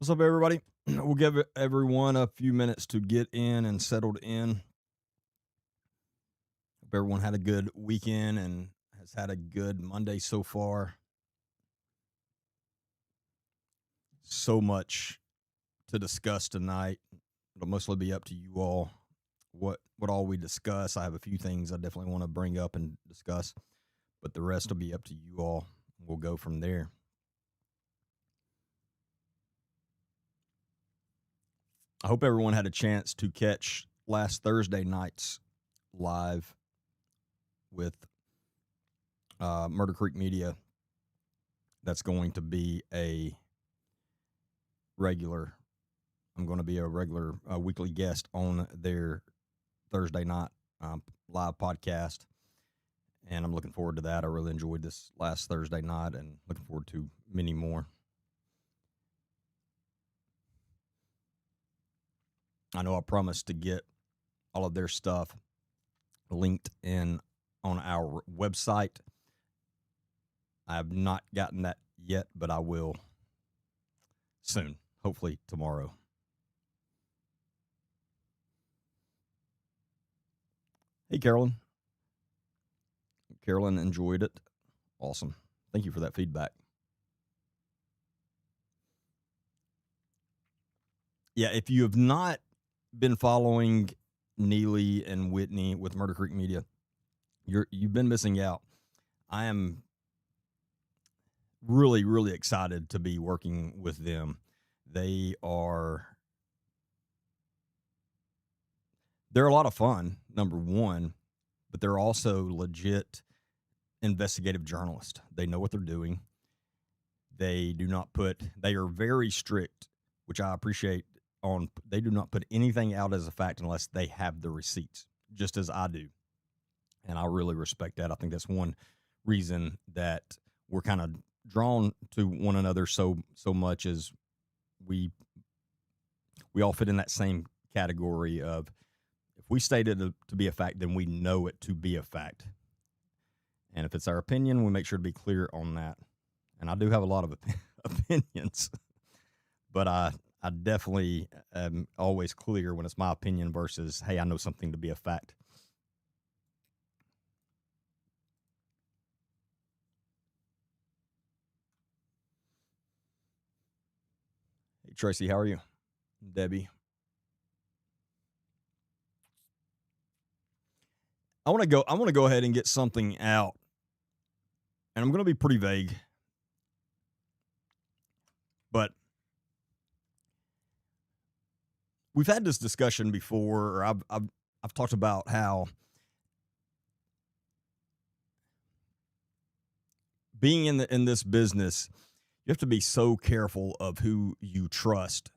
What's up, everybody? We'll give everyone a few minutes to get in and settled in. Hope everyone had a good weekend and has had a good Monday so far. So much to discuss tonight. It'll mostly be up to you all. What all we discuss. I have a few things I definitely want to bring up and discuss, but the rest will be up to you all. We'll go from there. I hope everyone had a chance to catch last Thursday night's live with Murder Creek Media. That's going to be a regular. I'm going to be a regular weekly guest on their Thursday night live podcast, and I'm looking forward to that. I really enjoyed this last Thursday night, and looking forward to many more. I know I promised to get all of their stuff linked in on our website. I have not gotten that yet, but I will soon, hopefully tomorrow. Hey, Carolyn. Carolyn enjoyed it. Awesome. Thank you for that feedback. Yeah, if you have not been following Neely and Whitney with Murder Creek Media, you've been missing out. I am really, really excited to be working with them. They're a lot of fun, number one, but they're also legit investigative journalists. They know what they're doing. They are very strict, which I appreciate. They do not put anything out as a fact unless they have the receipts, just as I do. And I really respect that. I think that's one reason that we're kind of drawn to one another so much, as we all fit in that same category of, if we state it to be a fact, then we know it to be a fact. And if it's our opinion, we make sure to be clear on that. And I do have a lot of opinions, but I definitely am always clear when it's my opinion versus, hey, I know something to be a fact. Hey, Tracy, how are you? Debbie. I want to go ahead and get something out. And I'm going to be pretty vague. But we've had this discussion before, or I've talked about how being in this business, you have to be so careful of who you trust,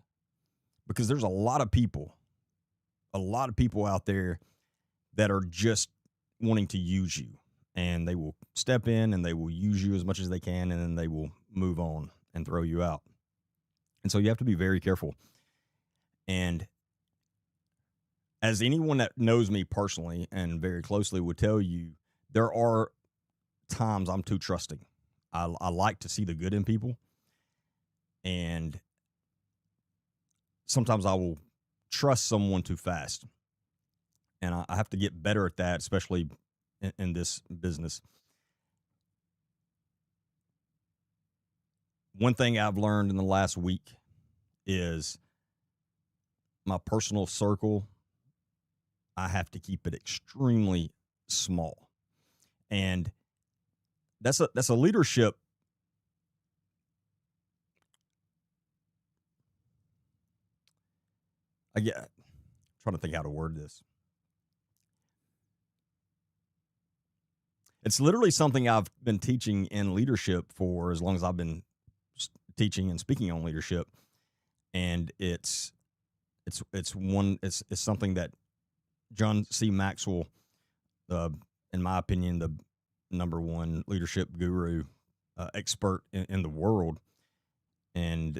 because there's a lot of people out there that are just wanting to use you, and they will step in and they will use you as much as they can, and then they will move on and throw you out. And so you have to be very careful. And as anyone that knows me personally and very closely would tell you, there are times I'm too trusting. I like to see the good in people, and sometimes I will trust someone too fast. And I have to get better at that, especially in this business. One thing I've learned in the last week is my personal circle, I have to keep it extremely small. And that's a leadership. I get trying to think how to word this. It's literally something I've been teaching in leadership for as long as I've been teaching and speaking on leadership. And it's something that John C. Maxwell, in my opinion, the number one leadership guru, expert in the world, and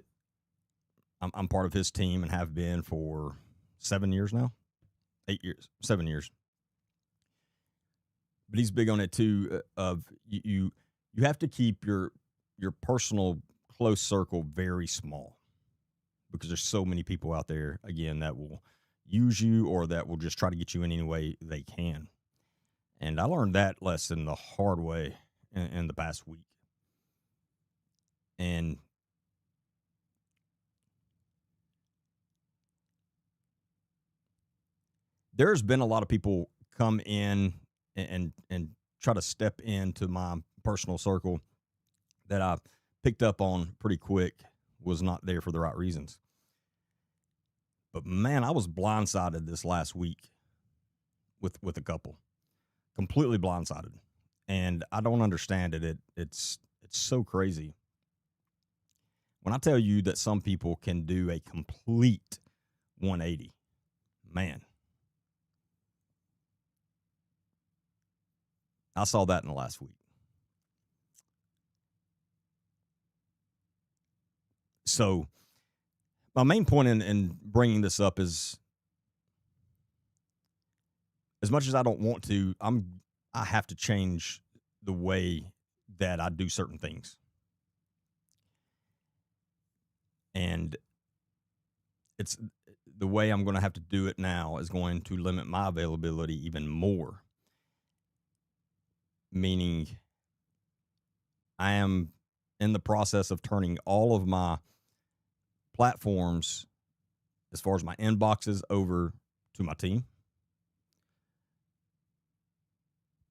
I'm part of his team and have been for 7 years now, 8 years, 7 years. But he's big on it too. Of you have to keep your personal close circle very small. because there's so many people out there, again, that will use you or that will just try to get you in any way they can. And I learned that lesson the hard way in the past week. And there's been a lot of people come in and try to step into my personal circle that I picked up on pretty quick was not there for the right reasons. But man, I was blindsided this last week with a couple, completely blindsided, and I don't understand it. It's so crazy when I tell you that some people can do a complete 180. Man, I saw that in the last week. So my main point in bringing this up is, as much as I don't want to, I have to change the way that I do certain things. And it's the way I'm going to have to do it now is going to limit my availability even more. Meaning, I am in the process of turning all of my platforms, as far as my inboxes, over to my team,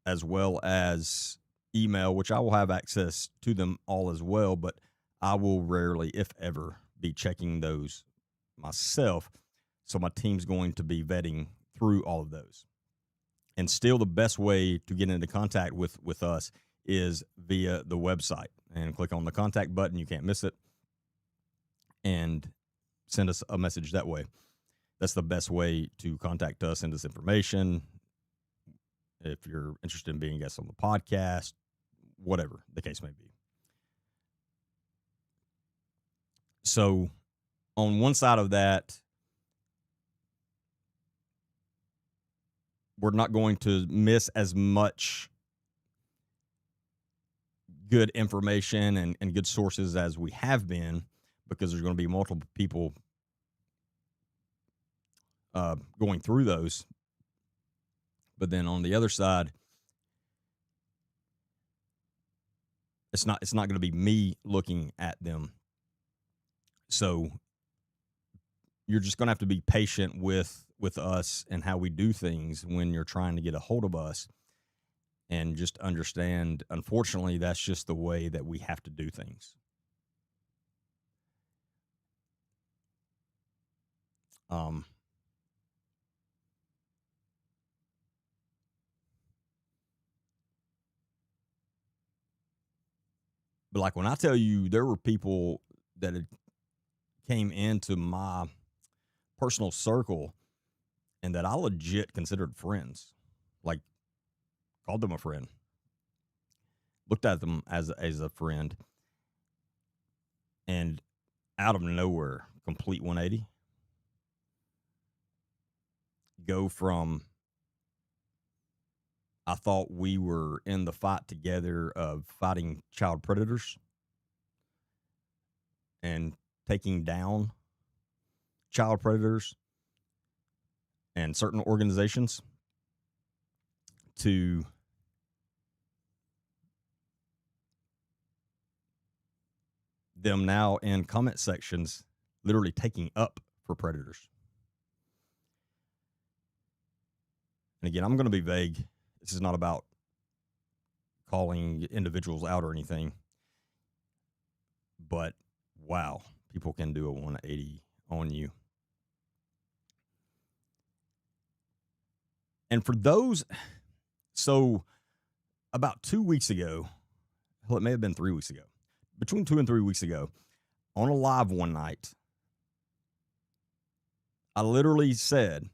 as well as email, which I will have access to them all as well, but I will rarely, if ever, be checking those myself. So my team's going to be vetting through all of those. And still the best way to get into contact with us is via the website, and click on the contact button. You can't miss it, and send us a message that way. That's the best way to contact us, send us information. If you're interested in being a guest on the podcast, whatever the case may be. So on one side of that, we're not going to miss as much good information and good sources as we have been, because there's going to be multiple people going through those. But then on the other side, it's not going to be me looking at them. So you're just going to have to be patient with us and how we do things when you're trying to get a hold of us, and just understand, unfortunately, that's just the way that we have to do things. But like when I tell you, there were people that had came into my personal circle and that I legit considered friends, like called them a friend, looked at them as a friend, and out of nowhere, complete 180. Go from, I thought we were in the fight together of fighting child predators and taking down child predators and certain organizations, to them now in comment sections literally taking up for predators. And again, I'm going to be vague. This is not about calling individuals out or anything, but wow, people can do a 180 on you. And for those, so about 2 weeks ago, well, it may have been 3 weeks ago, between 2 and 3 weeks ago, on a live one night, I literally said,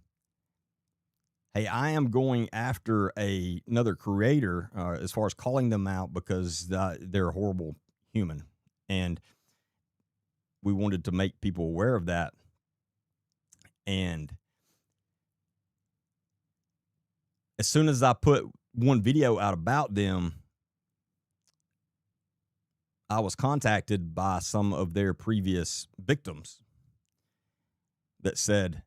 hey, I am going after another creator as far as calling them out, because they're a horrible human. And we wanted to make people aware of that. And as soon as I put one video out about them, I was contacted by some of their previous victims. that said,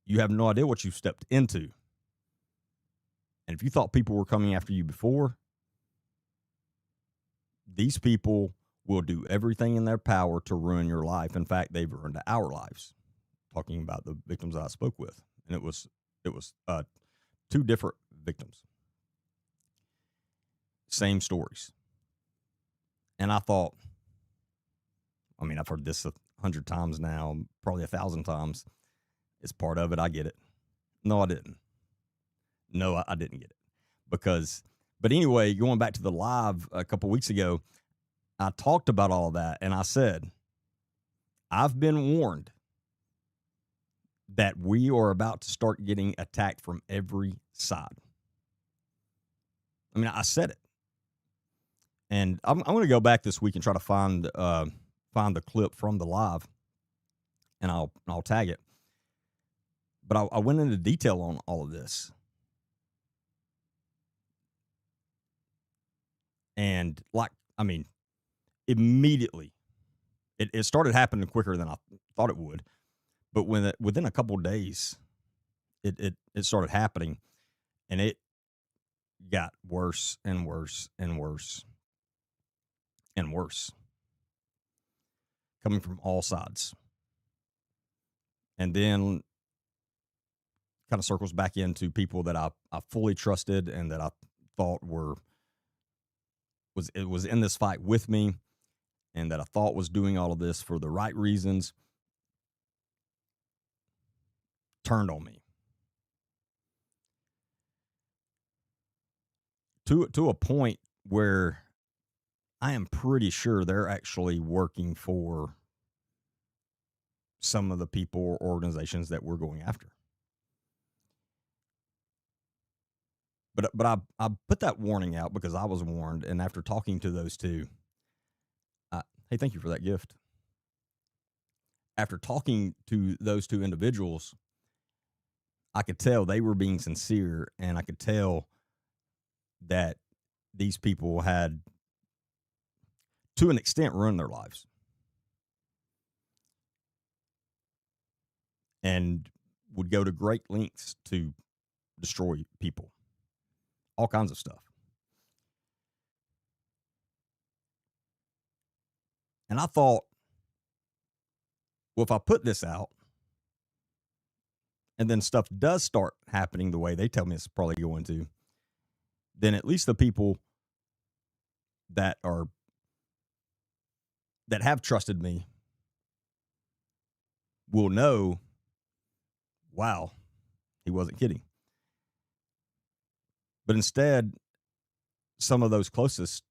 you have no idea what you stepped into. And if you thought people were coming after you before, these people will do everything in their power to ruin your life. In fact, they've ruined our lives. Talking about the victims I spoke with, and it was two different victims, same stories. And I thought, I mean, I've heard this 100 times now, probably 1,000 times. It's part of it. I get it. No, I didn't. No, I didn't get it because. But anyway, going back to the live a couple weeks ago, I talked about all of that, and I said, I've been warned that we are about to start getting attacked from every side. I mean, I said it, and I'm going to go back this week and try to find the clip from the live, and I'll tag it. But I went into detail on all of this, and immediately, it started happening quicker than I thought it would. But within a couple of days, it started happening, and it got worse and worse and worse and worse, coming from all sides. And then kind of circles back into people that I fully trusted and that I thought was in this fight with me, and that I thought was doing all of this for the right reasons, turned on me to a point where I am pretty sure they're actually working for some of the people or organizations that we're going after. But I put that warning out because I was warned, and after talking to those two, hey, thank you for that gift. After talking to those two individuals, I could tell they were being sincere, and I could tell that these people had, to an extent, ruined their lives. And would go to great lengths to destroy people. All kinds of stuff. And I thought, well, if I put this out and then stuff does start happening the way they tell me it's probably going to, then at least the people that have trusted me will know, wow, he wasn't kidding. But instead, some of those closest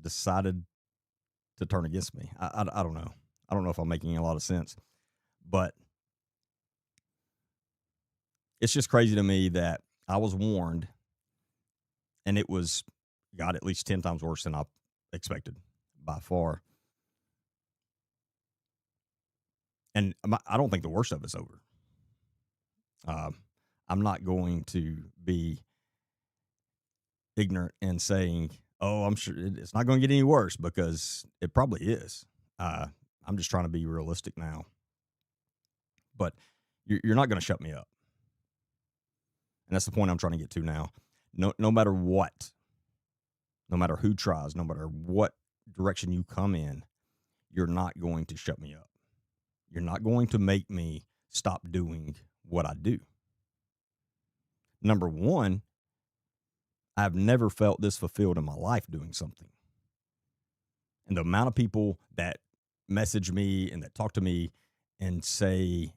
decided to turn against me. I don't know. I don't know if I'm making a lot of sense, but it's just crazy to me that I was warned, and it was, God, at least 10 times worse than I expected by far. And I don't think the worst of it's over. I'm not going to be ignorant and saying, oh, I'm sure it's not going to get any worse, because it probably is. I'm just trying to be realistic now. But you're not going to shut me up. And that's the point I'm trying to get to now. No matter what, no matter who tries, no matter what direction you come in, you're not going to shut me up. You're not going to make me stop doing what I do. Number one, I've never felt this fulfilled in my life doing something. And the amount of people that message me and that talk to me and say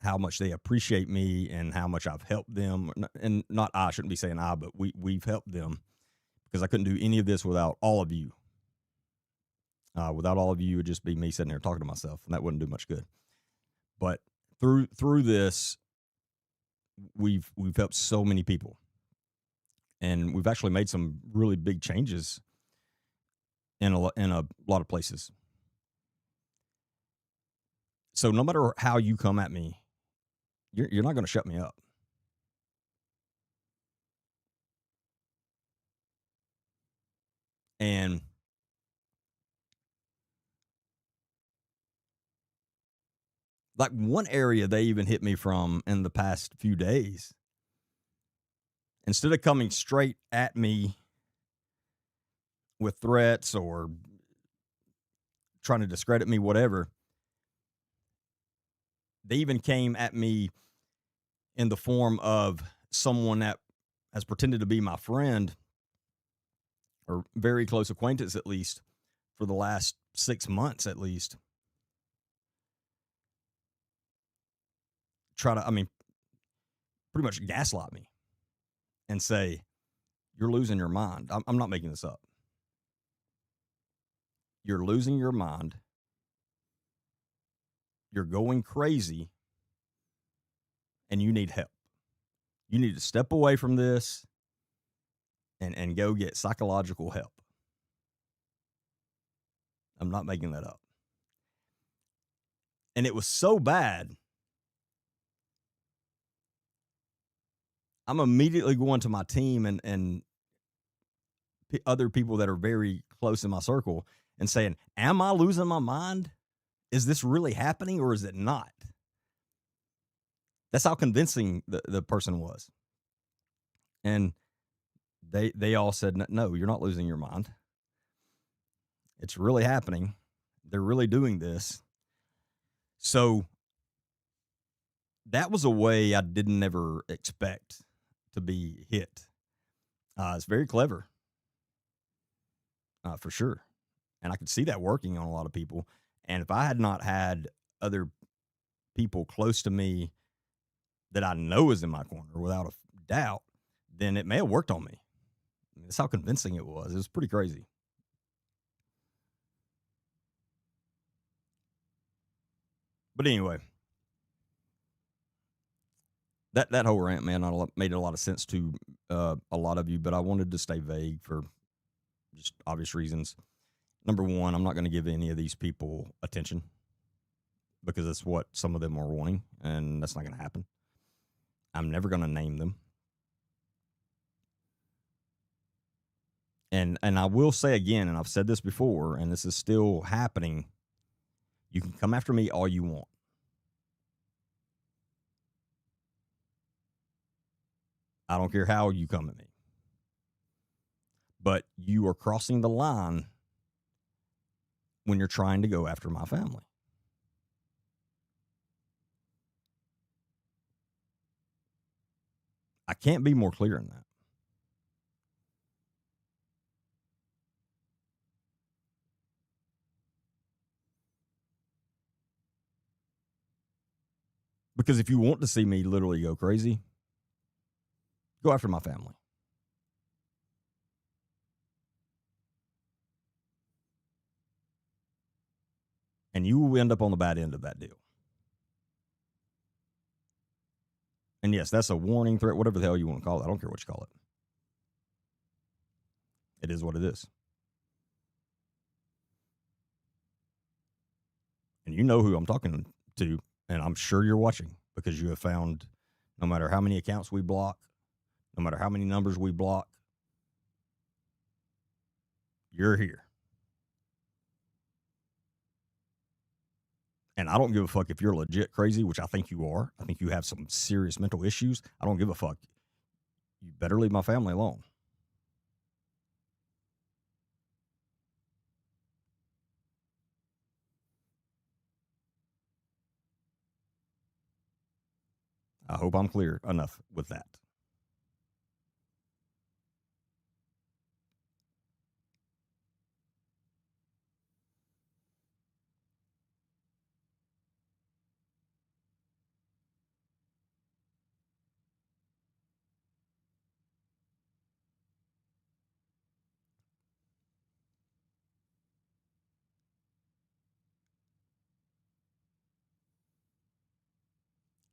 how much they appreciate me and how much I've helped them, and not I shouldn't be saying I, but we've helped them, because I couldn't do any of this without all of you. Without all of you, it would just be me sitting there talking to myself, and that wouldn't do much good. But through this, we've helped so many people, and we've actually made some really big changes in a lot of places. So no matter how you come at me, you're not going to shut me up. And Like one area they even hit me from in the past few days. Instead of coming straight at me with threats or trying to discredit me, whatever, they even came at me in the form of someone that has pretended to be my friend or very close acquaintance, at least for the last 6 months, at least. Pretty much gaslight me and say, "You're losing your mind." I'm not making this up. You're losing your mind. You're going crazy and you need help. You need to step away from this and go get psychological help. I'm not making that up. And it was so bad, I'm immediately going to my team and other people that are very close in my circle and saying, "Am I losing my mind? Is this really happening or is it not?" That's how convincing the person was. And they all said, "No, you're not losing your mind. It's really happening. They're really doing this." So that was a way I didn't ever expect to be hit. It's very clever, for sure. And I could see that working on a lot of people. And if I had not had other people close to me that I know is in my corner without a doubt, then it may have worked on me. That's how convincing it was. It was pretty crazy. But anyway, that whole rant, man, made a lot of sense to a lot of you, but I wanted to stay vague for just obvious reasons. Number one, I'm not going to give any of these people attention because it's what some of them are wanting, and that's not going to happen. I'm never going to name them. And I will say again, and I've said this before, and this is still happening. You can come after me all you want. I don't care how you come at me. But you are crossing the line when you're trying to go after my family. I can't be more clear in that. Because if you want to see me literally go crazy, go after my family. And you will end up on the bad end of that deal. And yes, that's a warning, threat, whatever the hell you want to call it. I don't care what you call it. It is what it is. And you know who I'm talking to, and I'm sure you're watching because you have found no matter how many accounts we block, no matter how many numbers we block, you're here. And I don't give a fuck if you're legit crazy, which I think you are. I think you have some serious mental issues. I don't give a fuck. You better leave my family alone. I hope I'm clear enough with that.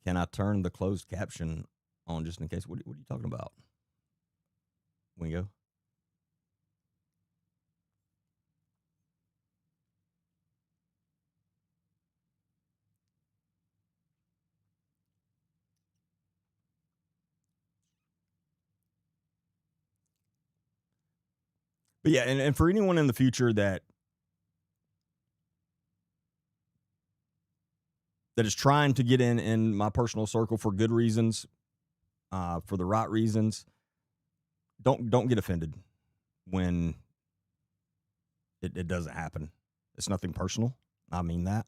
Can I turn the closed caption on just in case? What are you talking about, Wingo? But yeah, and for anyone in the future that that is trying to get in my personal circle for good reasons, for the right reasons, don't get offended when it doesn't happen. It's nothing personal. I mean that.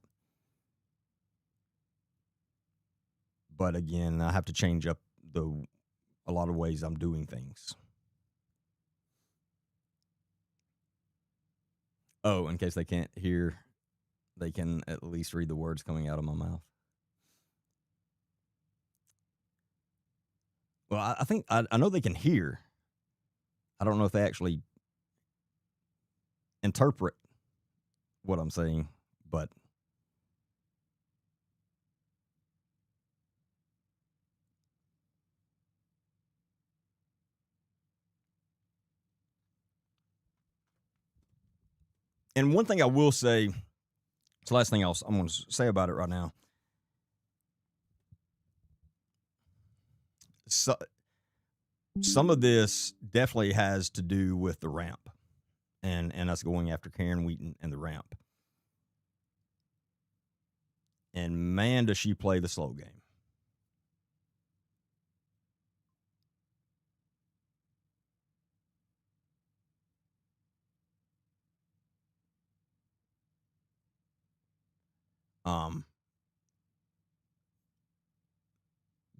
But again, I have to change up a lot of ways I'm doing things. Oh, in case they can't hear, they can at least read the words coming out of my mouth. Well, I think I know they can hear. I don't know if they actually interpret what I'm saying, but and one thing I will say, it's the last thing I'm going to say about it right now. So, some of this definitely has to do with the ramp and us going after Karen Wheaton and the ramp. And man, does she play the slow game.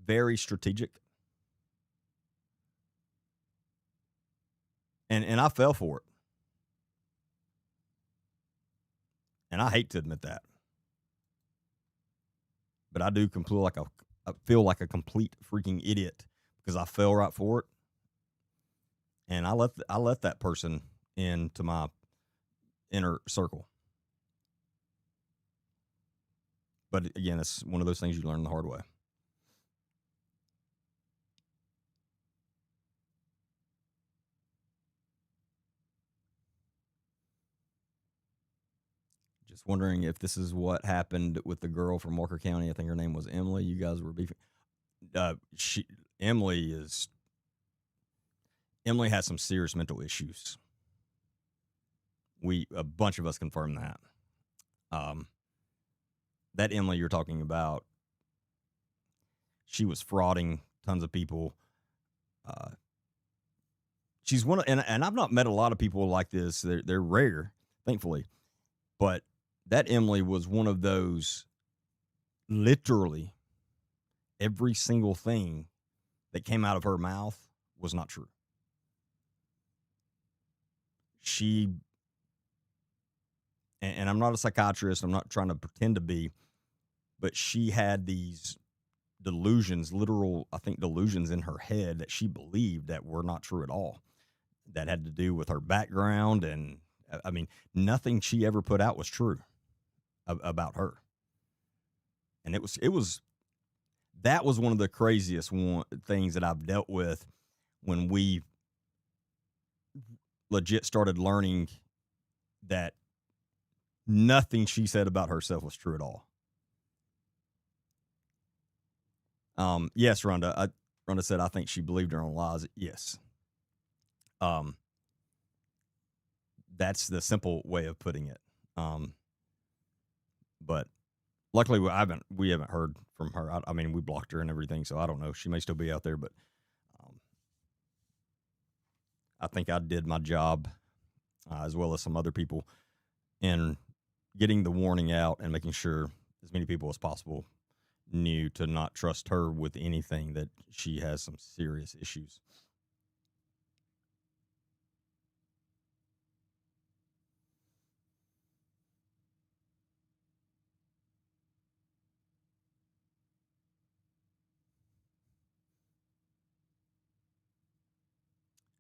Very strategic. And I fell for it. And I hate to admit that. But I do I feel like a complete freaking idiot because I fell right for it. And I let that person into my inner circle. But again, it's one of those things you learn the hard way. Just wondering if this is what happened with the girl from Walker County. I think her name was Emily. You guys were beefing. Emily has some serious mental issues. A bunch of us confirmed that. That Emily you're talking about, she was frauding tons of people. She's one of, and I've not met a lot of people like this. They're rare, thankfully. But that Emily was one of those, literally every single thing that came out of her mouth was not true. And I'm not a psychiatrist, I'm not trying to pretend to be, but she had these delusions, literal, I think, delusions in her head that she believed that were not true at all. That had to do with her background. And I mean, nothing she ever put out was true about her. And that was one of the craziest things that I've dealt with when we legit started learning that nothing she said about herself was true at all. Yes, Rhonda. Rhonda said, I think she believed her own lies. Yes. That's the simple way of putting it. But luckily we haven't heard from her. I mean, we blocked her and everything, so I don't know. She may still be out there, but I think I did my job, as well as some other people, in getting the warning out and making sure as many people as possible knew to not trust her with anything, that she has some serious issues.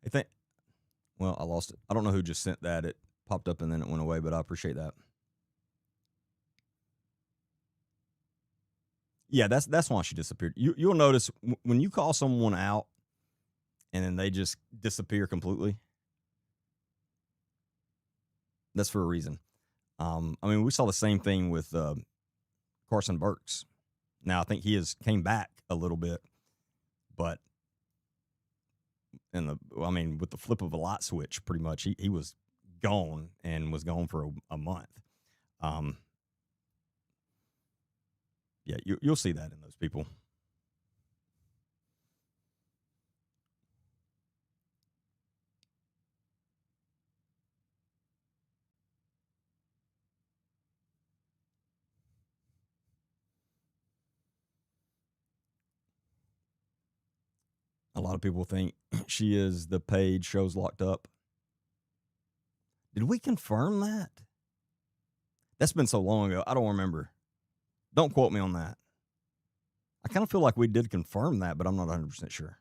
I think, well, I lost it. I don't know who just sent that. It popped up and then it went away, but I appreciate that. Yeah, that's why she disappeared. You'll notice when you call someone out and then they just disappear completely, that's for a reason. I mean, we saw the same thing with Carson Burks. Now, I think he has came back a little bit, but with the flip of a light switch, pretty much he was gone and was gone for a month. Yeah, you'll see that in those people. A lot of people think she is the page shows locked up. Did we confirm that? That's been so long ago. I don't remember. Don't quote me on that. I kind of feel like we did confirm that, but I'm not 100% sure.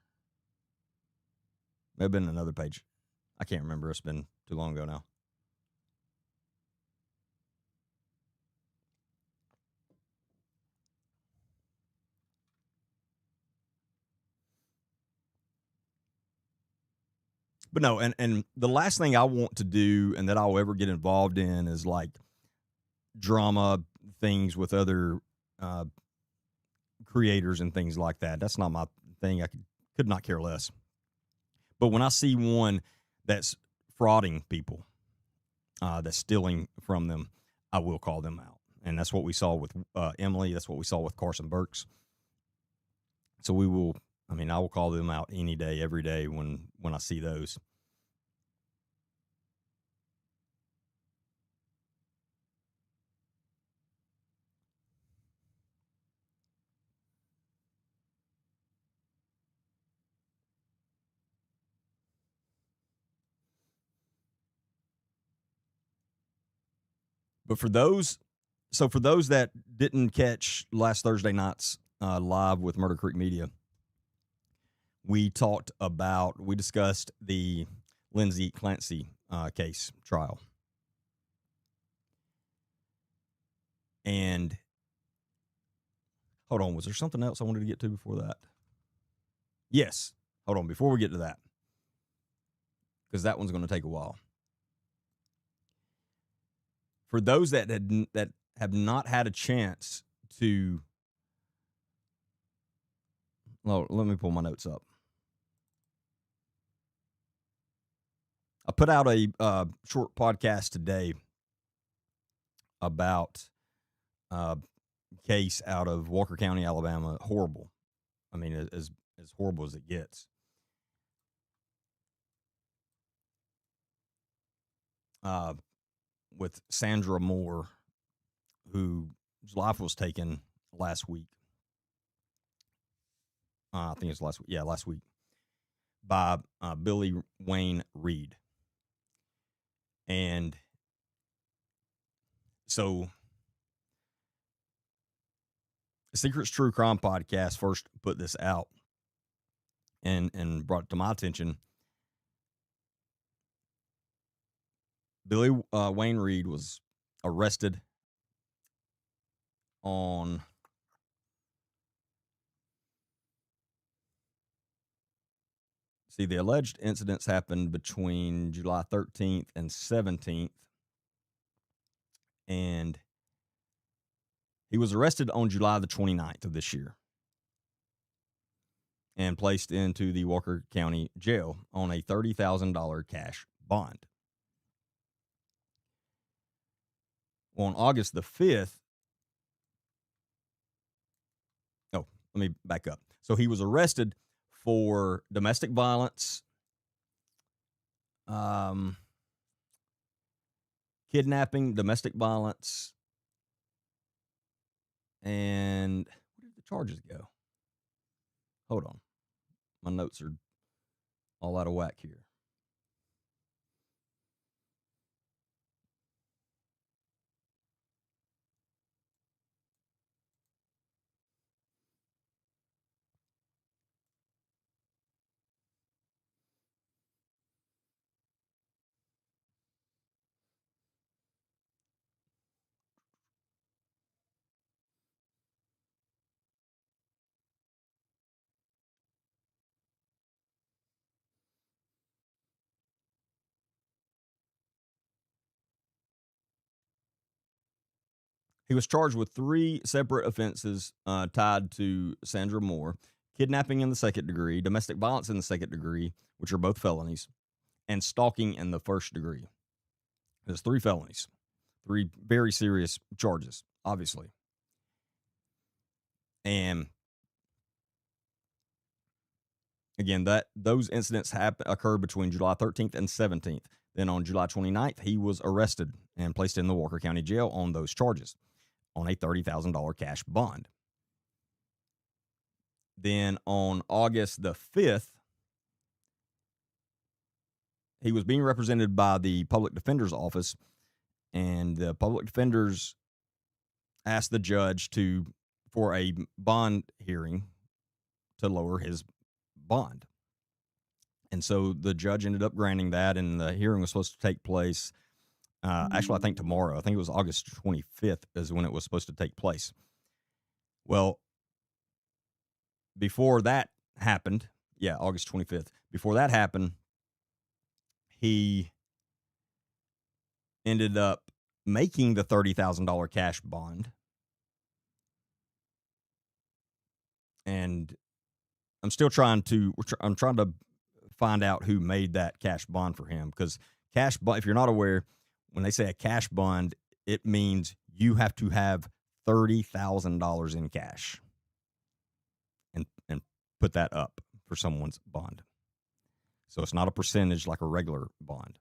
May have been another page. I can't remember. It's been too long ago now. But no, and the last thing I want to do and that I'll ever get involved in is like drama things with other creators and things like that. That's not my thing. I could not care less. But when I see one that's frauding people, that's stealing from them, I will call them out. And that's what we saw with Emily. That's what we saw with Carson Burks. So we will. I mean, I will call them out any day, every day when I see those. But for those that didn't catch last Thursday night's live with Murder Creek Media, we discussed the Lindsay Clancy case trial. And hold on, was there something else I wanted to get to before that? Yes. Hold on, before we get to that, because that one's going to take a while. For those that have not had a chance to, well, let me pull my notes up. I put out a short podcast today about a case out of Walker County, Alabama. Horrible. I mean, as horrible as it gets. With Sandra Moore, whose life was taken last week. I think it's last week. Yeah, last week by Billy Wayne Reed. And so Secrets True Crime Podcast first put this out and brought it to my attention. Billy Wayne Reed was arrested on the alleged incidents happened between July 13th and 17th. And he was arrested on July the 29th of this year and placed into the Walker County Jail on a $30,000 cash bond. Well, on August the 5th, let me back up. So he was arrested for domestic violence, kidnapping, domestic violence, and where did the charges go? Hold on. My notes are all out of whack here. He was charged with 3 separate offenses tied to Sandra Moore: kidnapping in the second degree, domestic violence in the second degree, which are both felonies, and stalking in the first degree. There's 3 felonies, 3 very serious charges, obviously. And again, those incidents occurred between July 13th and 17th. Then on July 29th, he was arrested and placed in the Walker County Jail on those charges on a $30,000 cash bond. Then on August the 5th, he was being represented by the public defender's office, and the public defenders asked the judge for a bond hearing to lower his bond. And so the judge ended up granting that, and the hearing was supposed to take place. Actually, I think tomorrow. I think it was August 25th is when it was supposed to take place. Well, before that happened, August 25th. Before that happened, he ended up making the $30,000 cash bond. And I'm still trying to find out who made that cash bond for him, because cash bond, if you're not aware, when they say a cash bond, it means you have to have $30,000 in cash and put that up for someone's bond. So it's not a percentage like a regular bond.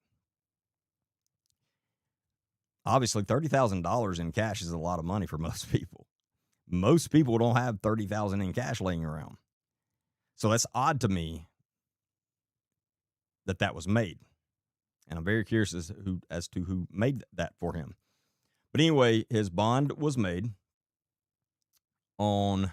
Obviously, $30,000 in cash is a lot of money for most people. Most people don't have $30,000 in cash laying around. So that's odd to me that was made. And I'm very curious as to who made that for him. But anyway, his bond was made on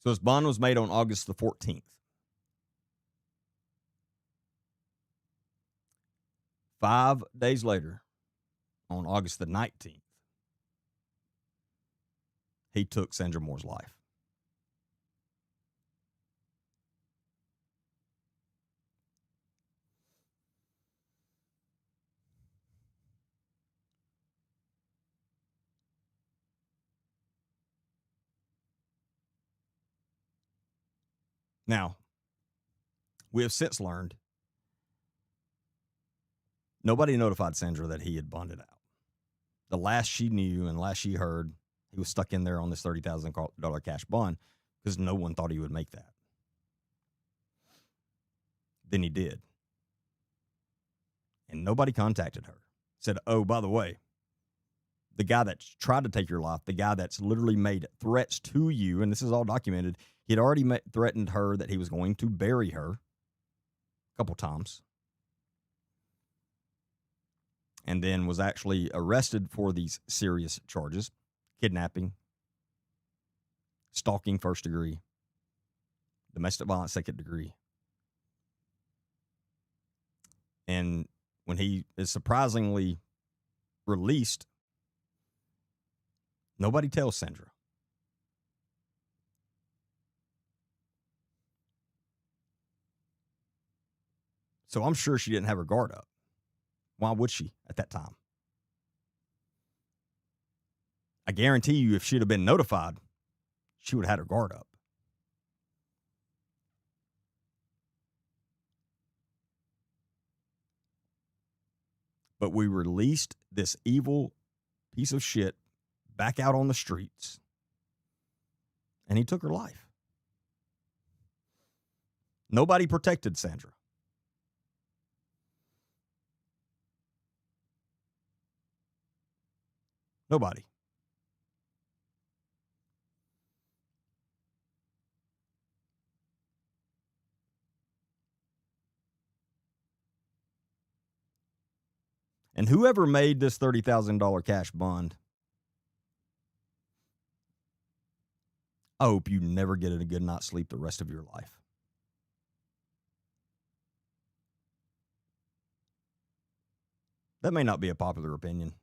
So his bond was made on August the 14th. 5 days later, on August the 19th, he took Sandra Moore's life. Now, we have since learned nobody notified Sandra that he had bonded out. The last she knew and last she heard, he was stuck in there on this $30,000 cash bond because no one thought he would make that. Then he did. And nobody contacted her. Said, oh, by the way, the guy that's tried to take your life, the guy that's literally made threats to you, and this is all documented, he had already threatened her that he was going to bury her a couple times. And then was actually arrested for these serious charges: kidnapping, stalking first degree, domestic violence second degree. And when he is surprisingly released, nobody tells Sandra. So I'm sure she didn't have her guard up. Why would she at that time? I guarantee you, if she'd have been notified, she would have had her guard up. But we released this evil piece of shit back out on the streets, and he took her life. Nobody protected Sandra. Nobody. And whoever made this $30,000 cash bond, I hope you never get a good night's sleep the rest of your life. That may not be a popular opinion.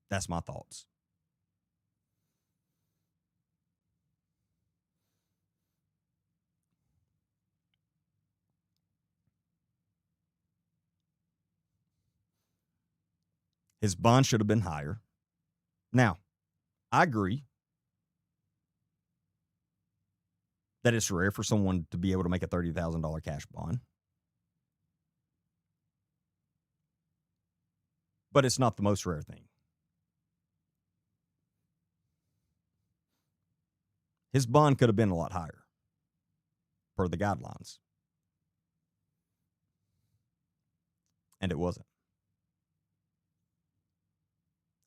That's my thoughts. His bond should have been higher. Now, I agree that it's rare for someone to be able to make a $30,000 cash bond. But it's not the most rare thing. His bond could have been a lot higher per the guidelines. And it wasn't.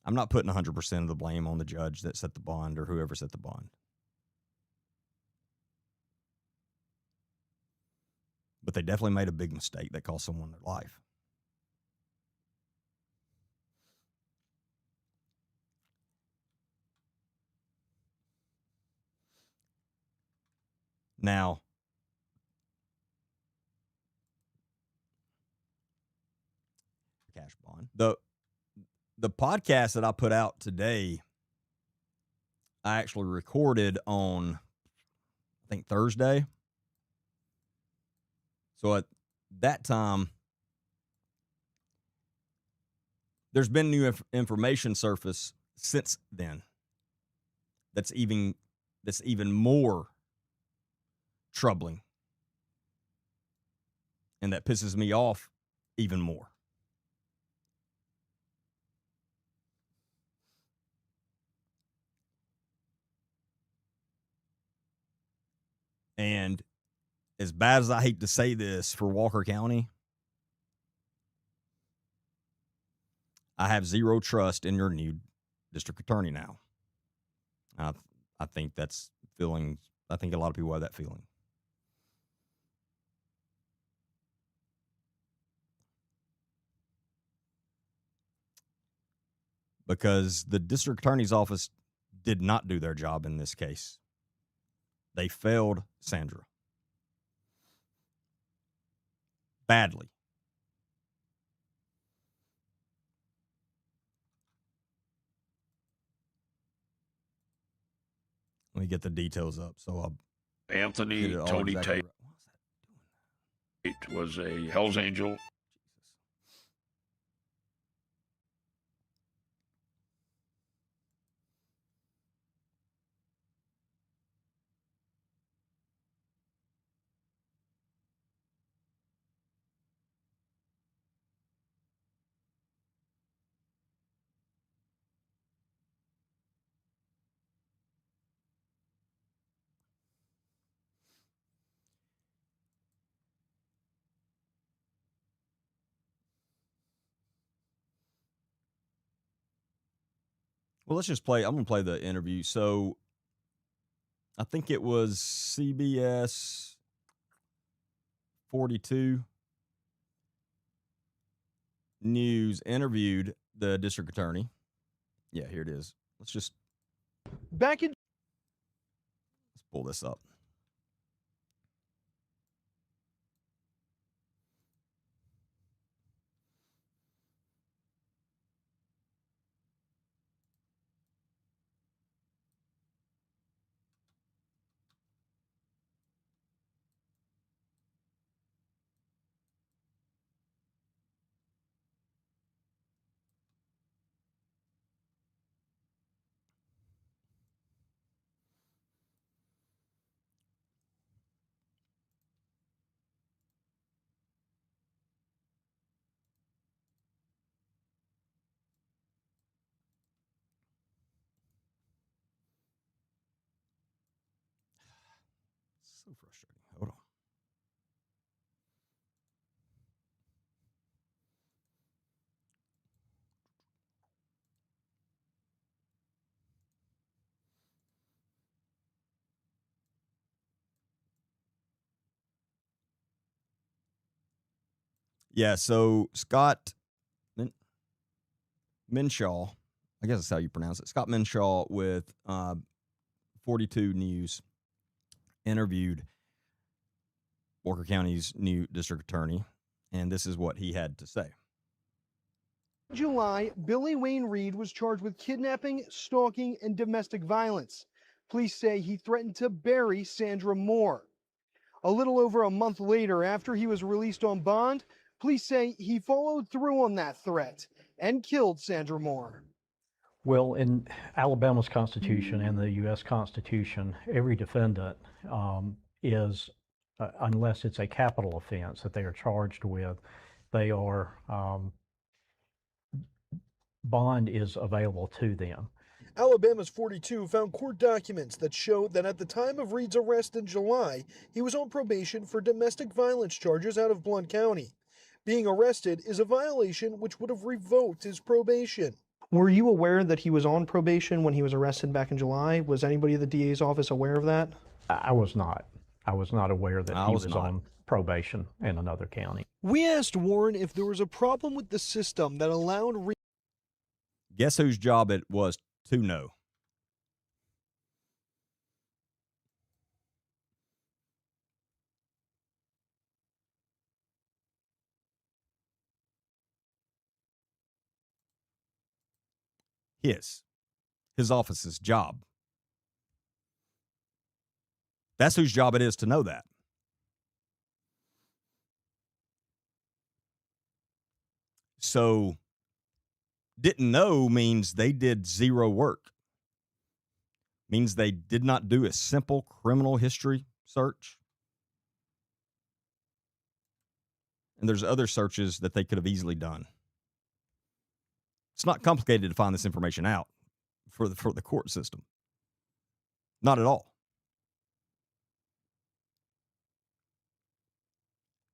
I'm not putting 100% of the blame on the judge that set the bond or whoever set the bond. But they definitely made a big mistake that cost someone their life. Now, cash bond. The podcast that I put out today, I actually recorded on, I think, Thursday. So at that time, there's been new information surface since then that's even more troubling, and that pisses me off even more. And as bad as I hate to say this for Walker County, I have zero trust in your new district attorney now. I think that's feeling, I think a lot of people have that feeling. Because the district attorney's office did not do their job in this case. They failed Sandra badly. Let me get the details up. So I'll Anthony Tony exactly Tate was a Hell's Angel. Well, let's just play. I'm going to play the interview. So I think it was CBS 42 News interviewed the district attorney. Yeah, here it is. Let's pull this up. So frustrating. Hold on. Yeah, so Scott Minshaw, I guess that's how you pronounce it. Scott Minshaw with 42 News interviewed Walker County's new district attorney, and this is what he had to say. July, Billy Wayne Reed was charged with kidnapping, stalking, and domestic violence. Police say he threatened to bury Sandra Moore. A little over a month later, after he was released on bond, police say he followed through on that threat and killed Sandra Moore. Well, in Alabama's Constitution and the U.S. Constitution, every defendant is, unless it's a capital offense that they are charged with, they are bond is available to them. Alabama's 42 found court documents that show that at the time of Reed's arrest in July, he was on probation for domestic violence charges out of Blount County. Being arrested is a violation which would have revoked his probation. Were you aware that he was on probation when he was arrested back in July? Was anybody at the DA's office aware of that? I was not. I was not aware that I he was was not. on probation in another county. We asked Warren if there was a problem with the system that allowed Reed. Guess whose job it was to know? His office's job. That's whose job it is to know that. So, didn't know means they did zero work. Means they did not do a simple criminal history search. And there's other searches that they could have easily done. It's not complicated to find this information out for the court system. Not at all.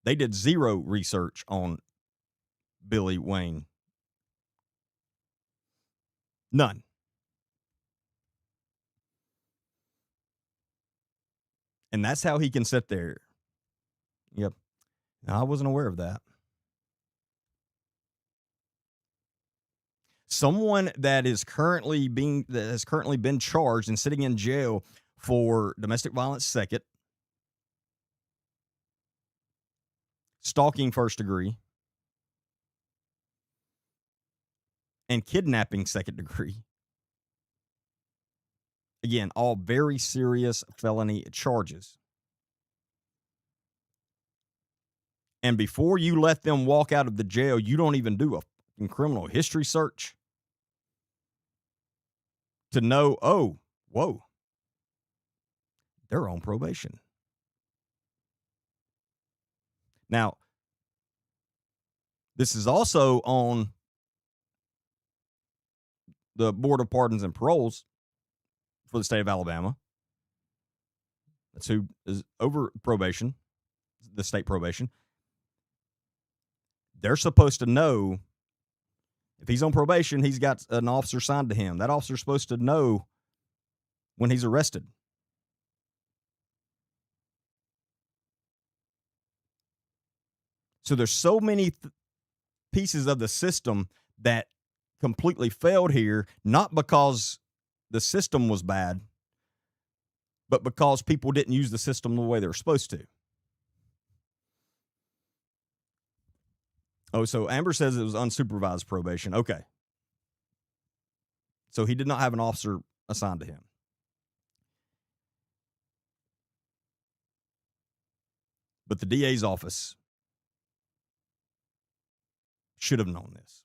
They did zero research on Billy Wayne. None. And that's how he can sit there. Yep. I wasn't aware of that. Someone that has currently been charged and sitting in jail for domestic violence second, stalking first degree, and kidnapping second degree. Again, all very serious felony charges. And before you let them walk out of the jail, you don't even do a criminal history search to know, oh, whoa, they're on probation. Now, this is also on the Board of Pardons and Paroles for the state of Alabama. That's who is over probation, the state probation. They're supposed to know if he's on probation, he's got an officer assigned to him. That officer's supposed to know when he's arrested. So there's so many pieces of the system that completely failed here, not because the system was bad, but because people didn't use the system the way they were supposed to. Oh, so Amber says it was unsupervised probation. Okay. So he did not have an officer assigned to him. But the DA's office should have known this.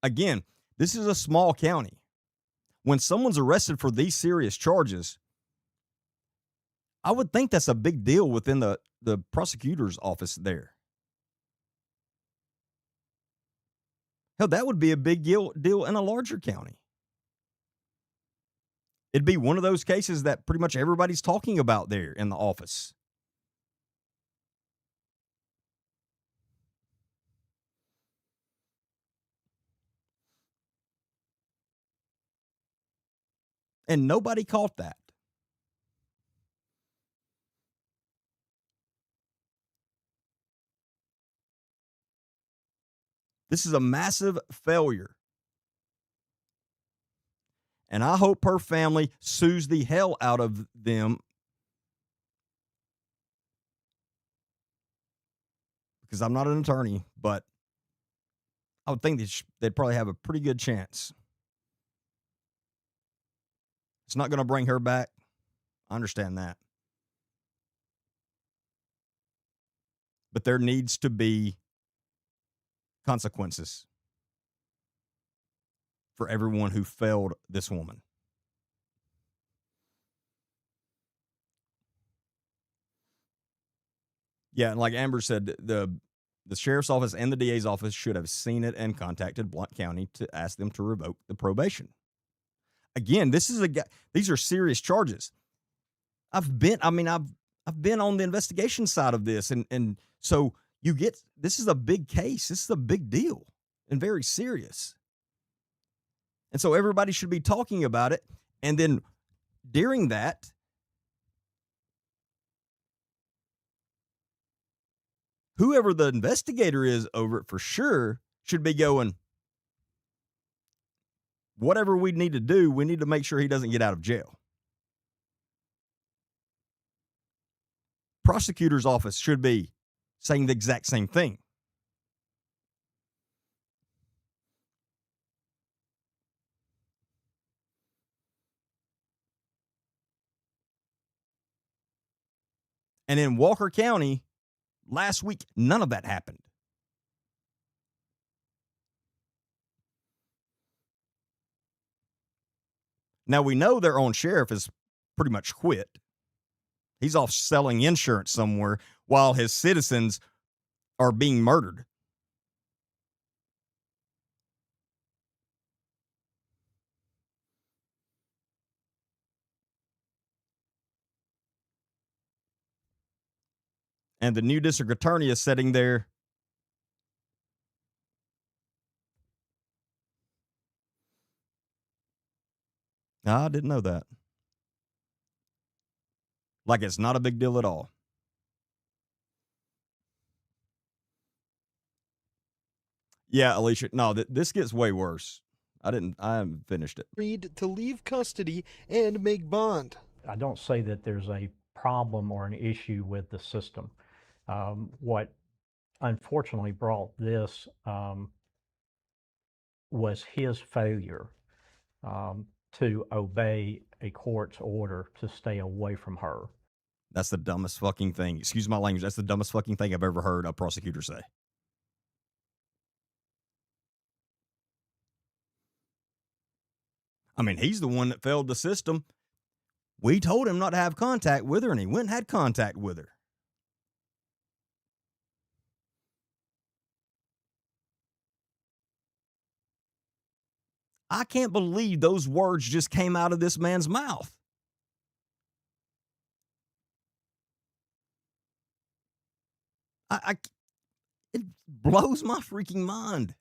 Again, this is a small county. When someone's arrested for these serious charges, I would think that's a big deal within the prosecutor's office there. Hell, that would be a big deal in a larger county. It'd be one of those cases that pretty much everybody's talking about there in the office. And nobody caught that. This is a massive failure. And I hope her family sues the hell out of them, because I'm not an attorney, but I would think they'd probably have a pretty good chance. It's not going to bring her back. I understand that. But there needs to be consequences for everyone who failed this woman. Yeah, and like Amber said, the sheriff's office and the DA's office should have seen it and contacted Blount County to ask them to revoke the probation. Again, these are serious charges. I've been on the investigation side of this, and so this is a big case. This is a big deal and very serious. And so everybody should be talking about it. And then during that, whoever the investigator is over it for sure should be going, whatever we need to do, we need to make sure he doesn't get out of jail. Prosecutor's office should be saying the exact same thing. And in Walker County, last week, none of that happened. Now, we know their own sheriff is pretty much quit. He's off selling insurance somewhere while his citizens are being murdered. And the new district attorney is sitting there. I didn't know that. Like it's not a big deal at all. Yeah, Alicia. No, this gets way worse. I haven't finished it. Agreed to leave custody and make bond. I don't say that there's a problem or an issue with the system. What unfortunately brought this was his failure to obey a court's order to stay away from her. That's the dumbest fucking thing. Excuse my language. That's the dumbest fucking thing I've ever heard a prosecutor say. I mean, he's the one that failed the system. We told him not to have contact with her, and he went and had contact with her. I can't believe those words just came out of this man's mouth. It blows my freaking mind.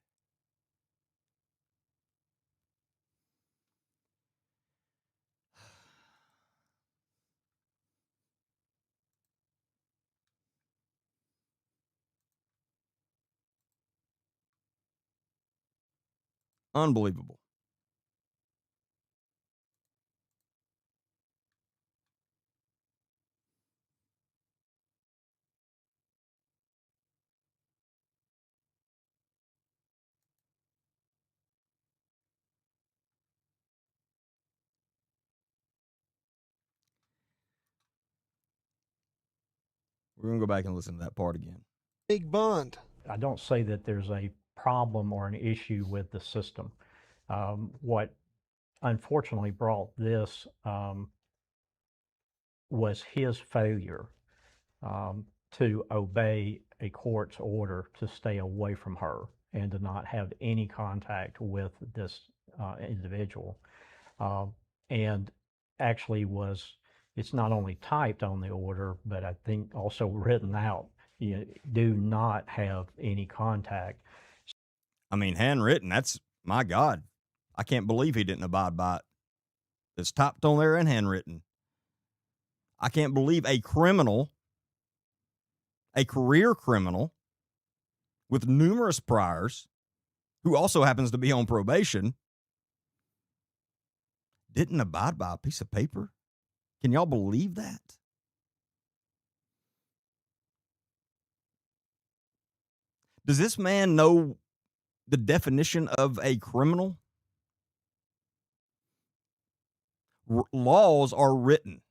Unbelievable. We're going to go back and listen to that part again. Make bond. I don't say that there's a problem or an issue with the system. What unfortunately brought this was his failure to obey a court's order to stay away from her and to not have any contact with this individual. And actually it's not only typed on the order, but I think also written out. You know, do not have any contact. I mean, handwritten, that's, my God. I can't believe he didn't abide by it. It's typed on there and handwritten. I can't believe a criminal, a career criminal with numerous priors, who also happens to be on probation, didn't abide by a piece of paper. Can y'all believe that? Does this man know the definition of a criminal? Laws are written.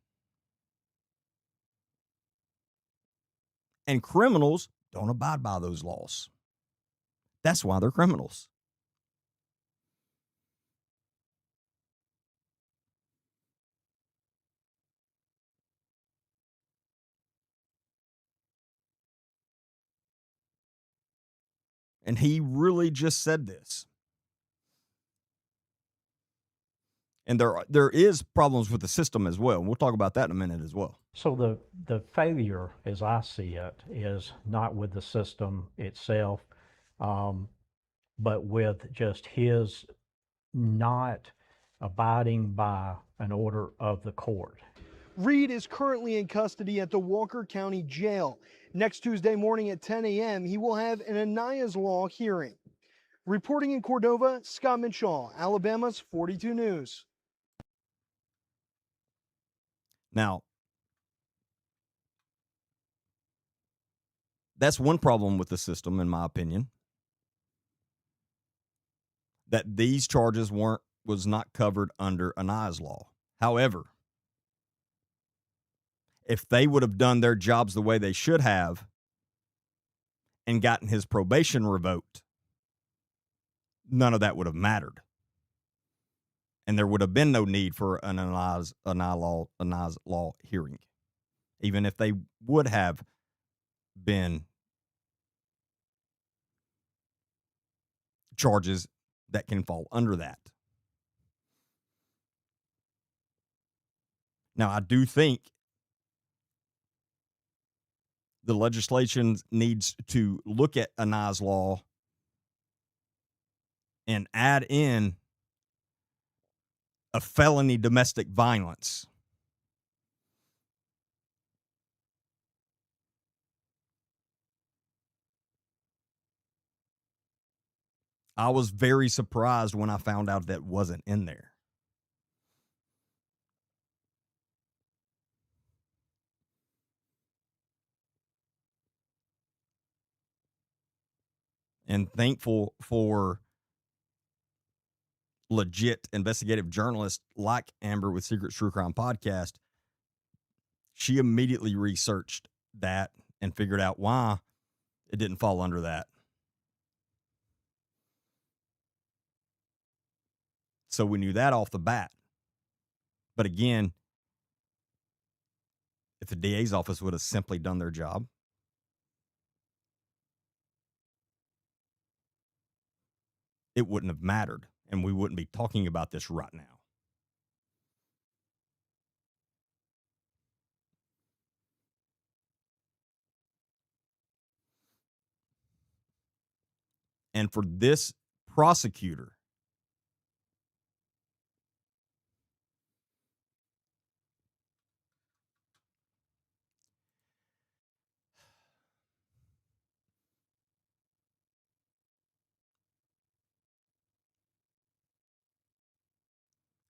And criminals don't abide by those laws. That's why they're criminals. And he really just said this. And there is problems with the system as well. And we'll talk about that in a minute as well. So the failure, as I see it, is not with the system itself, but with just his not abiding by an order of the court. Reed is currently in custody at the Walker County Jail. Next Tuesday morning at 10 a.m., he will have an Anaya's Law hearing. Reporting in Cordova, Scott Minshaw, Alabama's 42 News. Now, that's one problem with the system, in my opinion, that these charges was not covered under Anaya's Law. However, if they would have done their jobs the way they should have and gotten his probation revoked, none of that would have mattered. And there would have been no need for an Anaya's Law hearing, even if they would have been charges that can fall under that. Now, I do think the legislation needs to look at Anaya's Law and add in a felony domestic violence. I was very surprised when I found out that wasn't in there. And thankful for legit investigative journalists like Amber with Secret True Crime Podcast. She immediately researched that and figured out why it didn't fall under that. So we knew that off the bat. But again, if the DA's office would have simply done their job, it wouldn't have mattered, and we wouldn't be talking about this right now. And for this prosecutor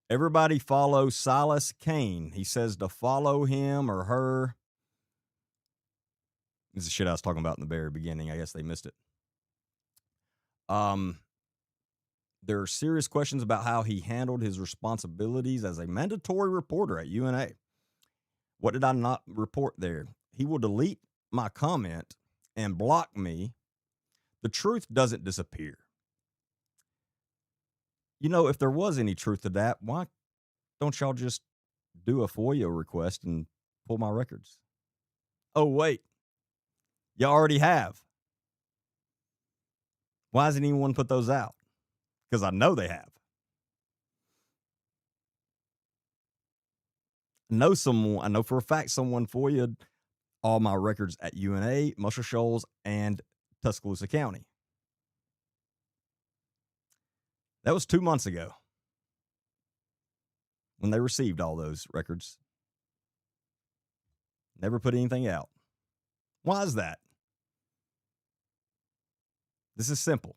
everybody follow Silas Kane. He says to follow him or her. This is the shit I was talking about in the very beginning. I guess they missed it. There are serious questions about how he handled his responsibilities as a mandatory reporter at UNA. What did I not report there? He will delete my comment and block me. The truth doesn't disappear. You know, if there was any truth to that, why don't y'all just do a FOIA request and pull my records? Oh, wait. You already have. Why hasn't anyone put those out? Because I know they have. I know for a fact someone FOIA'd all my records at UNA, Muscle Shoals, and Tuscaloosa County. That was 2 months ago when they received all those records. Never put anything out. Why is that? This is simple.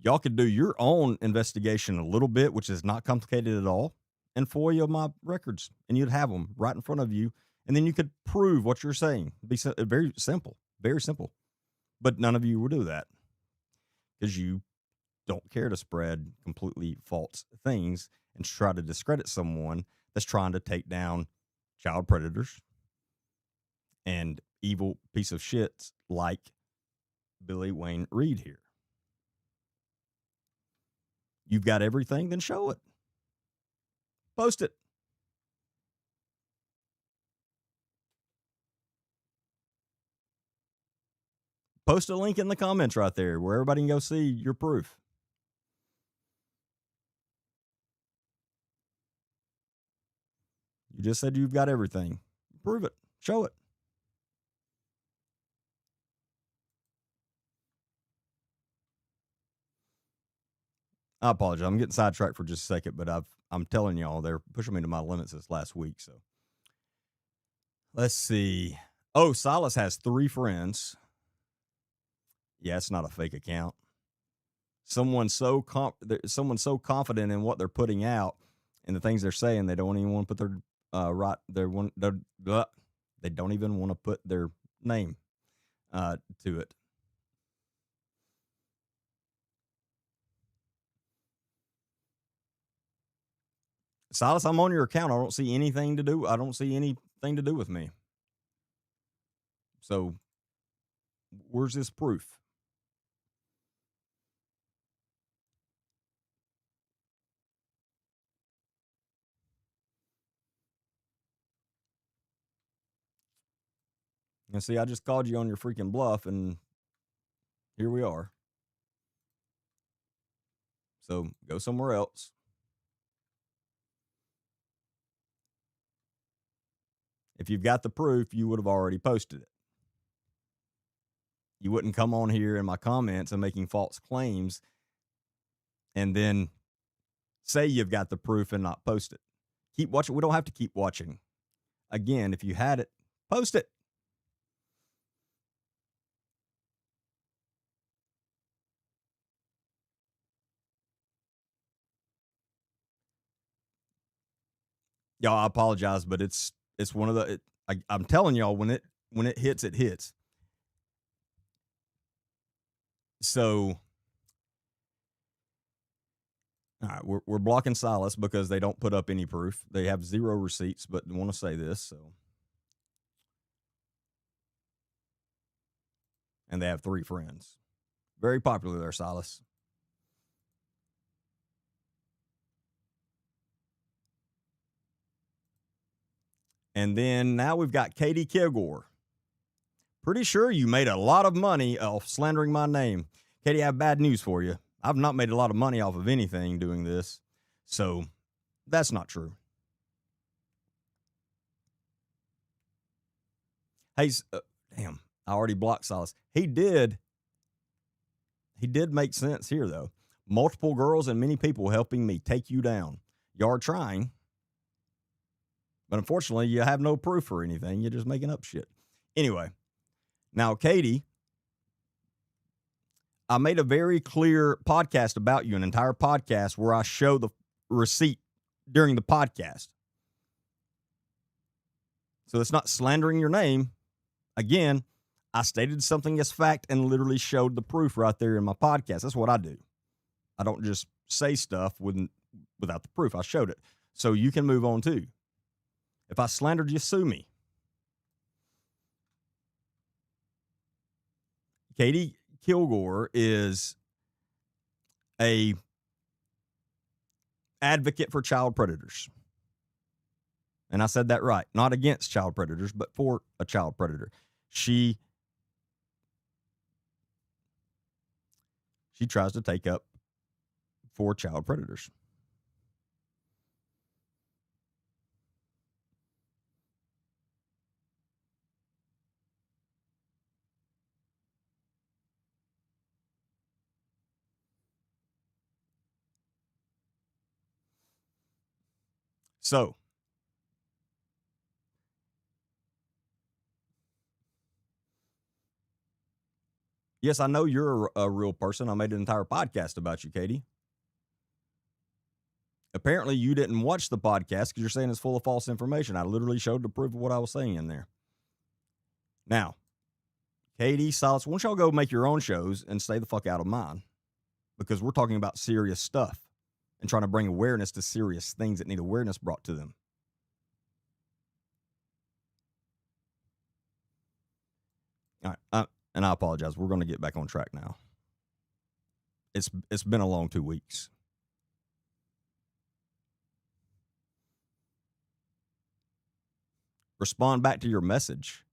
Y'all could do your own investigation a little bit, which is not complicated at all, and FOIA my records, and you'd have them right in front of you, and then you could prove what you're saying. It'd be very simple, very simple. But none of you will do that because you don't care to spread completely false things and try to discredit someone that's trying to take down child predators and evil piece of shits like Billy Wayne Reed here. You've got everything, then show it. Post it. Post a link in the comments right there where everybody can go see your proof. You just said you've got everything. Prove it. Show it. I apologize. I'm getting sidetracked for just a second, but I'm telling y'all, they're pushing me to my limits this last week. So let's see. Oh, Silas has 3 friends. Yeah, it's not a fake account. Someone's so confident in what they're putting out and the things they're saying, they don't even want to put they don't even want to put their name to it. Silas, I'm on your account. I don't see anything to do with me. So where's this proof? And see, I just called you on your freaking bluff, and here we are. So go somewhere else. If you've got the proof, you would have already posted it. You wouldn't come on here in my comments and making false claims and then say you've got the proof and not post it. Keep watching. We don't have to keep watching. Again, if you had it, post it. Y'all, I apologize, but it's one of the. I'm telling y'all, when it hits, it hits. So, all right, we're blocking Silas because they don't put up any proof. They have 0 receipts, but want to say this. So, and they have 3 friends. Very popular there, Silas. And then now we've got Katie Kilgore. Pretty sure you made a lot of money off slandering my name. Katie, I have bad news for you. I've not made a lot of money off of anything doing this. So that's not true. Hey, damn, I already blocked Silas. He did make sense here, though. Multiple girls and many people helping me take you down. You are trying. But unfortunately, you have no proof or anything. You're just making up shit. Anyway, now, Katie, I made a very clear podcast about you, an entire podcast where I show the receipt during the podcast. So it's not slandering your name. Again, I stated something as fact and literally showed the proof right there in my podcast. That's what I do. I don't just say stuff without the proof. I showed it. So you can move on too. If I slandered you, sue me. Katie Kilgore is a advocate for child predators. And I said that right. Not against child predators, but for a child predator. She tries to take up for child predators. So, yes, I know you're a real person. I made an entire podcast about you, Katie. Apparently, you didn't watch the podcast because you're saying it's full of false information. I literally showed the proof of what I was saying in there. Now, Katie, Silas, why don't y'all go make your own shows and stay the fuck out of mine? Because we're talking about serious stuff and trying to bring awareness to serious things that need awareness brought to them. All right, and I apologize. We're going to get back on track now. It's been a long 2 weeks. Respond back to your message.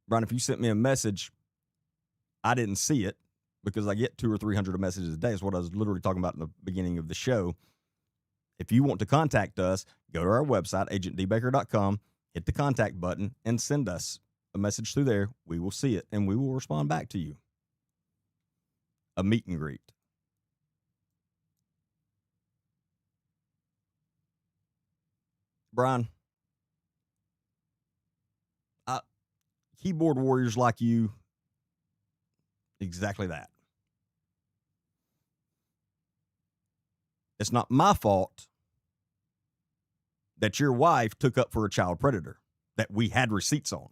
Brian, if you sent me a message, I didn't see it because I get 200 or 300 messages a day. Is what I was literally talking about in the beginning of the show. If you want to contact us, go to our website, agentdbaker.com, hit the contact button, and send us a message through there. We will see it, and we will respond back to you. A meet and greet. Brian, keyboard warriors like you, exactly that. It's not my fault that your wife took up for a child predator that we had receipts on.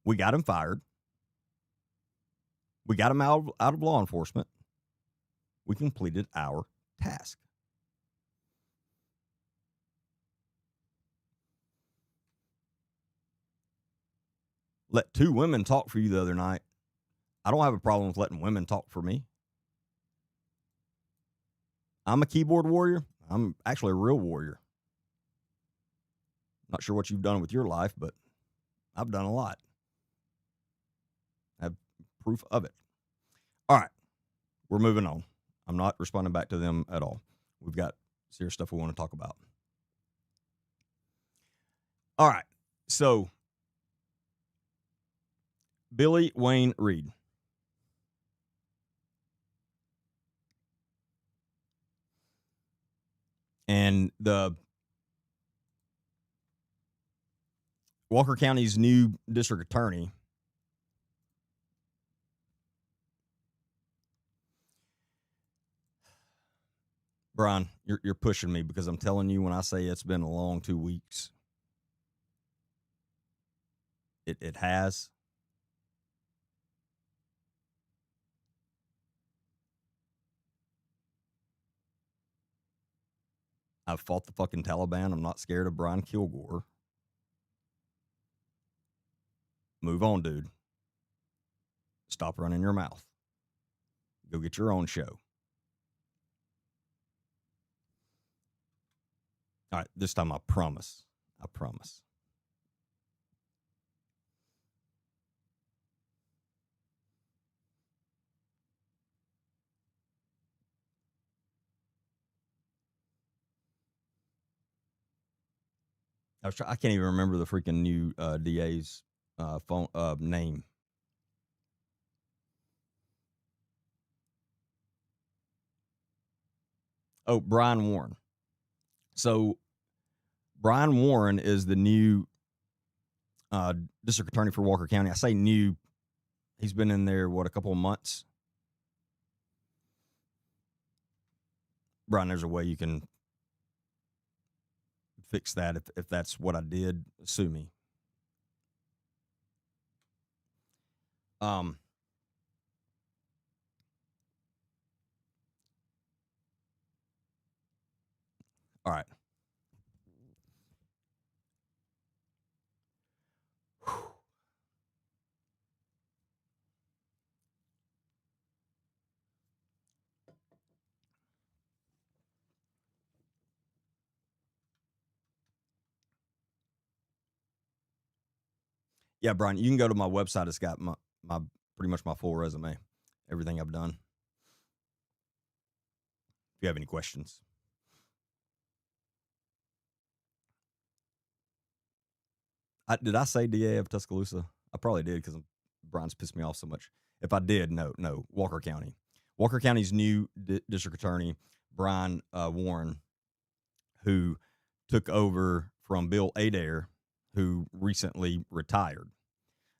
We got him fired. We got him out of law enforcement. We completed our task. Let two women talk for you the other night. I don't have a problem with letting women talk for me. I'm a keyboard warrior. I'm actually a real warrior. Not sure what you've done with your life, but I've done a lot. I have proof of it. All right. We're moving on. I'm not responding back to them at all. We've got serious stuff we want to talk about. All right. So, Billy Wayne Reed. And the Walker County's new district attorney, Brian, you're pushing me because I'm telling you when I say it's been a long 2 weeks, it has. I've fought the fucking Taliban. I'm not scared of Brian Kilgore. Move on, dude. Stop running your mouth. Go get your own show. All right, this time I promise. I promise. I can't even remember the freaking new DA's phone name. Oh, Brian Warren. So Brian Warren is the new district attorney for Walker County. I say new. He's been in there, a couple of months. Brian, there's a way you can fix that if that's what I did. Sue me. All right. Yeah, Brian, you can go to my website. It's got my pretty much my full resume, everything I've done. If you have any questions. Did I say DA of Tuscaloosa? I probably did because Brian's pissed me off so much. If I did, no, Walker County. Walker County's new district attorney, Brian Warren, who took over from Bill Adair, who recently retired.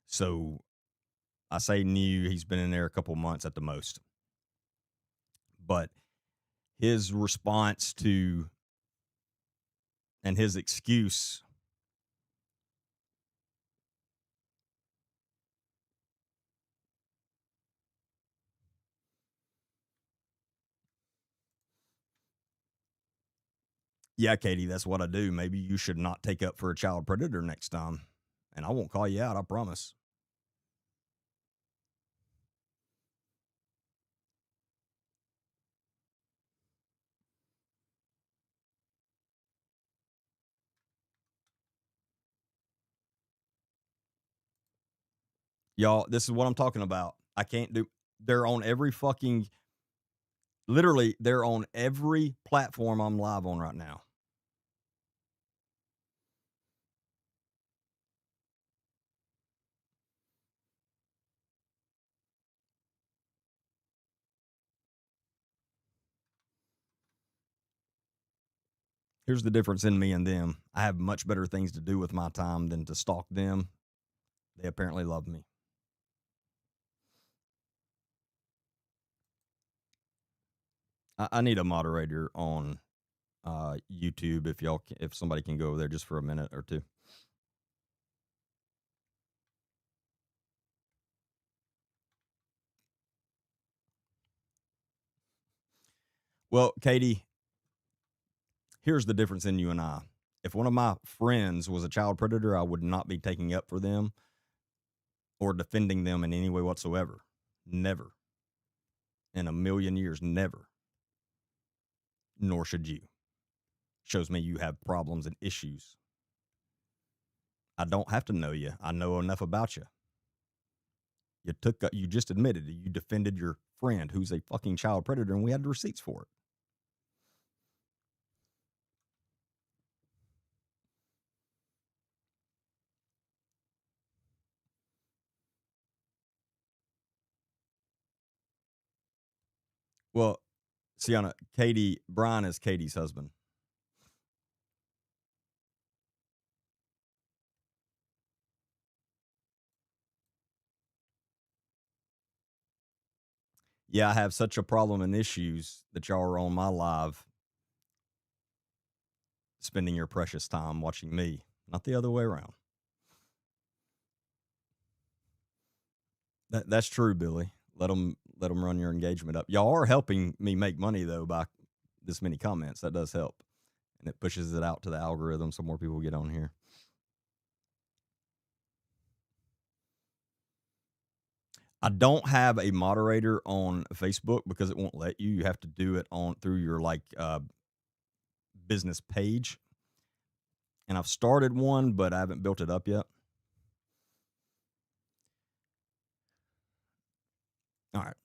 So I say new, he's been in there a couple months at the most. But his response to and his excuse yeah, Katie, that's what I do. Maybe you should not take up for a child predator next time. And I won't call you out, I promise. Y'all, this is what I'm talking about. I can't do. They're on every fucking. Literally, they're on every platform I'm live on right now. Here's the difference in me and them. I have much better things to do with my time than to stalk them. They apparently love me. I need a moderator on YouTube if somebody can go over there just for a minute or two. Well, Katie, here's the difference in you and I. If one of my friends was a child predator, I would not be taking up for them or defending them in any way whatsoever. Never. In a million years, never. Nor should you. Shows me you have problems and issues. I don't have to know you. I know enough about you. You just admitted it. You defended your friend who's a fucking child predator, and we had the receipts for it. Well, Sienna, Brian is Katie's husband. Yeah, I have such a problem and issues that y'all are on my live spending your precious time watching me, not the other way around. That's true, Billy. Let them run your engagement up. Y'all are helping me make money though by this many comments. That does help, and it pushes it out to the algorithm so more people get on here. I don't have a moderator on Facebook because it won't let you. You have to do it through your business page. And I've started one, but I haven't built it up yet. All right.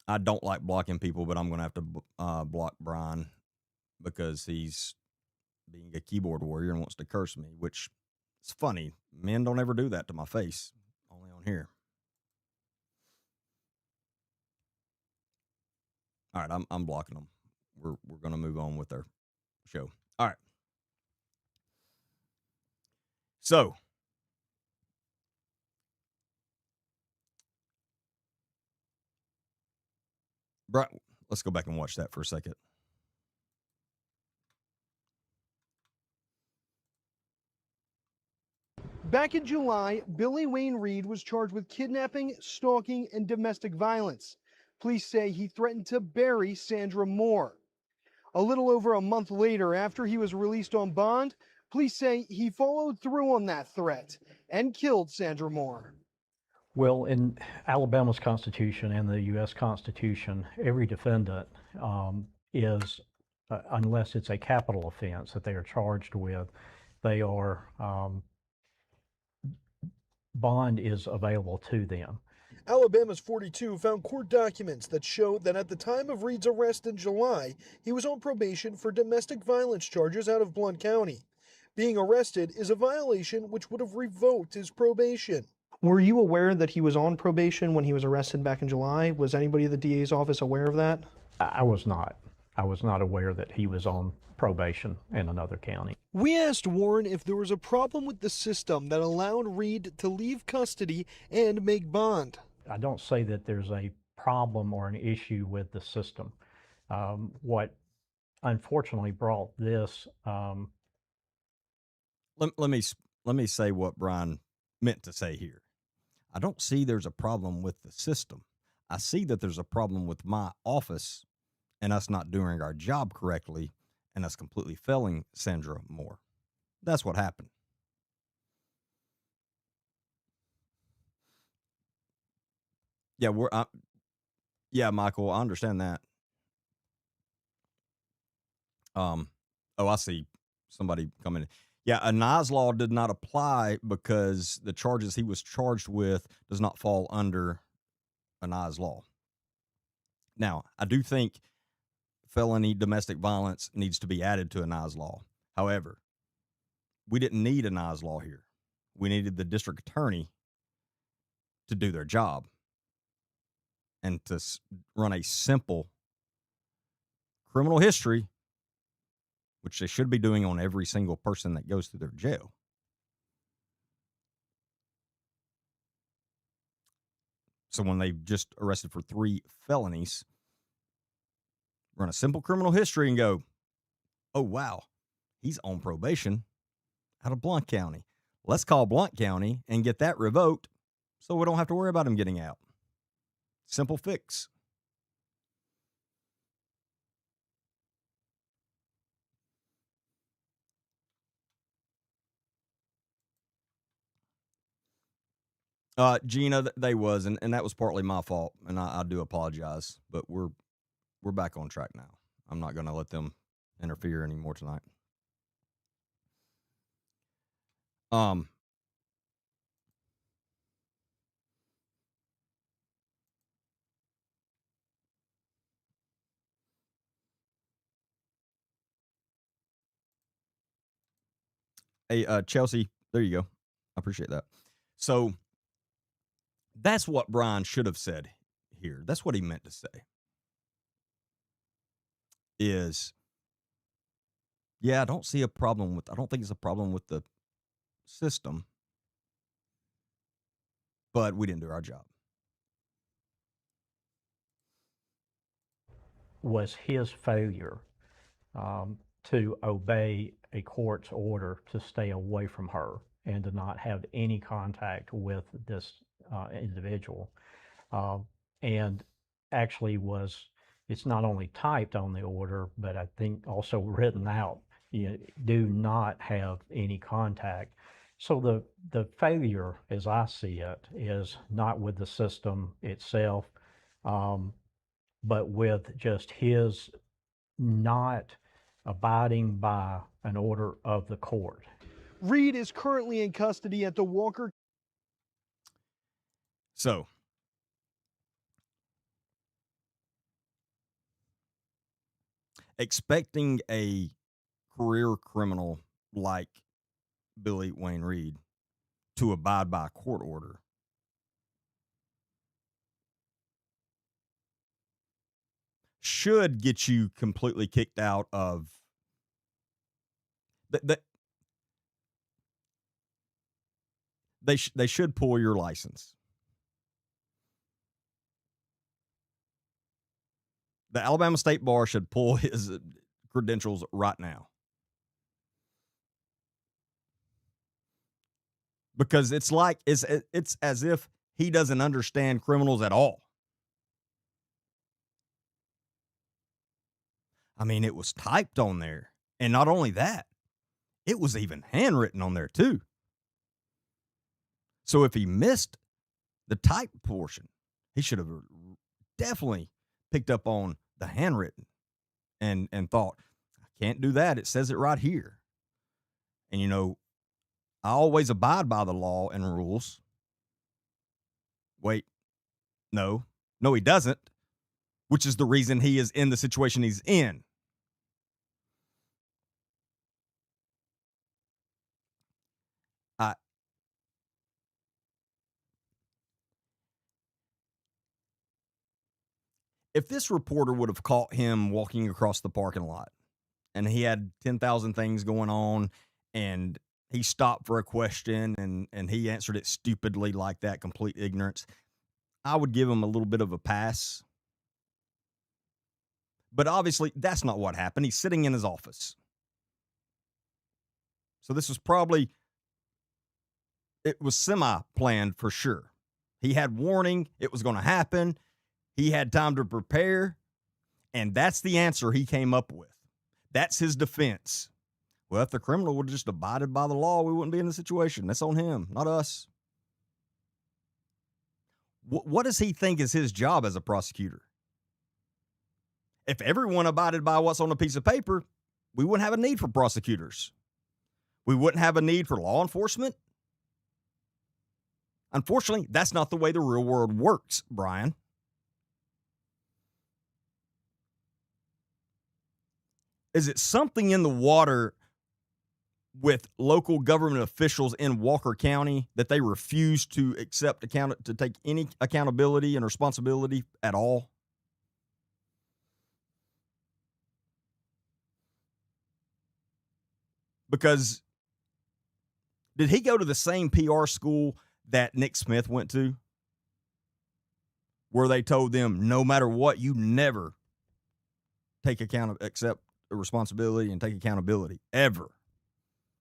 I don't like blocking people, but I'm going to have to block Brian because he's being a keyboard warrior and wants to curse me, which is funny. Men don't ever do that to my face, only on here. All right, I'm blocking them. We're going to move on with our show. All right. So, Brian, let's go back and watch that for a second. Back in July, Billy Wayne Reed was charged with kidnapping, stalking, and domestic violence. Police say he threatened to bury Sandra Moore. A little over a month later, after he was released on bond, police say he followed through on that threat and killed Sandra Moore. Well, in Alabama's Constitution and the U.S. Constitution, every defendant is, unless it's a capital offense that they are charged with, they are bond is available to them. Alabama's 42 found court documents that show that at the time of Reed's arrest in July, he was on probation for domestic violence charges out of Blount County. Being arrested is a violation which would have revoked his probation. Were you aware that he was on probation when he was arrested back in July? Was anybody at the DA's office aware of that? I was not. I was not aware that he was on probation in another county. We asked Warren if there was a problem with the system that allowed Reed to leave custody and make bond. I don't say that there's a problem or an issue with the system. What unfortunately brought this. Let me say what Brian meant to say here. I don't see there's a problem with the system. I see that there's a problem with my office and us not doing our job correctly and us completely failing Sandra Moore. That's what happened. Yeah, Michael, I understand that. Oh, I see somebody coming in. Yeah, a Nye law did not apply because the charges he was charged with does not fall under a Nye law. Now, I do think felony domestic violence needs to be added to a Nye law. However, we didn't need a Nye law here. We needed the district attorney to do their job and to run a simple criminal history, which they should be doing on every single person that goes through their jail. So when they just arrested for 3 felonies, run a simple criminal history and go, oh, wow, he's on probation out of Blount County. Let's call Blount County and get that revoked so we don't have to worry about him getting out. Simple fix. Gina, they was, and that was partly my fault, and I do apologize, but we're back on track now. I'm not going to let them interfere anymore tonight. Hey, Chelsea, there you go. I appreciate that. So that's what Brian should have said here. That's what he meant to say. Is, yeah, I don't think it's a problem with the system, but we didn't do our job. Was his failure to obey a court's order to stay away from her and to not have any contact with this individual. And actually it's not only typed on the order, but I think also written out. Do not have any contact. So the failure, as I see it, is not with the system itself, but with just his not abiding by an order of the court. Reed is currently in custody at the Walker. So, expecting a career criminal like Billy Wayne Reed to abide by a court order should get you completely kicked out of they should pull your license. The Alabama State Bar should pull his credentials right now. Because it's as if he doesn't understand criminals at all. I mean, it was typed on there. And not only that, it was even handwritten on there too. So if he missed the type portion, he should have definitely picked up on the handwritten and thought, I can't do that. It says it right here. And, I always abide by the law and rules. Wait, no, he doesn't, which is the reason he is in the situation he's in. If this reporter would have caught him walking across the parking lot and he had 10,000 things going on and he stopped for a question and he answered it stupidly like that, complete ignorance, I would give him a little bit of a pass. But obviously, that's not what happened. He's sitting in his office. So this was it was semi-planned for sure. He had warning it was going to happen. He had time to prepare, and that's the answer he came up with. That's his defense. Well, if the criminal would have just abided by the law, we wouldn't be in the situation. That's on him, not us. What does he think is his job as a prosecutor? If everyone abided by what's on a piece of paper, we wouldn't have a need for prosecutors. we wouldn't have a need for law enforcement? Unfortunately, that's not the way the real world works, Brian. Is it something in the water with local government officials in Walker County that they refuse to to take any accountability and responsibility at all? Because did he go to the same PR school that Nick Smith went to? Where they told them, no matter what, you never accept the responsibility and take accountability. Ever.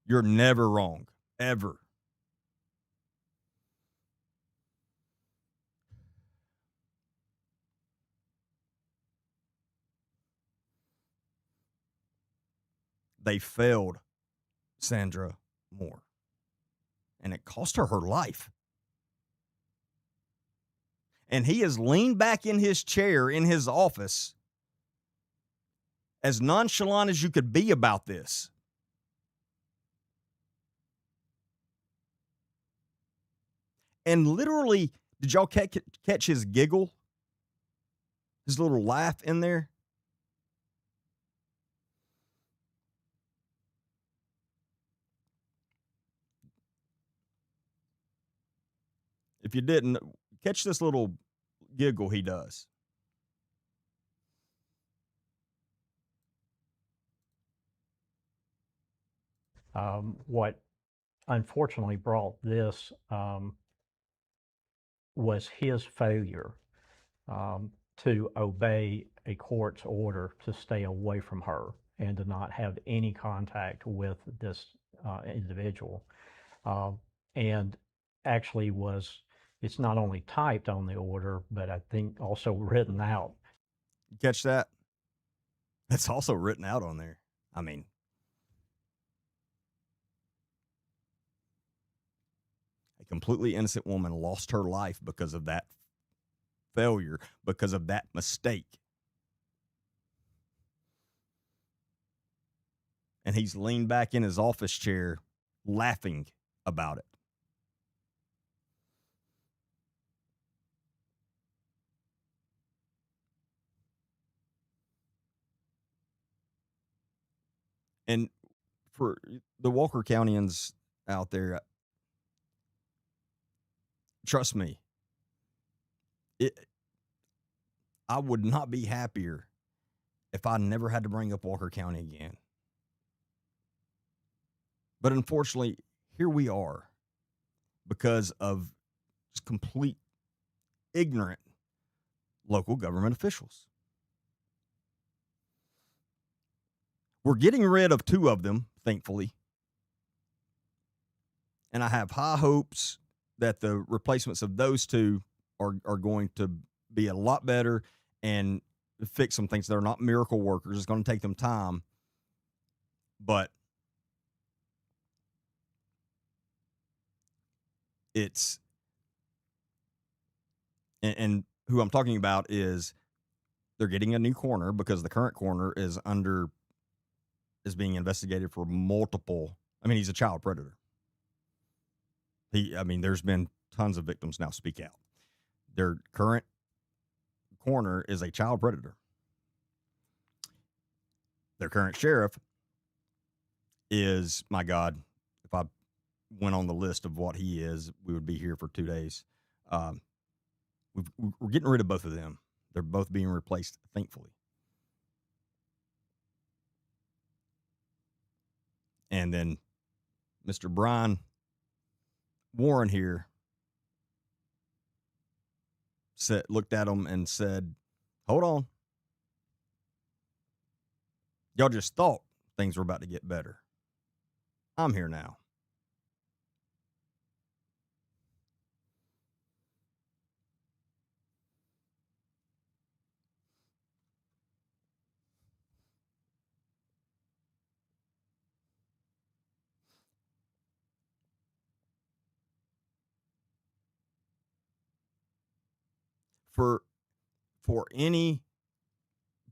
You're never wrong. Ever. They failed Sandra Moore. And it cost her her life. And he has leaned back in his chair in his office as nonchalant as you could be about this. And literally, did y'all catch his giggle? His little laugh in there? If you didn't, catch this little giggle he does. What unfortunately brought this was his failure to obey a court's order to stay away from her and to not have any contact with this individual. And actually it's not only typed on the order, but I think also written out. Catch that? It's also written out on there. I mean, a completely innocent woman lost her life because of that failure, because of that mistake. And he's leaned back in his office chair laughing about it. And for the Walker Countyans out there, trust me, I would not be happier if I never had to bring up Walker County again. But unfortunately, here we are because of just complete ignorant local government officials. We're getting rid of 2 of them, thankfully. And I have high hopes that the replacements of those 2 are going to be a lot better and fix some things. They're not miracle workers. It's going to take them time. But it's, and who I'm talking about is they're getting a new coroner because the current coroner is being investigated for multiple. I mean, he's a child predator. There's been tons of victims now speak out. Their current coroner is a child predator. Their current sheriff is, my God, if I went on the list of what he is, we would be here for 2 days. We're getting rid of both of them. They're both being replaced, thankfully. And then Mr. Brian Warren here looked at him and said, hold on. Y'all just thought things were about to get better. I'm here now. For any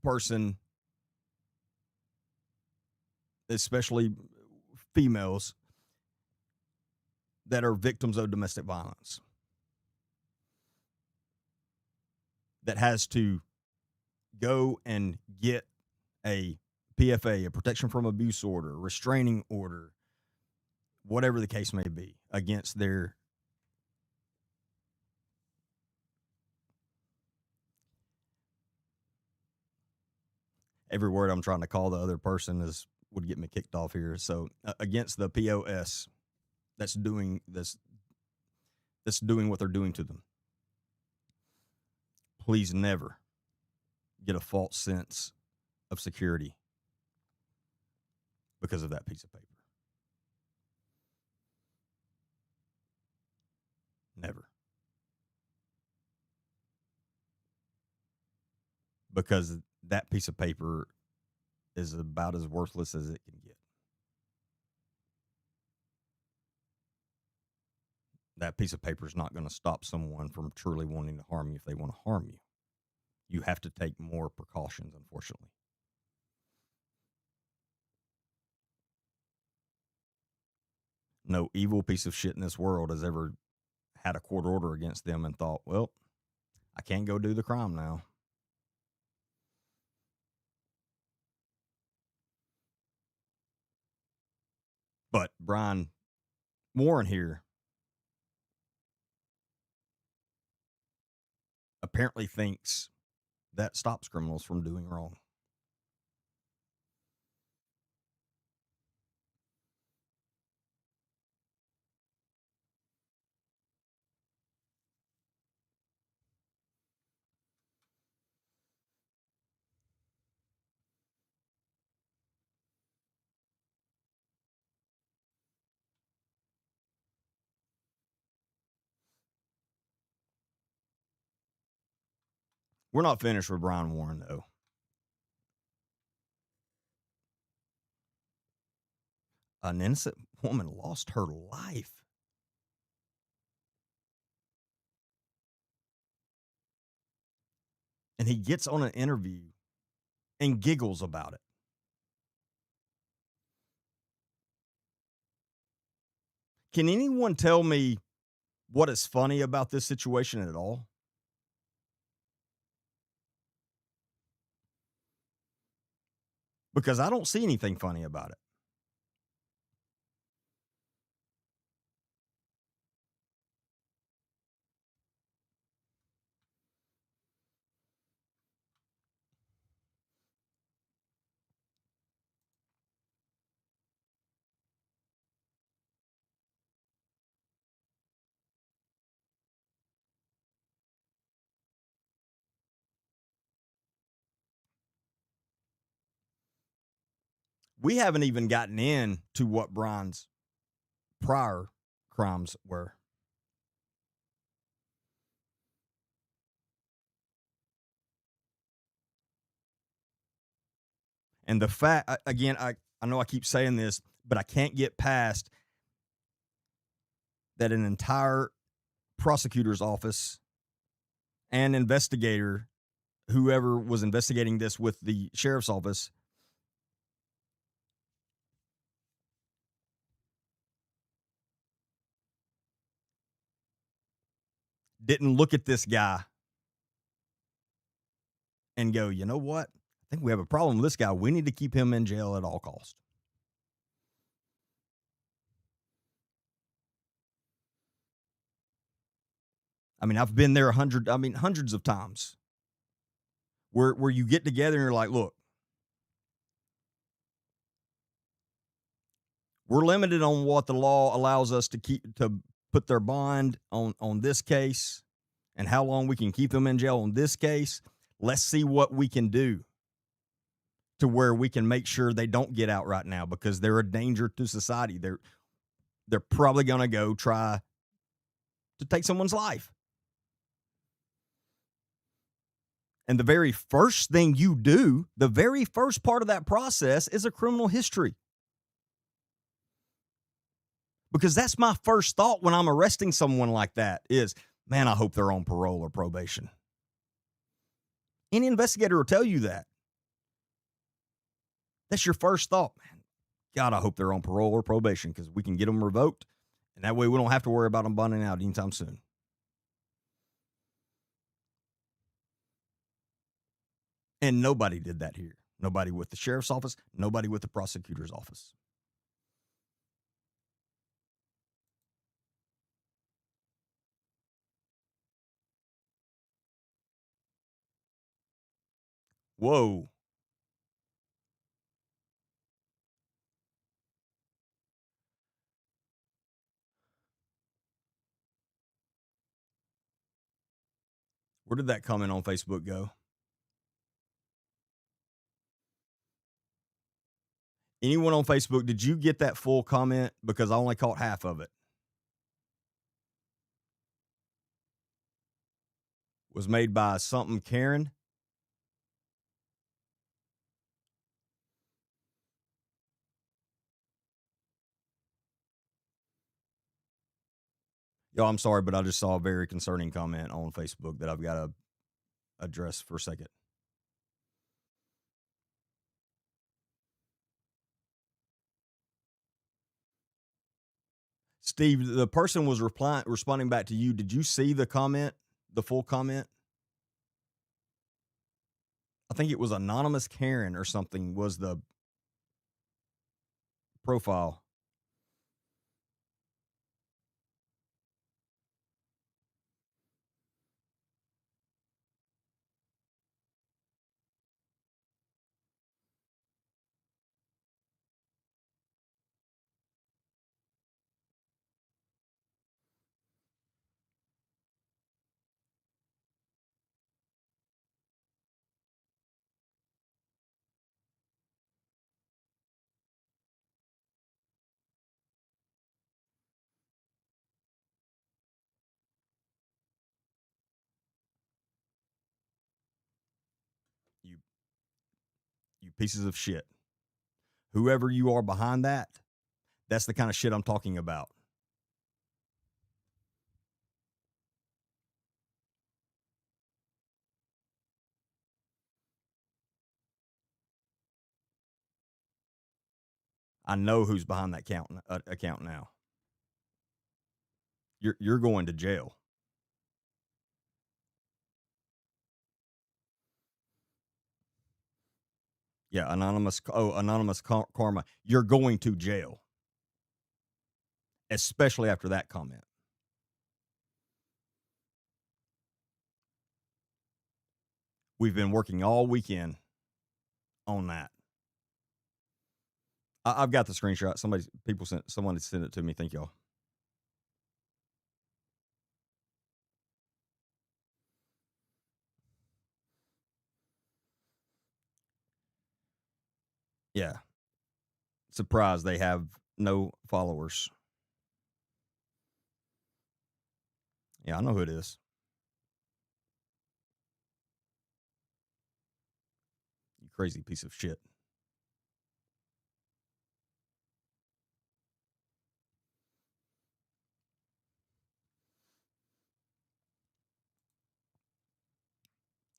person, especially females, that are victims of domestic violence that has to go and get a PFA, a protection from abuse order, restraining order, whatever the case may be, against their every word I'm trying to call the other person would get me kicked off here. So against the POS that's doing this, that's doing what they're doing to them. Please never get a false sense of security because of that piece of paper. Never. Because that piece of paper is about as worthless as it can get. That piece of paper is not going to stop someone from truly wanting to harm you if they want to harm you. You have to take more precautions, unfortunately. No evil piece of shit in this world has ever had a court order against them and thought, well, I can't go do the crime now. But Brian Warren here apparently thinks that stops criminals from doing wrong. We're not finished with Brian Warren, though. An innocent woman lost her life. And he gets on an interview and giggles about it. Can anyone tell me what is funny about this situation at all? Because I don't see anything funny about it. We haven't even gotten into what Brian's prior crimes were. And the fact, again, I know I keep saying this, but I can't get past that an entire prosecutor's office and investigator, whoever was investigating this with the sheriff's office, didn't look at this guy and go, you know what? I think we have a problem with this guy. We need to keep him in jail at all costs. I mean, I've been there hundreds of times where you get together and you're like, look, we're limited on what the law allows us to put their bond on this case and how long we can keep them in jail on this case. Let's see what we can do to where we can make sure they don't get out right now because they're a danger to society. They're probably going to go try to take someone's life. And the very first thing you do, the very first part of that process is a criminal history. Because that's my first thought when I'm arresting someone like that is, man, I hope they're on parole or probation. Any investigator will tell you that. That's your first thought. Man, God, I hope they're on parole or probation because we can get them revoked And that way we don't have to worry about them bonding out anytime soon. And nobody did that here. Nobody with the sheriff's office, nobody with the prosecutor's office. Whoa. Where did that comment on Facebook go? Anyone on Facebook, did you get that full comment? Because I only caught half of it. Was made by something Karen. Yo, I'm sorry, but I just saw a very concerning comment on Facebook that I've got to address for a second. Steve, the person was responding back to you. Did you see the comment, the full comment? I think it was Anonymous Karen or something was the profile. You you pieces of shit. Whoever you are behind that, that's the kind of shit I'm talking about. I know who's behind that account now. You're going to jail. Yeah, anonymous karma. You're going to jail, especially after that comment. We've been working all weekend on that. I've got the screenshot. Someone sent it to me. Thank y'all. Yeah. Surprised they have no followers. Yeah, I know who it is. You crazy piece of shit.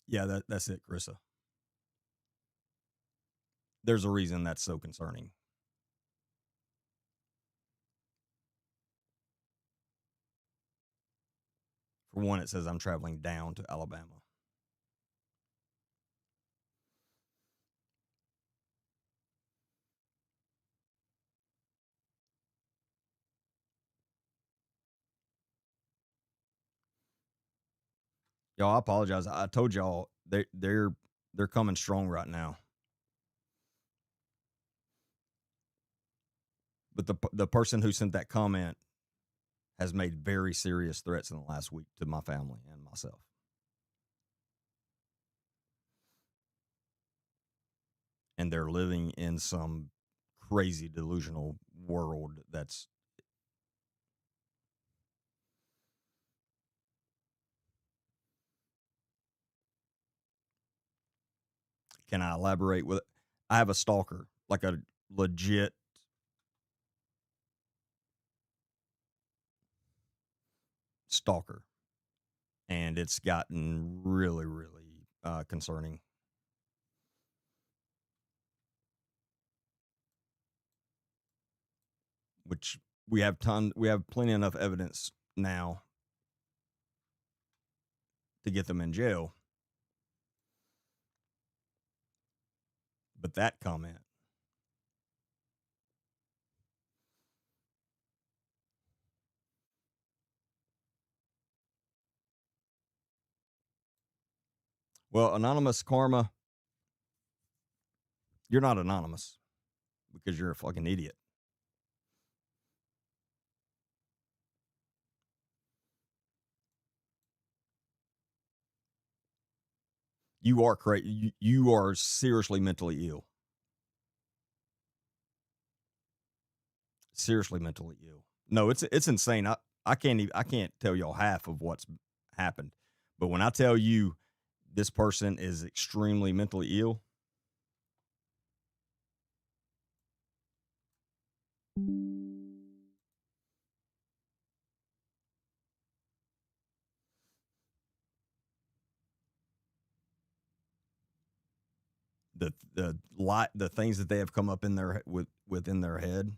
Yeah, that's it, Carissa. There's a reason that's so concerning. For one, it says I'm traveling down to Alabama. Y'all, I apologize. I told y'all they're coming strong right now. But the person who sent that comment has made very serious threats in the last week to my family and myself. And they're living in some crazy delusional world that's can I elaborate with it? I have a stalker, like a legit stalker. And it's gotten really, really concerning. Which we have plenty enough evidence now to get them in jail. But that comment, well, Anonymous Karma, you're not anonymous because you're a fucking idiot. You are crazy. You are seriously mentally ill. Seriously mentally ill. No, it's insane. I can't tell y'all half of what's happened. But when I tell you this person is extremely mentally ill, the things that they have come up in their within their head.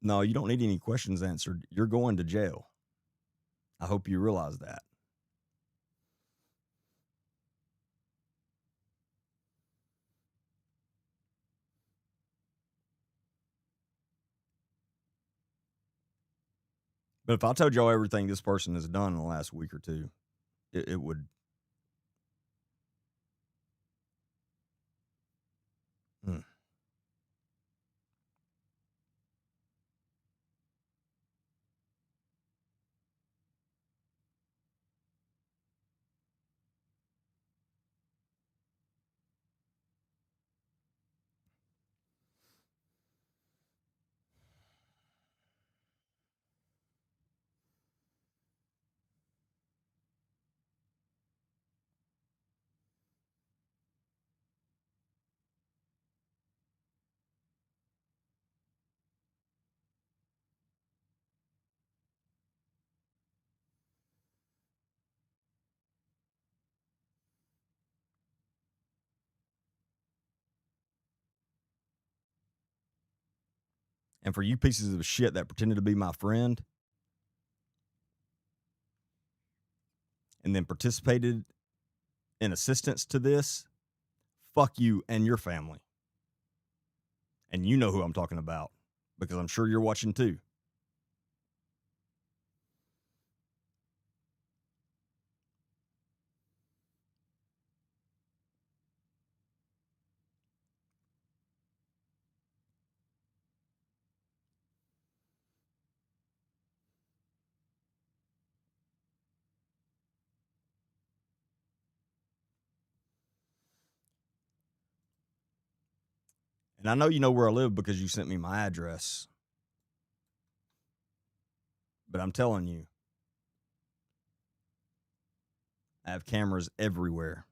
No, you don't need any questions answered. You're going to jail. I hope you realize that. But if I told y'all everything this person has done in the last week or two, it would. Mm. And for you pieces of shit that pretended to be my friend and then participated in assistance to this, fuck you and your family. And you know who I'm talking about because I'm sure you're watching too. And I know you know where I live because you sent me my address. But I'm telling you, I have cameras everywhere.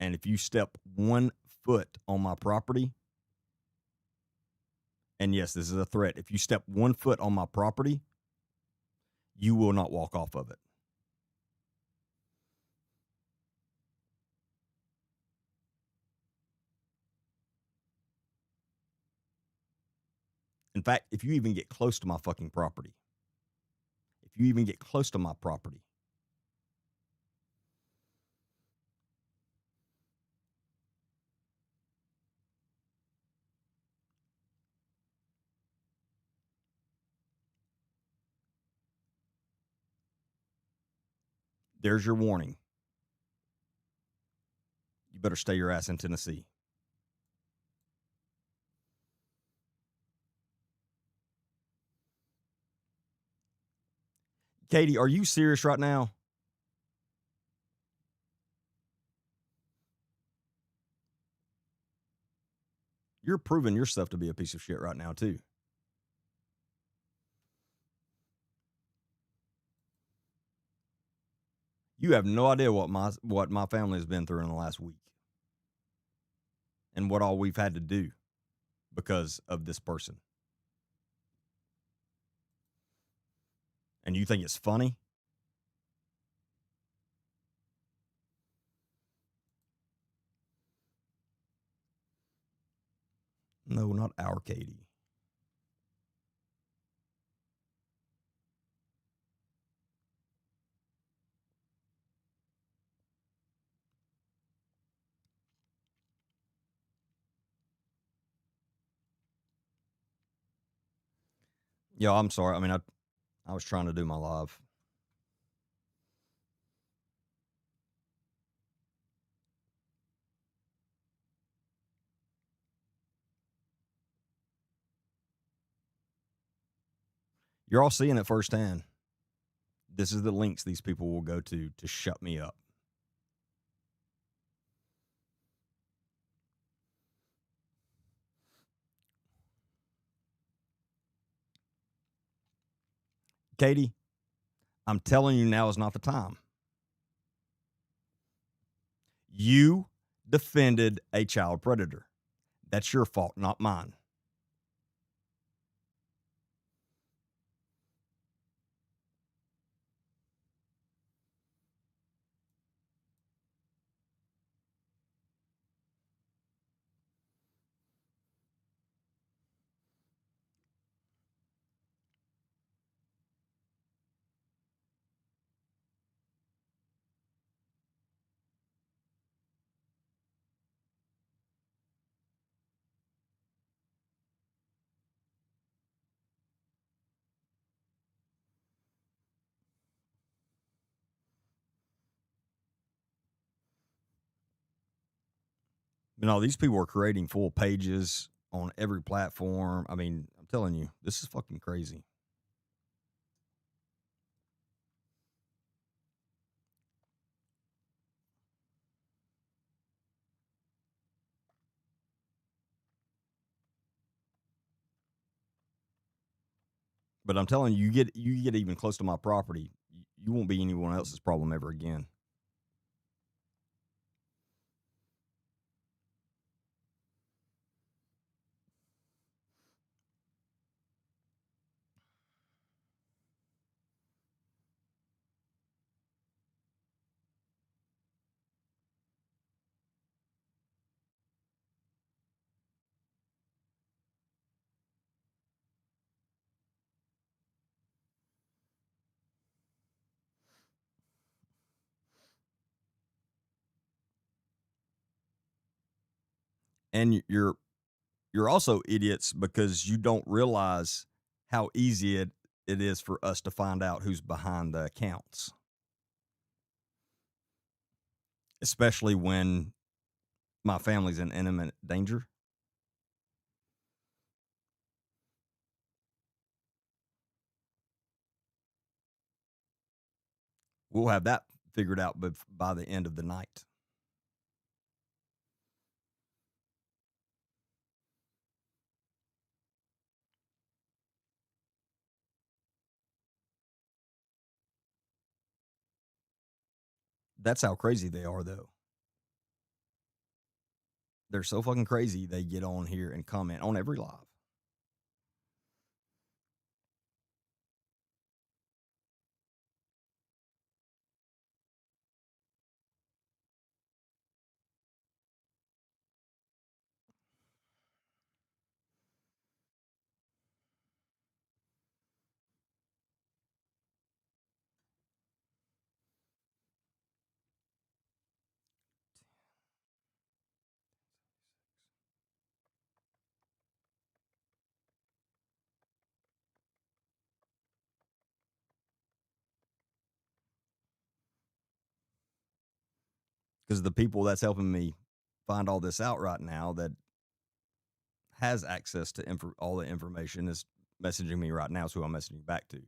And if you step 1 foot on my property, and yes, this is a threat, if you step 1 foot on my property, you will not walk off of it. In fact, if you even get close to my fucking property, there's your warning. You better stay your ass in Tennessee. Katie, are you serious right now? You're proving yourself to be a piece of shit right now, too. You have no idea what my family has been through in the last week and what all we've had to do. because of this person. And you think it's funny? No, not our Katie. Yeah, I'm sorry. I mean, I was trying to do my live. You're all seeing it firsthand. This is the links these people will go to shut me up. Katie, I'm telling you, now is not the time. You defended a child predator. That's your fault, not mine. You know, these people are creating full pages on every platform. I mean, I'm telling you, this is fucking crazy. But I'm telling you, you get even close to my property, you won't be anyone else's problem ever again. And you're also idiots because you don't realize how easy it is for us to find out who's behind the accounts, especially when my family's in imminent danger. We'll have that figured out by the end of the night. That's how crazy they are, though. They're so fucking crazy. They get on here and comment on every live. Because the people that's helping me find all this out right now that has access to all the information is messaging me right now. Is who I'm messaging back to.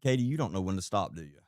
Katie, you don't know when to stop, do you?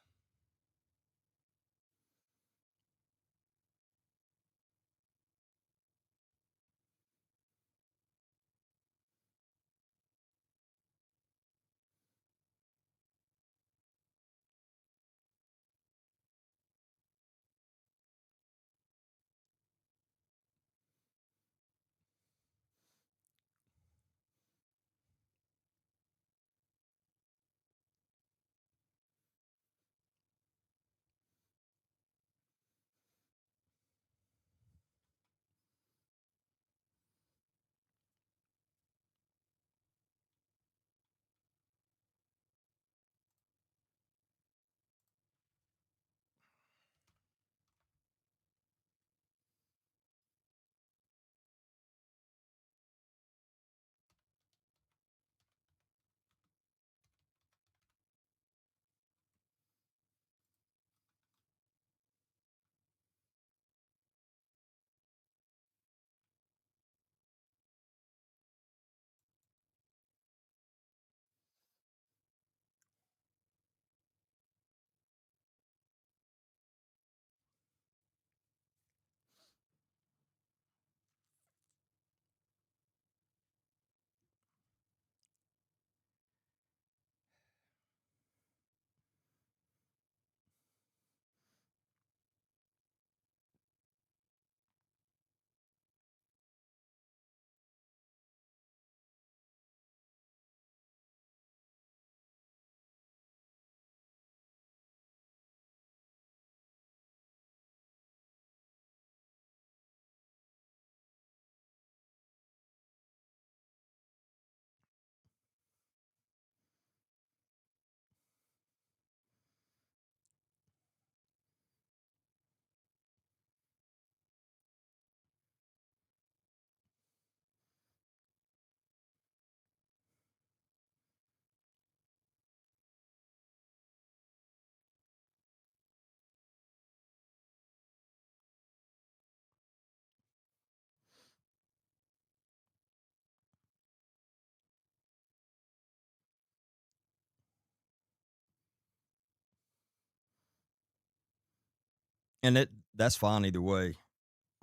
And that's fine either way.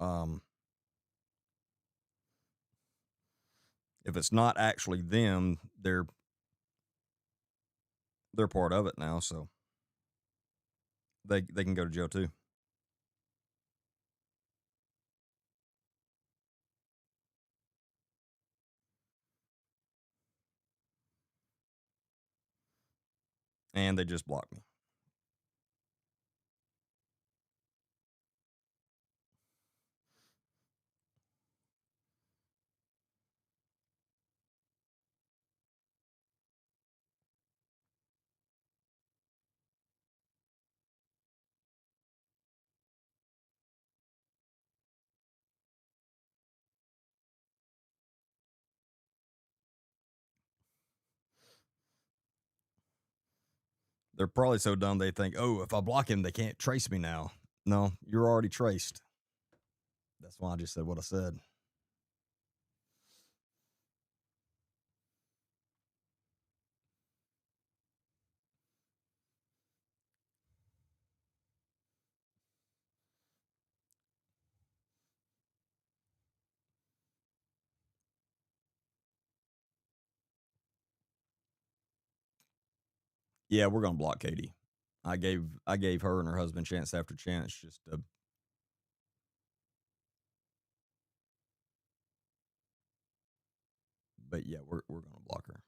Um, if it's not actually them, they're part of it now, so they can go to jail too. And they just blocked me. They're probably so dumb they think, oh, if I block him, they can't trace me now. No, you're already traced. That's why I just said what I said. Yeah, we're gonna block Katie. I gave her and her husband chance after chance just to. But yeah, we're gonna block her.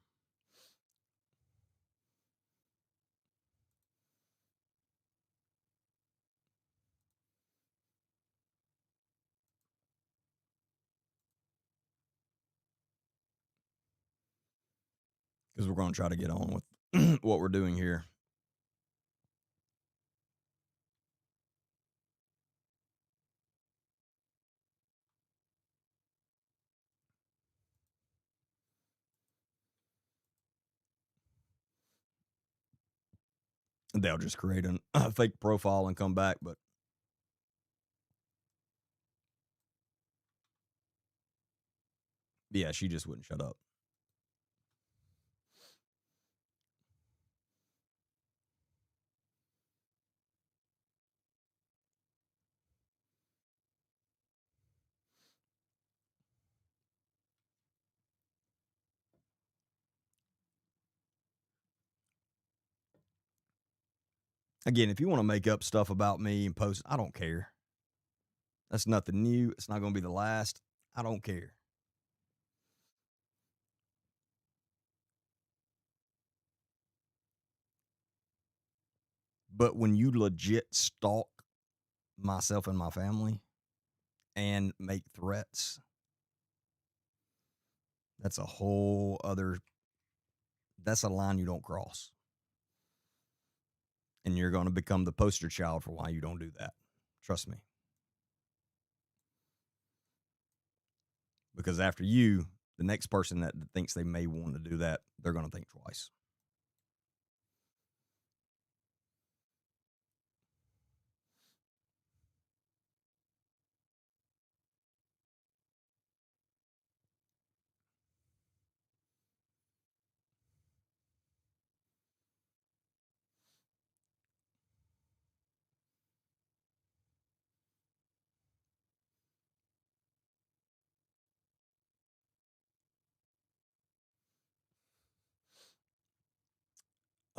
Because we're going to try to get on with what we're doing here. They'll just create a fake profile and come back, but yeah, she just wouldn't shut up. Again, if you want to make up stuff about me and post, I don't care. That's nothing new. It's not going to be the last. I don't care. But when you legit stalk myself and my family and make threats, that's a whole other, that's a line you don't cross. And you're going to become the poster child for why you don't do that. Trust me. Because after you, the next person that thinks they may want to do that, they're going to think twice.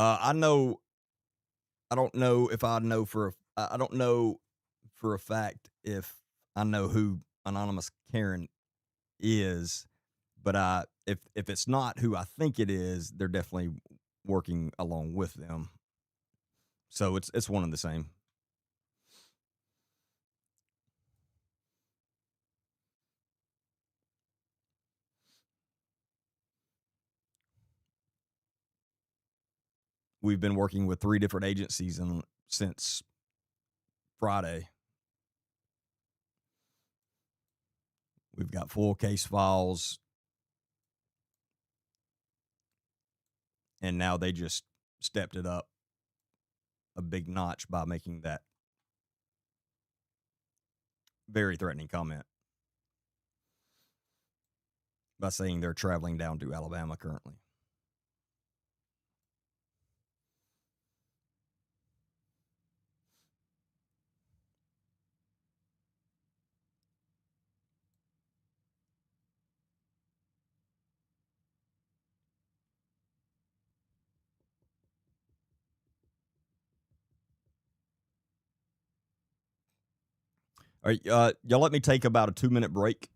I know. I don't know if I know for. I don't know for a fact if I know who anonymous Karen is, but if it's not who I think it is, they're definitely working along with them. So it's one and the same. We've been working with 3 different agencies since Friday. We've got full case files, and now they just stepped it up a big notch by making that very threatening comment by saying they're traveling down to Alabama currently. All right, y'all let me take about a 2-minute break.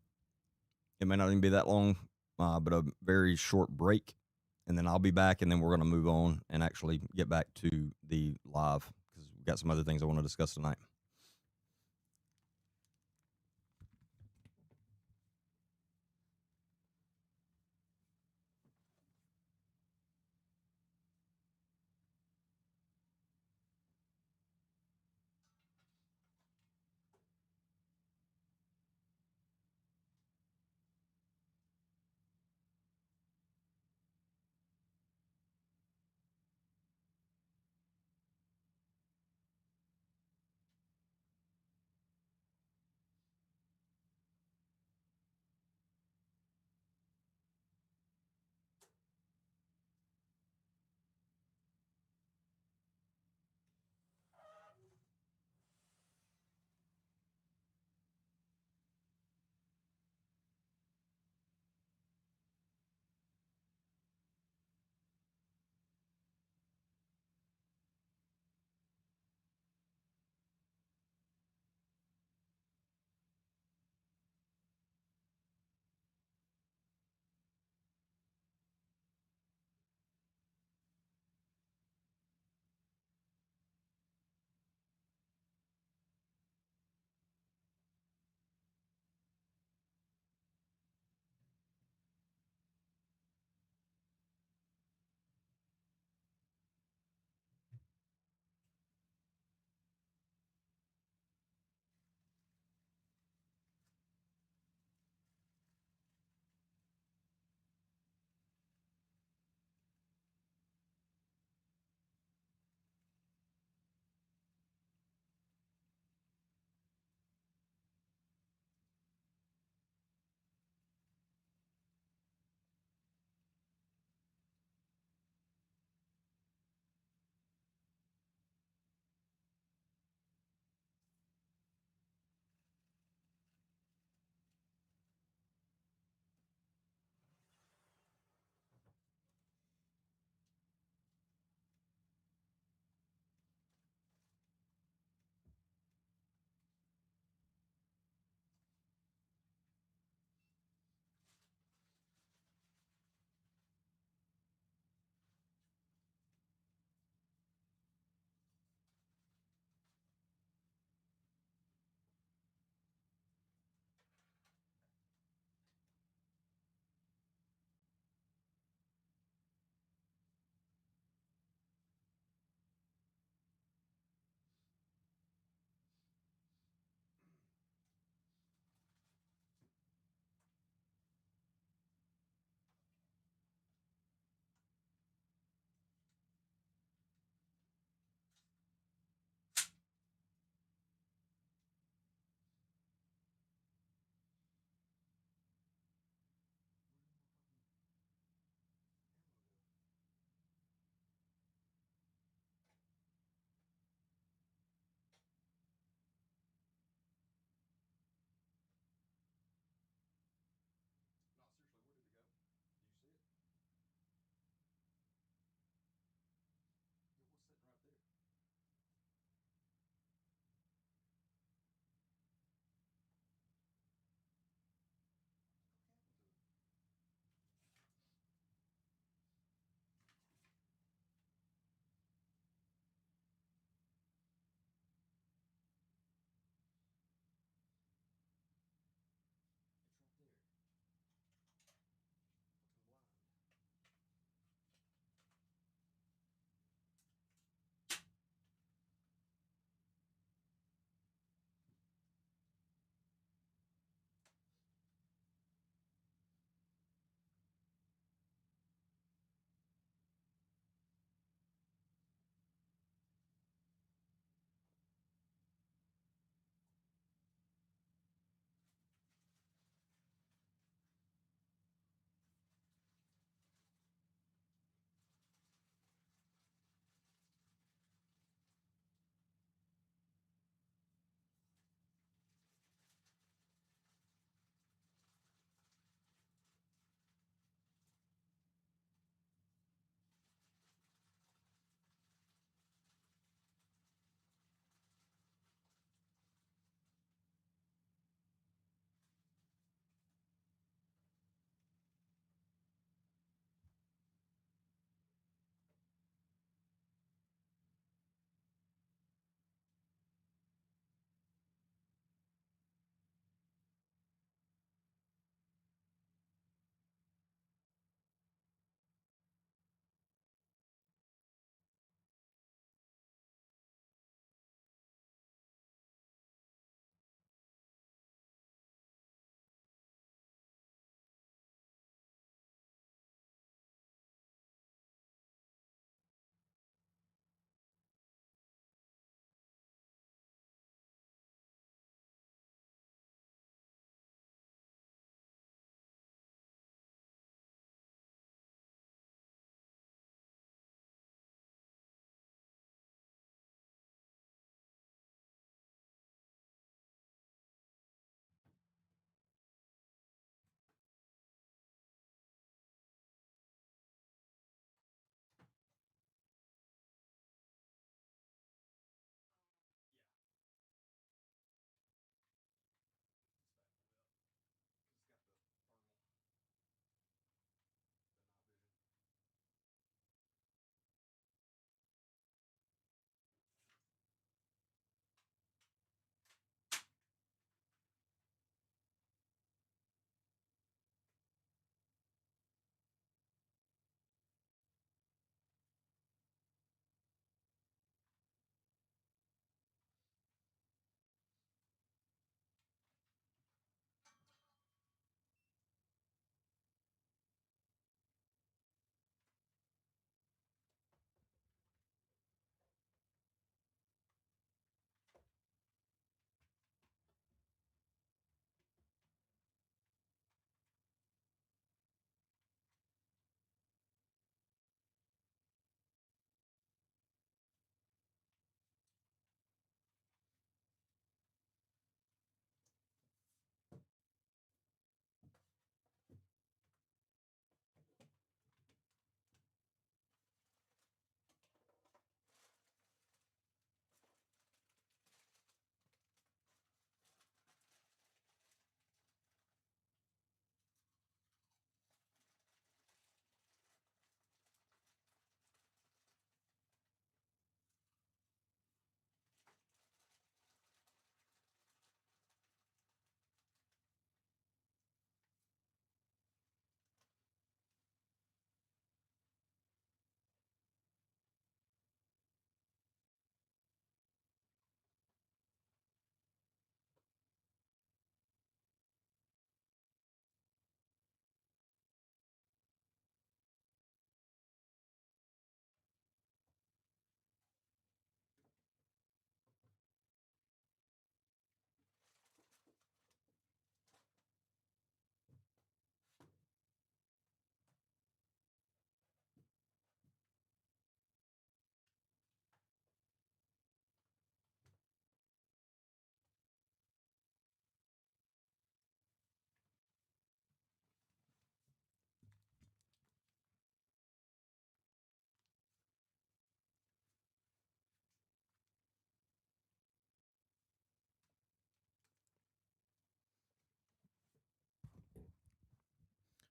It may not even be that long, but a very short break. And then I'll be back, and then we're going to move on and actually get back to the live because we've got some other things I want to discuss tonight.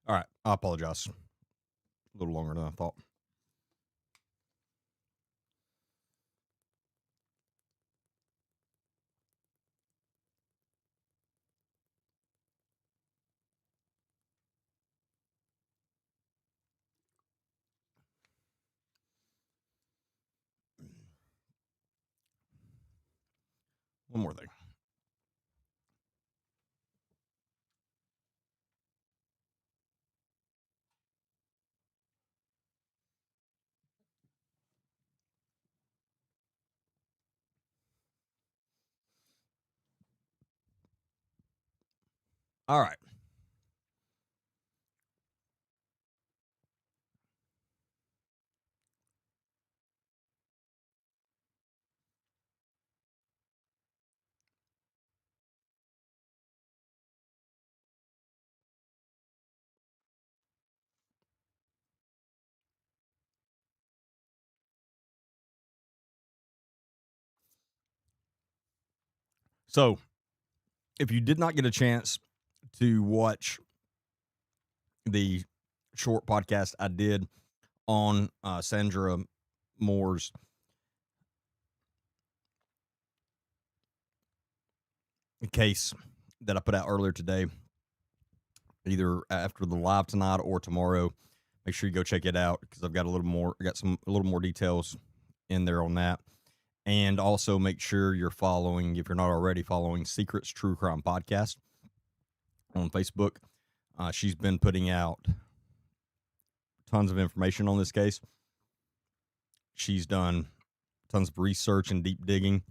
All right. I apologize. A little longer than I thought. One more thing. All right. So, if you did not get a chance to watch the short podcast I did on Sandra Moore's case that I put out earlier today, either after the live tonight or tomorrow, make sure you go check it out because I've got a little more details in there on that. And also make sure you're following, if you're not already following, Secrets True Crime Podcast on Facebook. She's been putting out tons of information on this case. She's done tons of research and deep digging,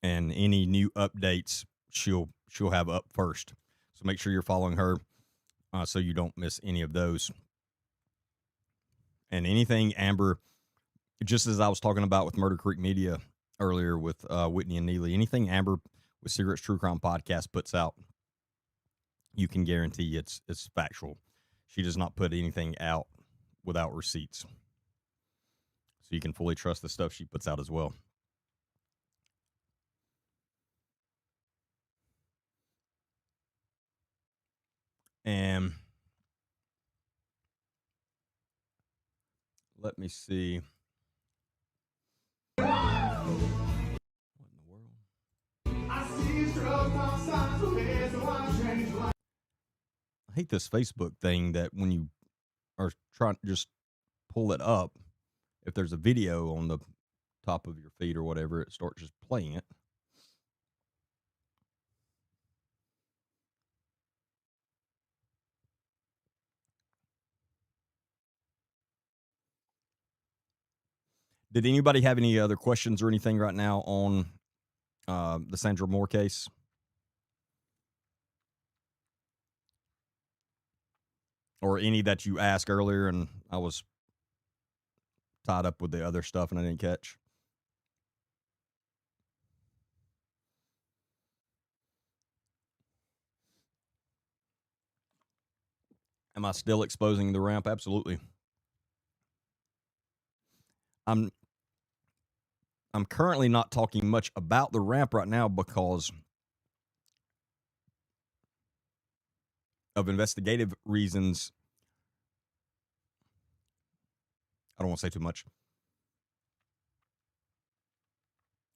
and any new updates she'll have up first. So make sure you're following her so you don't miss any of those. And anything Amber, just as I was talking about with Murder Creek Media earlier with Whitney and Neely, anything Amber with Secrets True Crime Podcast puts out, you can guarantee it's factual. She does not put anything out without receipts. So you can fully trust the stuff she puts out as well. And let me see. What in the world? I hate this Facebook thing that when you are trying to just pull it up, if there's a video on the top of your feed or whatever, it starts just playing it. Did anybody have any other questions or anything right now on the Sandra Moore case? Or any that you asked earlier and I was tied up with the other stuff and I didn't catch? Am I still exposing the ramp? Absolutely. I'm currently not talking much about the ramp right now because of investigative reasons. I don't want to say too much.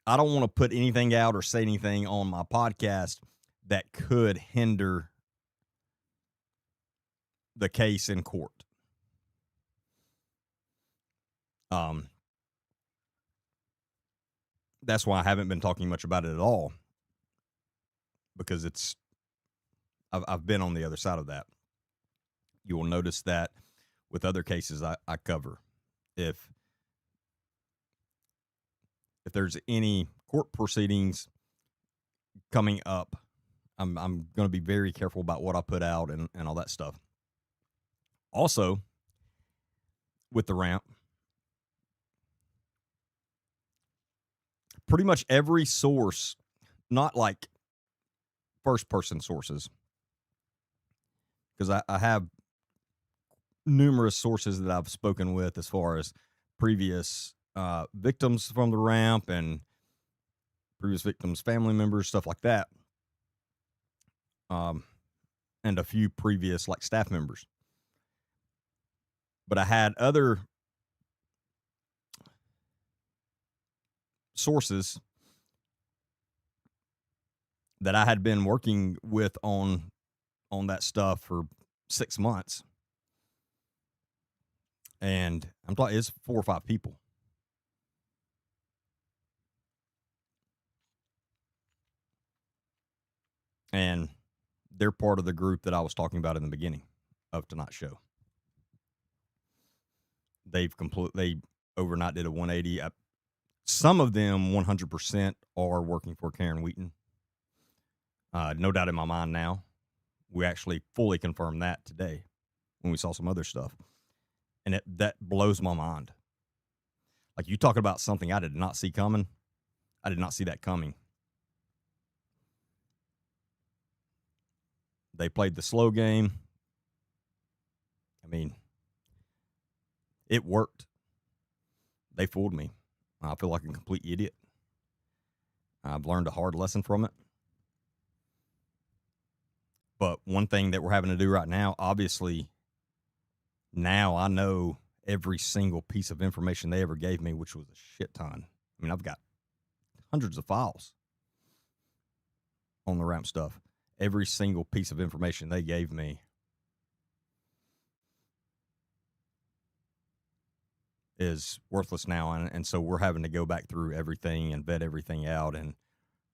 I don't want to put anything out or say anything on my podcast that could hinder the case in court. That's why I haven't been talking much about it at all, because I've been on the other side of that. You will notice that with other cases I cover, if there's any court proceedings coming up, I'm going to be very careful about what I put out and all that stuff. Also, with the ramp, pretty much every source, not like first-person sources, because I have numerous sources that I've spoken with as far as previous victims from the ramp and previous victims' family members, stuff like that. and a few previous like staff members. But I had other sources that I had been working with on that stuff for 6 months. And I'm talking, it's 4 or 5 people. And they're part of the group that I was talking about in the beginning of tonight's show. They overnight did a 180. Some of them 100% are working for Karen Wheaton. No doubt in my mind now. We actually fully confirmed that today when we saw some other stuff. And that blows my mind. Like, you talking about something I did not see coming. I did not see that coming. They played the slow game. I mean, it worked. They fooled me. I feel like a complete idiot. I've learned a hard lesson from it. But one thing that we're having to do right now, obviously, now I know every single piece of information they ever gave me, which was a shit ton. I mean, I've got hundreds of files on the ramp stuff. Every single piece of information they gave me is worthless now. And so we're having to go back through everything and vet everything out. And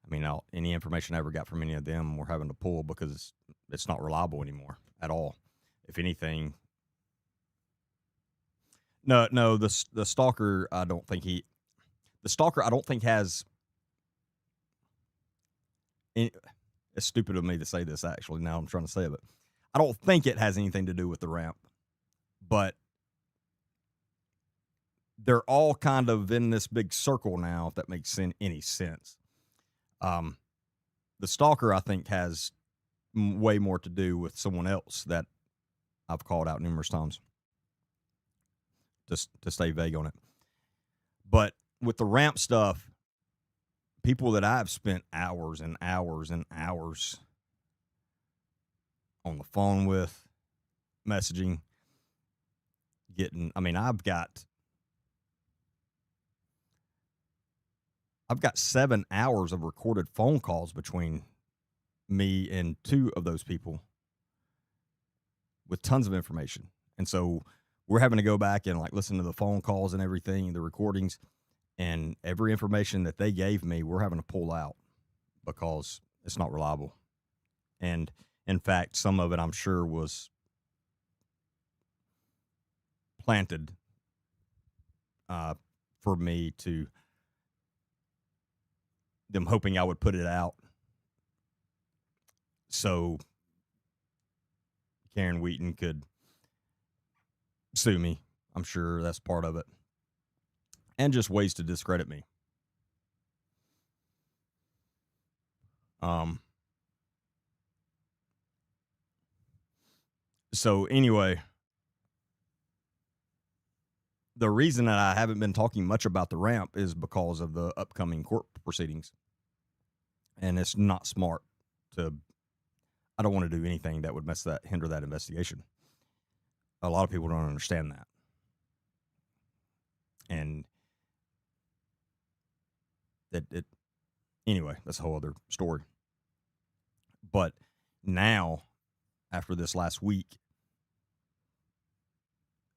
I mean, any information I ever got from any of them, we're having to pull because it's not reliable anymore at all. If anything, no, the stalker, I don't think has any. It's stupid of me to say this, actually. Now I'm trying to say it, but I don't think it has anything to do with the ramp. But they're all kind of in this big circle now, if that makes any sense. The stalker, I think, has way more to do with someone else that I've called out numerous times. Just to stay vague on it. But with the ramp stuff, people that I've spent hours and hours and hours on the phone with, messaging, I've got 7 hours of recorded phone calls between me and 2 of those people with tons of information. And so we're having to go back and like listen to the phone calls and everything, the recordings, and every information that they gave me, we're having to pull out because it's not reliable. And in fact, some of it I'm sure was planted for me to them hoping I would put it out. So Karen Wheaton could sue me. I'm sure that's part of it. And just ways to discredit me. So anyway, the reason that I haven't been talking much about the ramp is because of the upcoming court proceedings. And it's not smart I don't want to do anything that would hinder that investigation. A lot of people don't understand that. And anyway, that's a whole other story. But now, after this last week,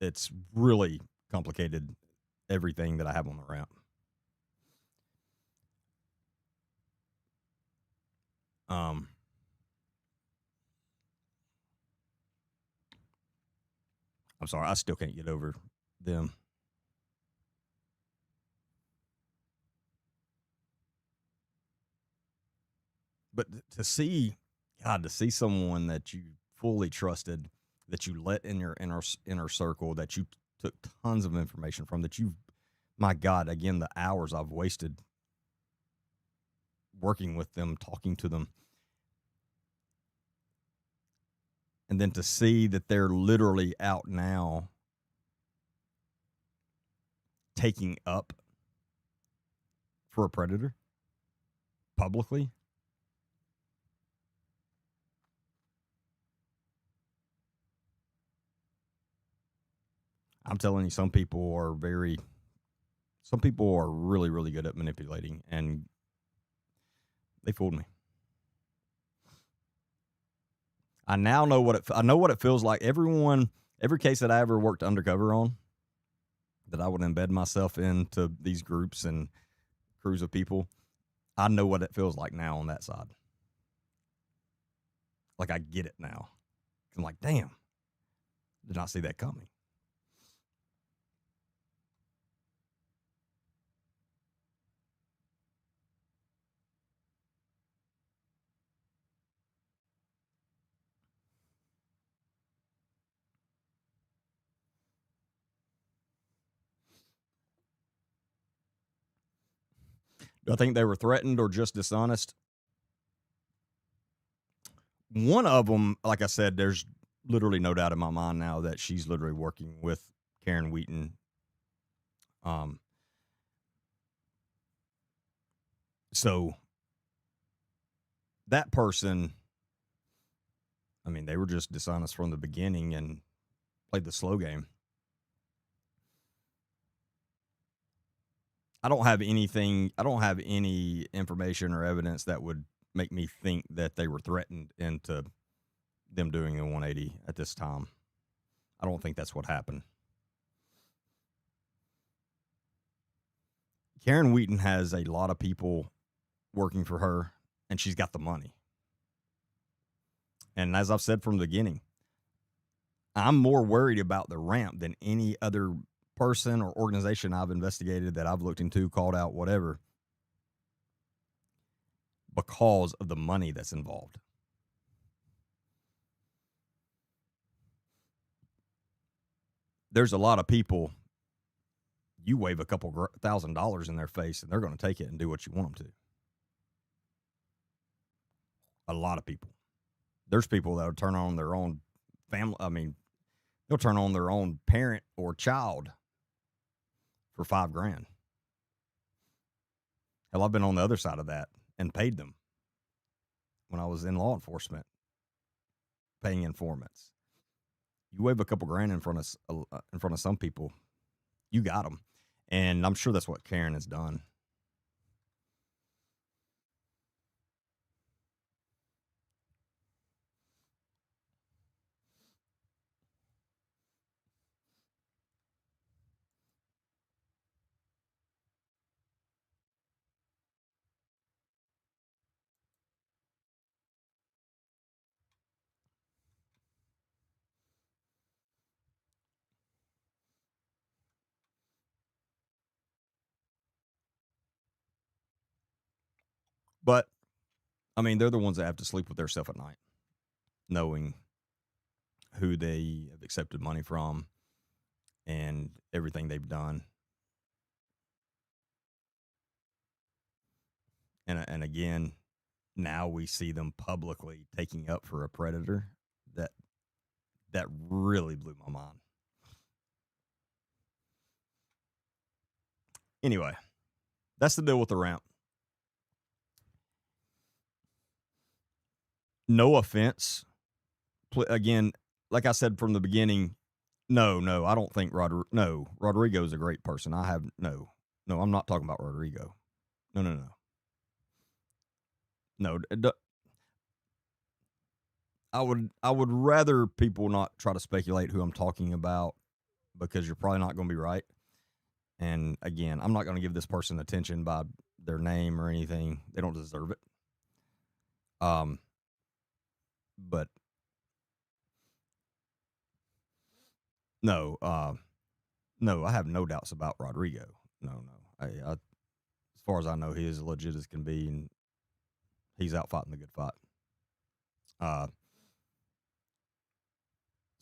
it's really complicated everything that I have on the ramp. I'm sorry, I still can't get over them. But to see someone that you fully trusted, that you let in your inner circle, that you took tons of information from, my God, again, the hours I've wasted working with them, talking to them. And then to see that they're literally out now taking up for a predator publicly. I'm telling you, some people are really, really good at manipulating, and they fooled me. I now know I know what it feels like. Every case that I ever worked undercover on, that I would embed myself into these groups and crews of people, I know what it feels like now on that side. Like, I get it now. I'm like, damn, did not see that coming. Do I think they were threatened or just dishonest? One of them, like I said, there's literally no doubt in my mind now that she's literally working with Karen Wheaton. So that person, I mean, they were just dishonest from the beginning and played the slow game. I don't have any information or evidence that would make me think that they were threatened into them doing a 180 at this time. I don't think that's what happened. Karen Wheaton has a lot of people working for her, and she's got the money. And as I've said from the beginning, I'm more worried about the ramp than any other person or organization I've investigated, that I've looked into, called out, whatever, because of the money that's involved. There's a lot of people, you wave a couple $1,000s in their face and they're going to take it and do what you want them to. A lot of people. There's people that will turn on their own family. I mean, they'll turn on their own parent or child for $5,000. Hell, I've been on the other side of that and paid them when I was in law enforcement, paying informants. You wave a couple grand in front of some people, you got them. And I'm sure that's what Karen has done. But, I mean, they're the ones that have to sleep with their stuff at night, knowing who they have accepted money from and everything they've done. And again, now we see them publicly taking up for a predator. That really blew my mind. Anyway, that's the deal with the ramp. No offense. Again, like I said from the beginning, no, I don't think Rodrigo's a great person. I'm not talking about Rodrigo. No. I would rather people not try to speculate who I'm talking about, because you're probably not going to be right. And again, I'm not going to give this person attention by their name or anything. They don't deserve it. But no, I have no doubts about Rodrigo. No. As far as I know, he is as legit as can be, and he's out fighting the good fight. As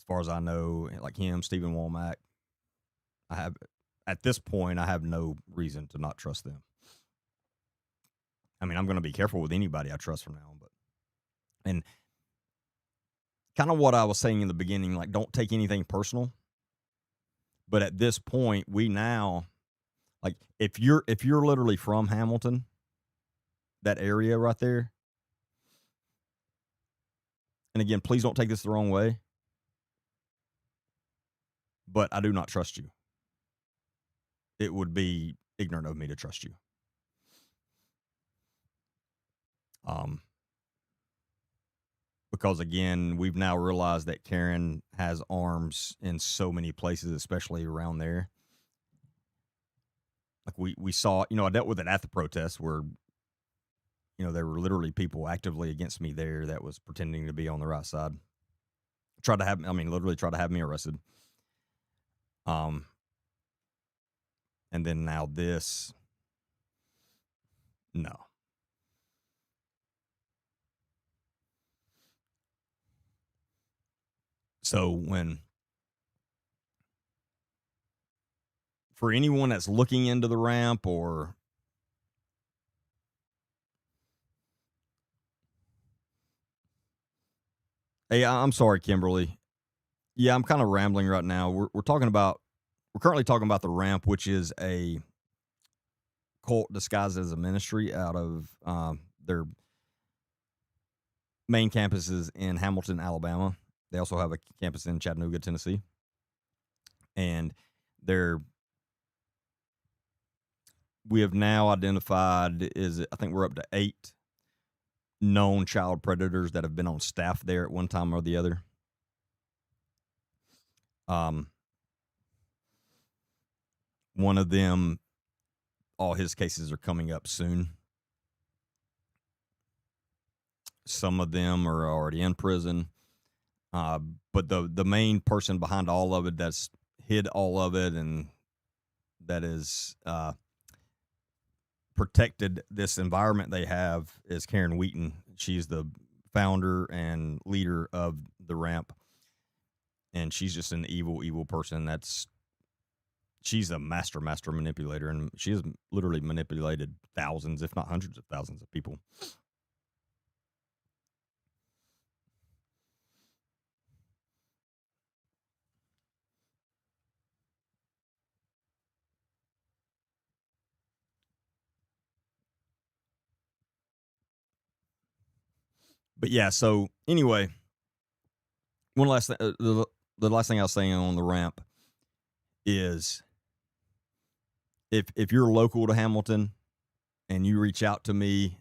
far as I know, like him, Stephen Womack, at this point, I have no reason to not trust them. I mean, I'm going to be careful with anybody I trust from now on, and kind of what I was saying in the beginning, like, don't take anything personal. But at this point, we now, like, if you're literally from Hamilton, that area right there, and again, please don't take this the wrong way, but I do not trust you. It would be ignorant of me to trust you. Because again, we've now realized that Karen has arms in so many places, especially around there. Like we saw, I dealt with it at the protest where, there were literally people actively against me there that was pretending to be on the right side. Literally tried to have me arrested. And then now this, no. So for anyone that's looking into the ramp or hey, I'm sorry, Kimberly. Yeah, I'm kind of rambling right now. We're currently talking about the ramp, which is a cult disguised as a ministry out of their main campuses in Hamilton, Alabama. They also have a campus in Chattanooga, Tennessee. And we have now identified, I think we're up to 8 known child predators that have been on staff there at one time or the other. One of them, all his cases are coming up soon. Some of them are already in prison. But the main person behind all of it that's hid all of it and that is protected this environment they have is Karen Wheaton. She's the founder and leader of the ramp. And she's just an evil person. She's a master manipulator, and she has literally manipulated thousands, if not hundreds of thousands of people. But yeah, so anyway, one last thing, the last thing I was saying on the ramp is if you're local to Hamilton and you reach out to me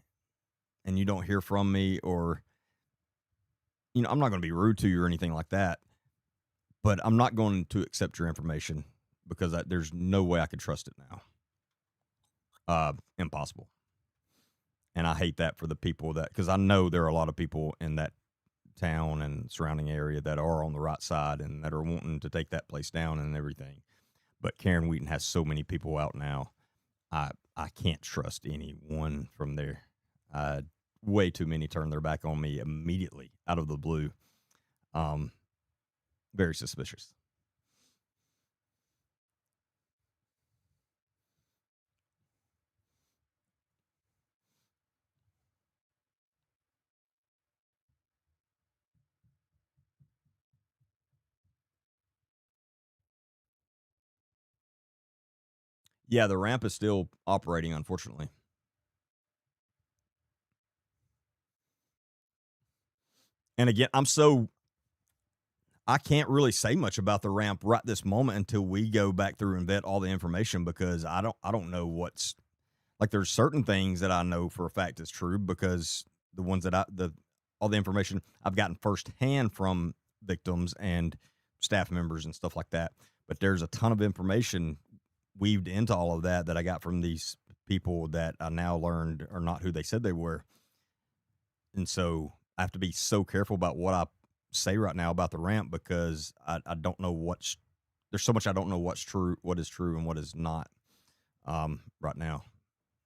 and you don't hear from me, or I'm not going to be rude to you or anything like that, but I'm not going to accept your information because there's no way I could trust it now. Impossible. And I hate that for the people because I know there are a lot of people in that town and surrounding area that are on the right side and that are wanting to take that place down and everything. But Karen Wheaton has so many people out now. I can't trust anyone from there. Way too many turn their back on me immediately out of the blue. Very suspicious. Yeah, the ramp is still operating, unfortunately. And again, I can't really say much about the ramp right this moment until we go back through and vet all the information, because I don't know what's like. There's certain things that I know for a fact is true because the ones that all the information I've gotten firsthand from victims and staff members and stuff like that. But there's a ton of information weaved into all of that I got from these people that I now learned are not who they said they were. And so I have to be so careful about what I say right now about the ramp, because I don't know there's so much I don't know what is true and what is not right now.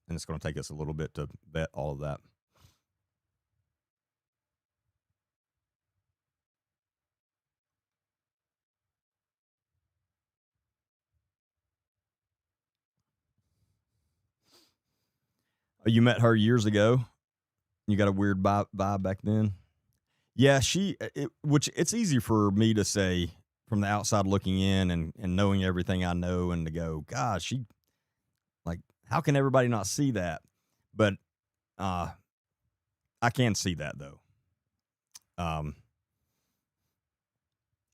And it's going to take us a little bit to vet all of that. You met her years ago. You got a weird vibe back then. Yeah, which it's easy for me to say from the outside looking in and knowing everything I know, and to go, gosh, how can everybody not see that? But I can see that though. I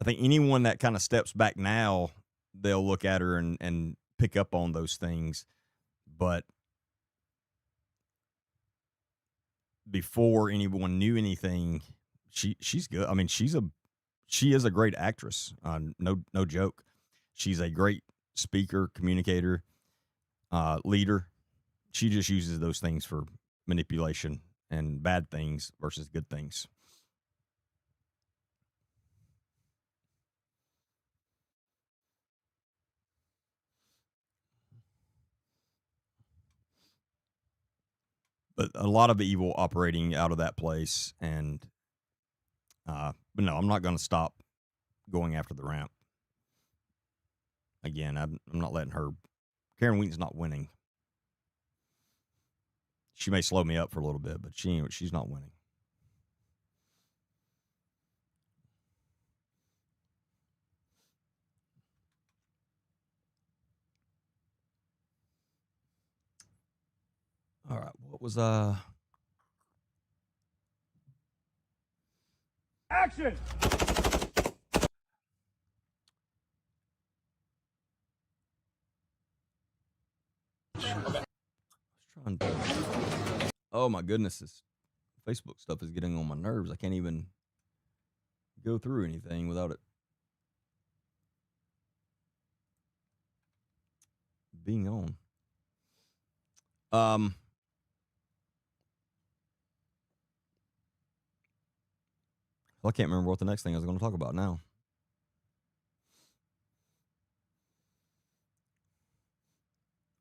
think anyone that kind of steps back now they'll look at her and pick up on those things. But before anyone knew anything, she's good. I mean, she is a great actress. No joke. She's a great speaker, communicator, leader. She just uses those things for manipulation and bad things versus good things. But a lot of evil operating out of that place. And, but no, I'm not going to stop going after the ramp. Again, I'm not letting her. Karen Wheaton's not winning. She may slow me up for a little bit, but she's not winning. All right, what was Action! trying to, oh my goodness, this Facebook stuff is getting on my nerves. I can't even go through anything without it being on. I can't remember what the next thing I was going to talk about now.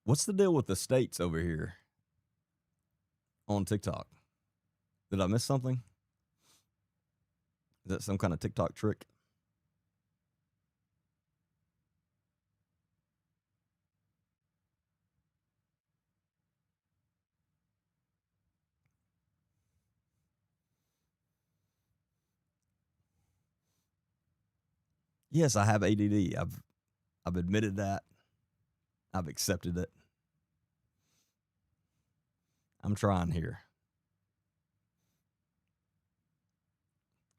What's the deal with the states over here on TikTok? Did I miss something? Is that some kind of TikTok trick? Yes, I have ADD. I've admitted that. I've accepted it. I'm trying here.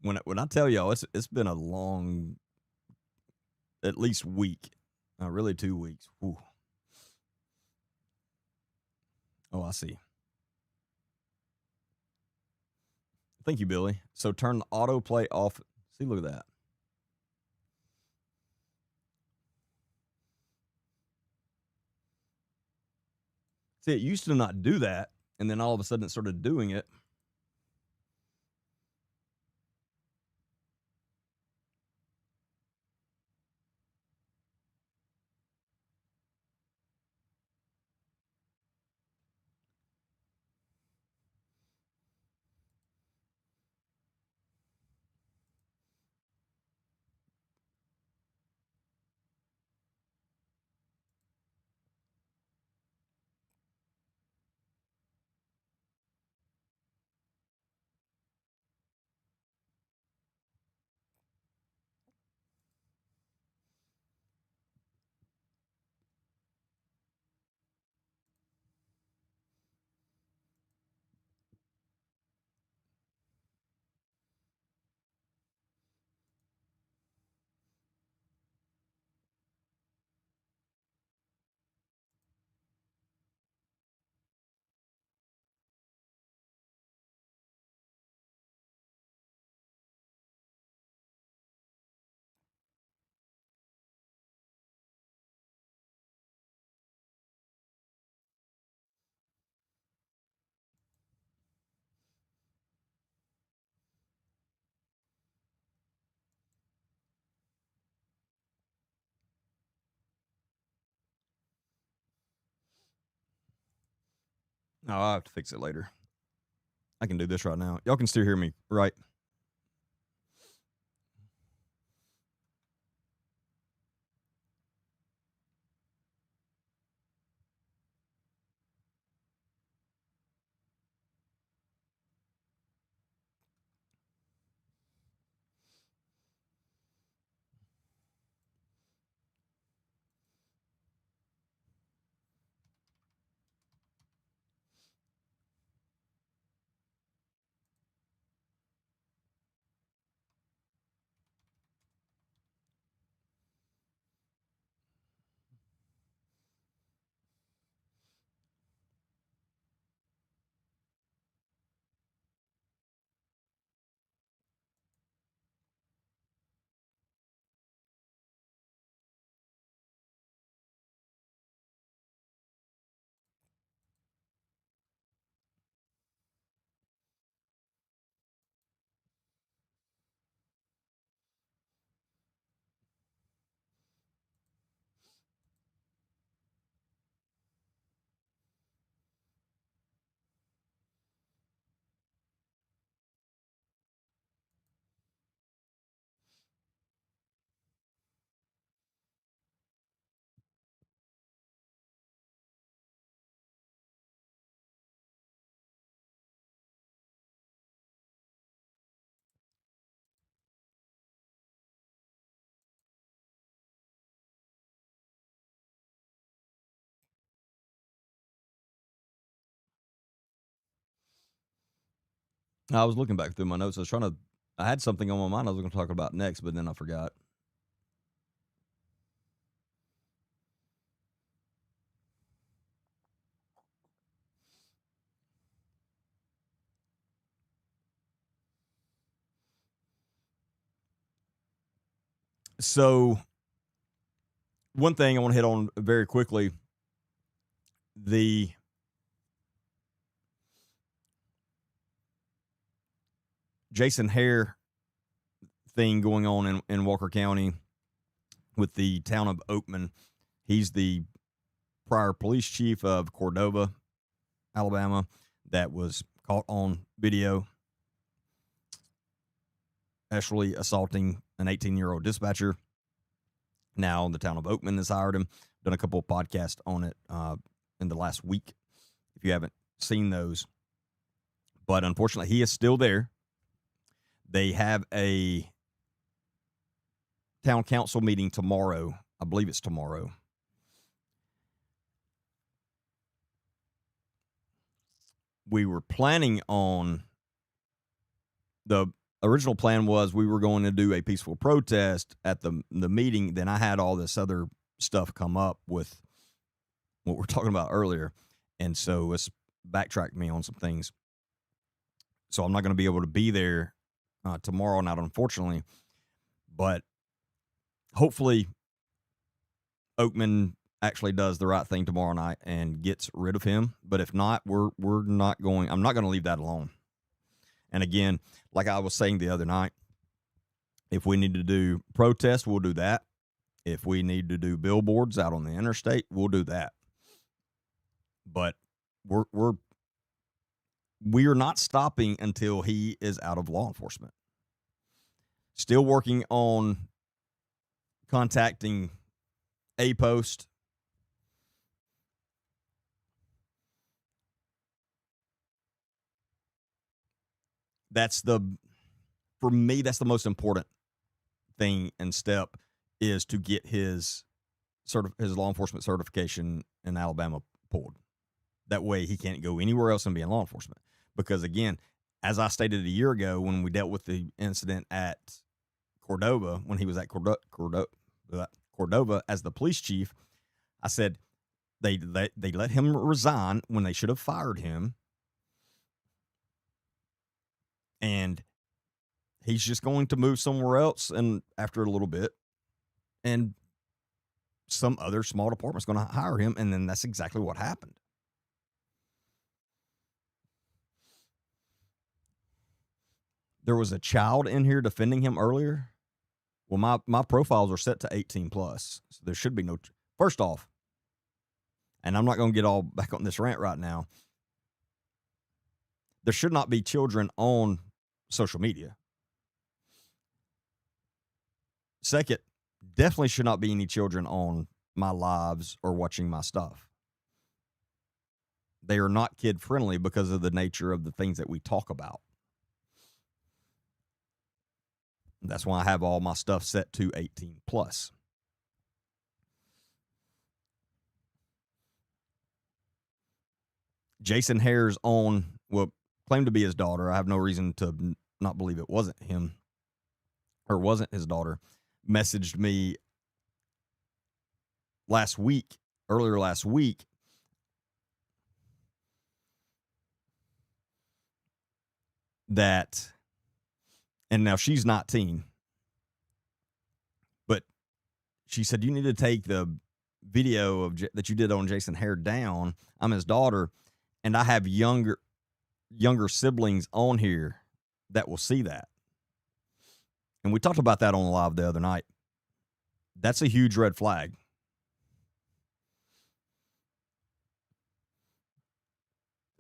When I tell y'all, it's been a long, at least week, really 2 weeks. Whew. Oh, I see. Thank you, Billy. So turn the autoplay off. See, look at that. See, it used to not do that, and then all of a sudden it started doing it. No, I'll have to fix it later. I can do this right now. Y'all can still hear me, right? I was looking back through my notes. I had something on my mind I was going to talk about next, but then I forgot. So, one thing I want to hit on very quickly, the Jason Hare thing going on in Walker County with the town of Oakman. He's the prior police chief of Cordova, Alabama, that was caught on video actually assaulting an 18-year-old dispatcher. Now the town of Oakman has hired him. Done a couple of podcasts on it in the last week, if you haven't seen those. But unfortunately, he is still there. They have a town council meeting tomorrow. I believe it's tomorrow. We were planning on, the original plan was we were going to do a peaceful protest at the meeting. Then I had all this other stuff come up with what we're talking about earlier. And so it's backtracked me on some things. So I'm not going to be able to be there tomorrow night, unfortunately. But hopefully Oakman actually does the right thing tomorrow night and gets rid of him. But if not, I'm not going to leave that alone. And again, like I was saying the other night, if we need to do protest, we'll do that. If we need to do billboards out on the interstate, we'll do that. But we are not stopping until he is out of law enforcement. Still working on contacting A Post. For me, that's the most important thing and step, is to get his law enforcement certification in Alabama pulled. That way he can't go anywhere else and be in law enforcement. Because again, as I stated a year ago when we dealt with the incident at Cordova, when he was at Cordova as the police chief, I said they let him resign when they should have fired him. And he's just going to move somewhere else, and after a little bit, and some other small department's going to hire him, and then that's exactly what happened. There was a child in here defending him earlier. Well, my profiles are set to 18 plus, so there should be no. First off, and I'm not going to get all back on this rant right now, there should not be children on social media. Second, definitely should not be any children on my lives or watching my stuff. They are not kid friendly because of the nature of the things that we talk about. That's why I have all my stuff set to 18 plus. Jason Hare's own, claimed to be his daughter. I have no reason to not believe it wasn't him or wasn't his daughter. Messaged me earlier last week, that, and now she's 19, but she said, you need to take the video that you did on Jason Hare down. I'm his daughter, and I have younger siblings on here that will see that. And we talked about that on live the other night. That's a huge red flag.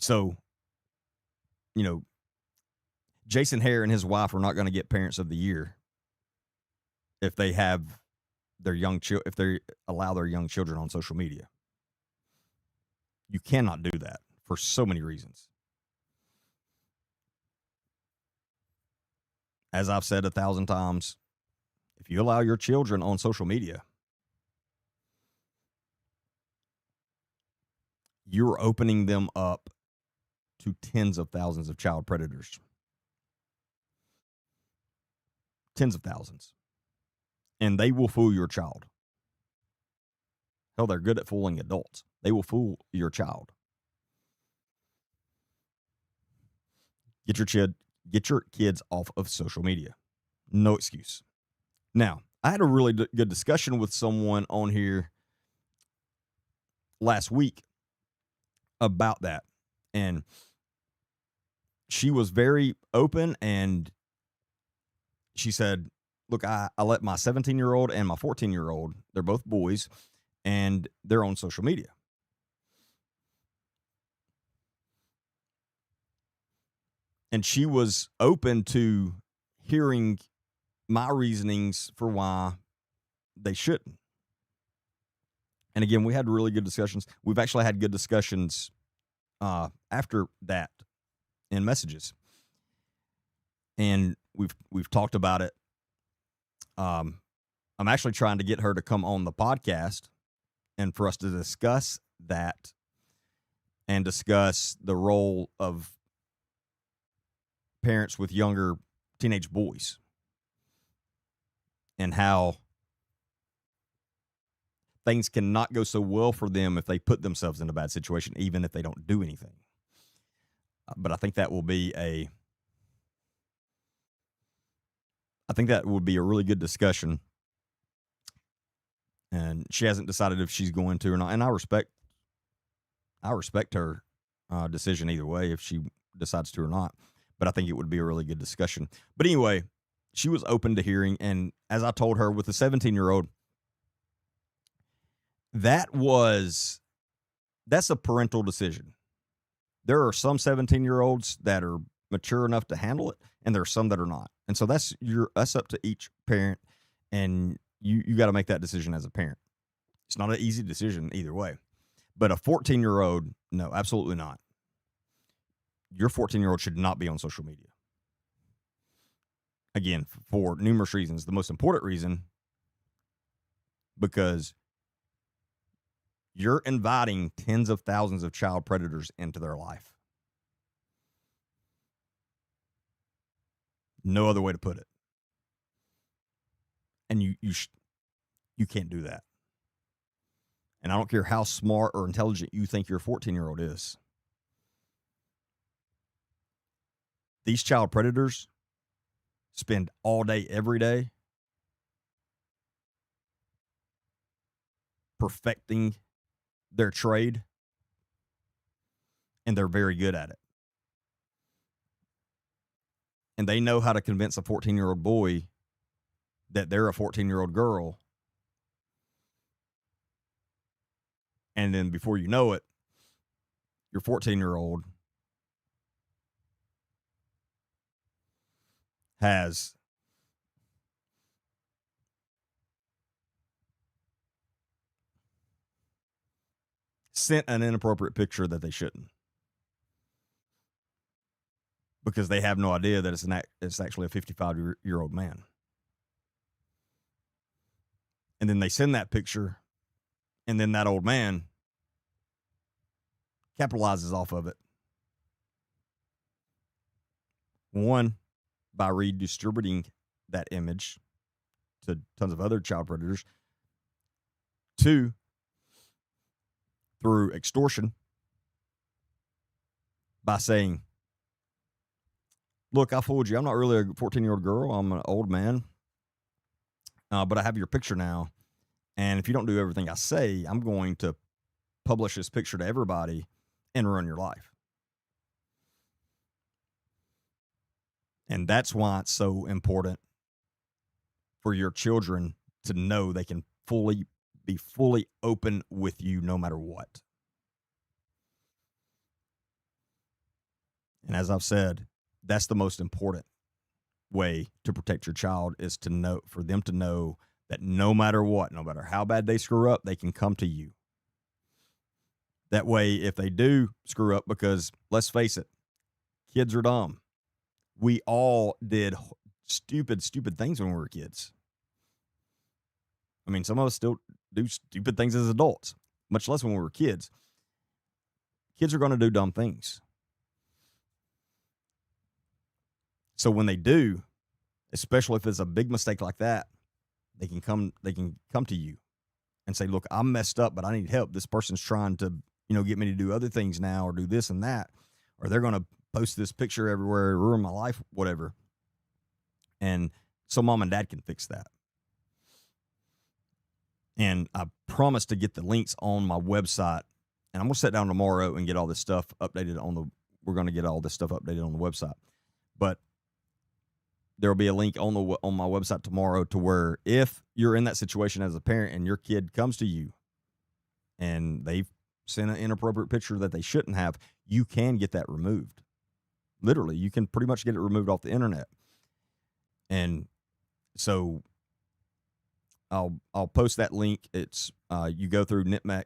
So, Jason Hare and his wife are not going to get Parents of the Year if they have if they allow their young children on social media. You cannot do that for so many reasons. As I've said 1,000 times, if you allow your children on social media, you're opening them up to tens of thousands of child predators. tens of thousands. And they will fool your child. Hell, they're good at fooling adults. They will fool your child. Get your kids off of social media. No excuse. Now, I had a really good discussion with someone on here last week about that. And she was very open, and she said, look, I let my 17-year-old and my 14-year-old, they're both boys, and they're on social media. And she was open to hearing my reasonings for why they shouldn't. And again, we had really good discussions. We've actually had good discussions after that in messages. And we've talked about it. I'm actually trying to get her to come on the podcast and for us to discuss that and discuss the role of parents with younger teenage boys and how things cannot go so well for them if they put themselves in a bad situation, even if they don't do anything. But I think that will be a really good discussion. And she hasn't decided if she's going to or not. And I respect her decision either way, if she decides to or not. But I think it would be a really good discussion. But anyway, she was open to hearing. And as I told her, with the 17-year-old, that's a parental decision. There are some 17-year-olds that are mature enough to handle it, and there are some that are not. And so that's up to each parent, and you got to make that decision as a parent. It's not an easy decision either way. But a 14-year-old, no, absolutely not. Your 14-year-old should not be on social media. Again, for numerous reasons. The most important reason, because you're inviting tens of thousands of child predators into their life. No other way to put it. And you can't do that. And I don't care how smart or intelligent you think your 14-year-old is. These child predators spend all day, every day, perfecting their trade, and they're very good at it. And they know how to convince a 14-year-old boy that they're a 14-year-old girl. And then before you know it, your 14-year-old has sent an inappropriate picture that they shouldn't, because they have no idea that it's actually a 55-year-old man. And then they send that picture, and then that old man capitalizes off of it. One, by redistributing that image to tons of other child predators. Two, through extortion, by saying, look, I fooled you. I'm not really a 14-year-old girl. I'm an old man. But I have your picture now. And if you don't do everything I say, I'm going to publish this picture to everybody and ruin your life. And that's why it's so important for your children to know they can be fully open with you no matter what. And as I've said, that's the most important way to protect your child, is for them to know that no matter what, no matter how bad they screw up, they can come to you. That way, if they do screw up, because let's face it, kids are dumb. We all did stupid things when we were kids. I mean, some of us still do stupid things as adults, much less when we were kids. Kids are going to do dumb things. So when they do, especially if it's a big mistake like that, they can come to you and say, look, I'm messed up, but I need help. This person's trying to, get me to do other things now or do this and that, or they're going to post this picture everywhere, ruin my life, whatever. And so mom and dad can fix that. And I promise to get the links on my website, and I'm going to sit down tomorrow and get all this stuff updated we're going to get all this stuff updated on the website. But there'll be a link on my website tomorrow to where if you're in that situation as a parent and your kid comes to you and they've sent an inappropriate picture that they shouldn't have, you can get that removed. Literally, you can pretty much get it removed off the internet. And so I'll post that link. It's you go through NITMEC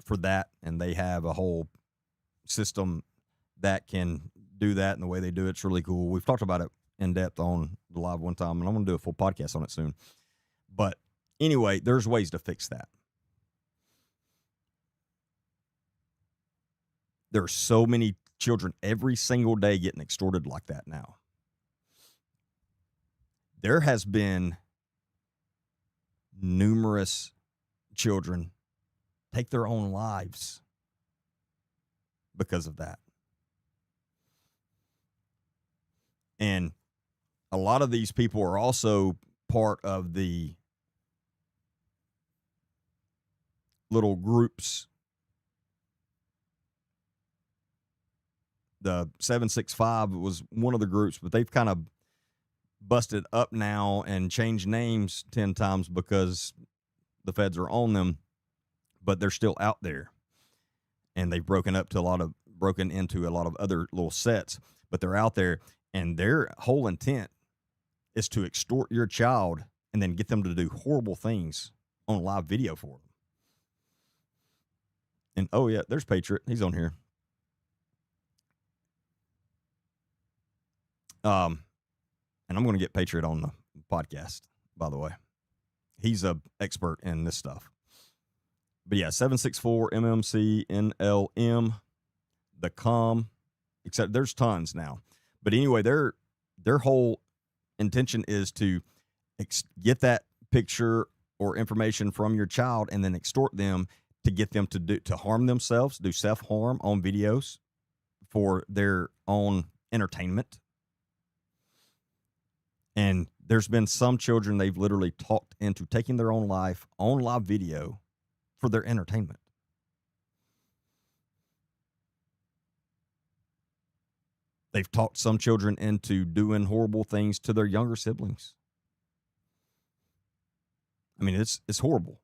for that, and they have a whole system that can do that, and the way they do it's really cool. We've talked about it in depth on the live one time, and I'm going to do a full podcast on it soon. But anyway, there's ways to fix that. There are so many children every single day getting extorted like that now. There has been numerous children take their own lives because of that. And a lot of these people are also part of the little groups. The 765 was one of the groups, but they've kind of busted up now and changed names 10 times because the feds are on them, but they're still out there. And they've broken into a lot of other little sets, but they're out there, and their whole intent is to extort your child and then get them to do horrible things on live video for them. And oh yeah, there's Patriot. He's on here. And I'm going to get Patriot on the podcast, by the way. He's a expert in this stuff. But yeah, 764 MMC NLM, the COM, except there's tons now. But anyway, their whole intention is to get that picture or information from your child and then extort them to get them to harm themselves, do self-harm on videos for their own entertainment. And there's been some children they've literally talked into taking their own life on live video for their entertainment. They've talked some children into doing horrible things to their younger siblings. I mean, it's horrible.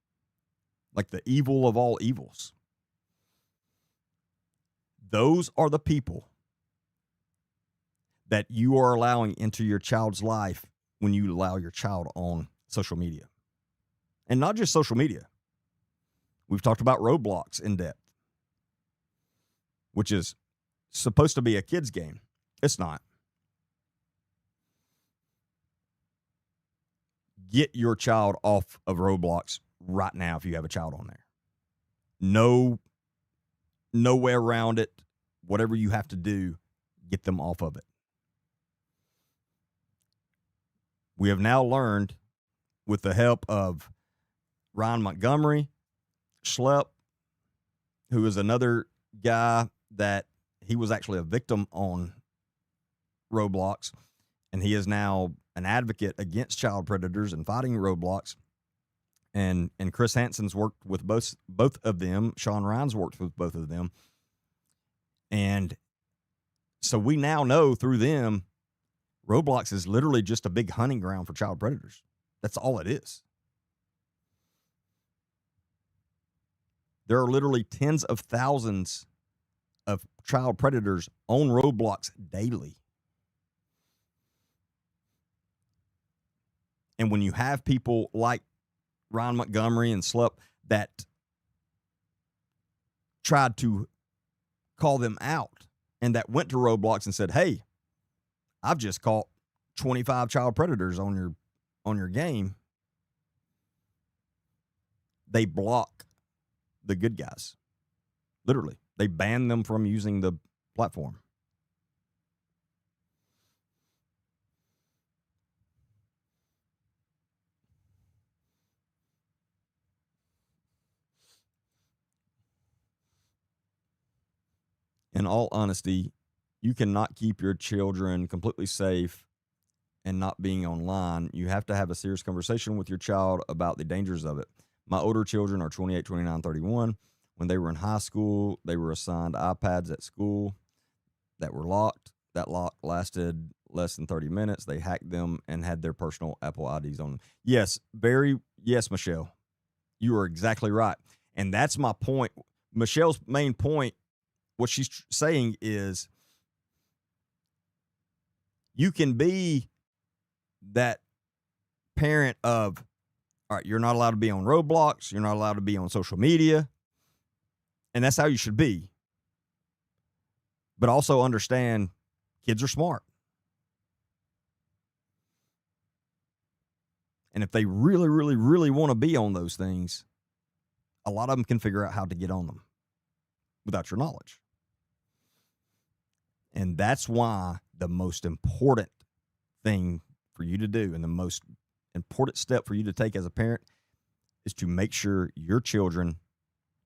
Like the evil of all evils. Those are the people that you are allowing into your child's life when you allow your child on social media. And not just social media. We've talked about Roblox in depth, which is supposed to be a kid's game. It's not. Get your child off of Roblox right now if you have a child on there. No way around it. Whatever you have to do, get them off of it. We have now learned, with the help of Ryan Montgomery, Schlepp, who is another guy that he was actually a victim on Roblox, and he is now an advocate against child predators and fighting Roblox. And Chris Hansen's worked with both of them. Sean Ryan's worked with both of them. And so we now know through them, Roblox is literally just a big hunting ground for child predators. That's all it is. There are literally tens of thousands of child predators on Roblox daily. And when you have people like Ryan Montgomery and Schlepp that tried to call them out and that went to Roblox and said, hey, I've just caught 25 child predators on your game. They block the good guys. Literally. They ban them from using the platform. in all honesty, you cannot keep your children completely safe and not being online. You have to have a serious conversation with your child about the dangers of it. My older children are 28, 29, 31. When they were in high school, they were assigned iPads at school that were locked. That lock lasted less than 30 minutes. They hacked them and had their personal Apple IDs on them. Yes, Michelle. You are exactly right. And that's my point. Michelle's main point, what she's saying is you can be that parent of, all right, you're not allowed to be on Roblox. You're not allowed to be on social media. And that's how you should be. But also understand kids are smart. And if they really, really, really want to be on those things, a lot of them can figure out how to get on them without your knowledge. And that's why the most important thing for you to do and the most important step for you to take as a parent is to make sure your children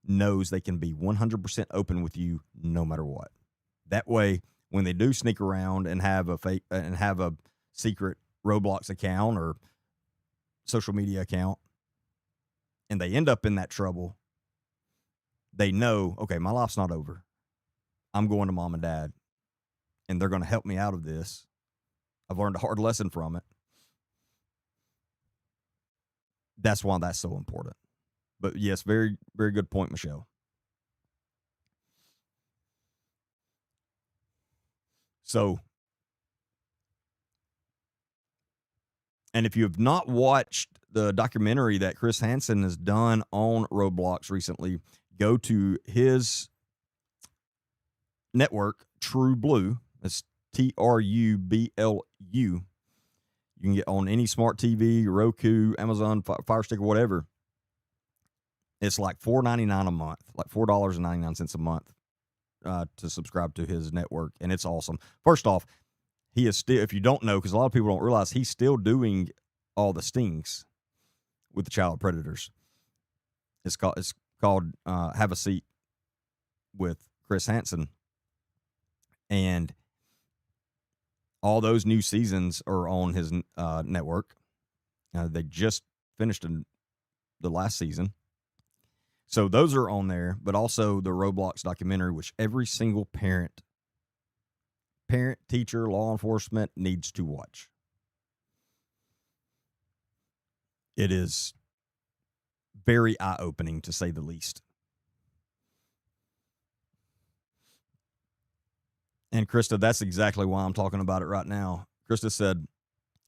knows they can be 100% open with you no matter what. That way, when they do sneak around and have a secret Roblox account or social media account, and they end up in that trouble, they know, okay, my life's not over. I'm going to mom and dad, and they're going to help me out of this. I've learned a hard lesson from it. That's why that's so important. But yes, very, very good point, Michelle. So, and if you have not watched the documentary that Chris Hansen has done on Roblox recently, go to his network, True Blue. It's TRUBLU. You can get on any smart TV, Roku, Amazon, Fire Stick, or whatever. It's like $4.99 a month, like $4.99 a month to subscribe to his network, and it's awesome. First off, he is still, if you don't know, because a lot of people don't realize, he's still doing all the stings with the child predators. It's called Have a Seat with Chris Hansen, and all those new seasons are on his network. They just finished the last season. So those are on there, but also the Roblox documentary, which every single parent, teacher, law enforcement needs to watch. It is very eye-opening, to say the least. And Krista, that's exactly why I'm talking about it right now. Krista said,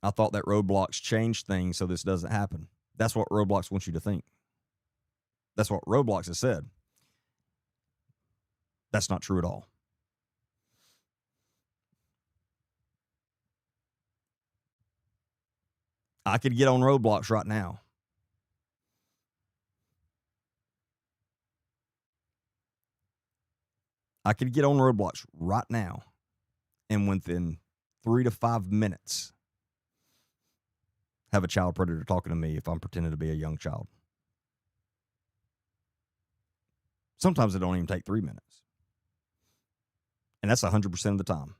I thought that Roblox changed things so this doesn't happen. That's what Roblox wants you to think. That's what Roblox has said. That's not true at all. I could get on Roblox right now. I could get on Roblox right now, and within 3 to 5 minutes, have a child predator talking to me if I'm pretending to be a young child. Sometimes it don't even take 3 minutes. And that's 100% of the time.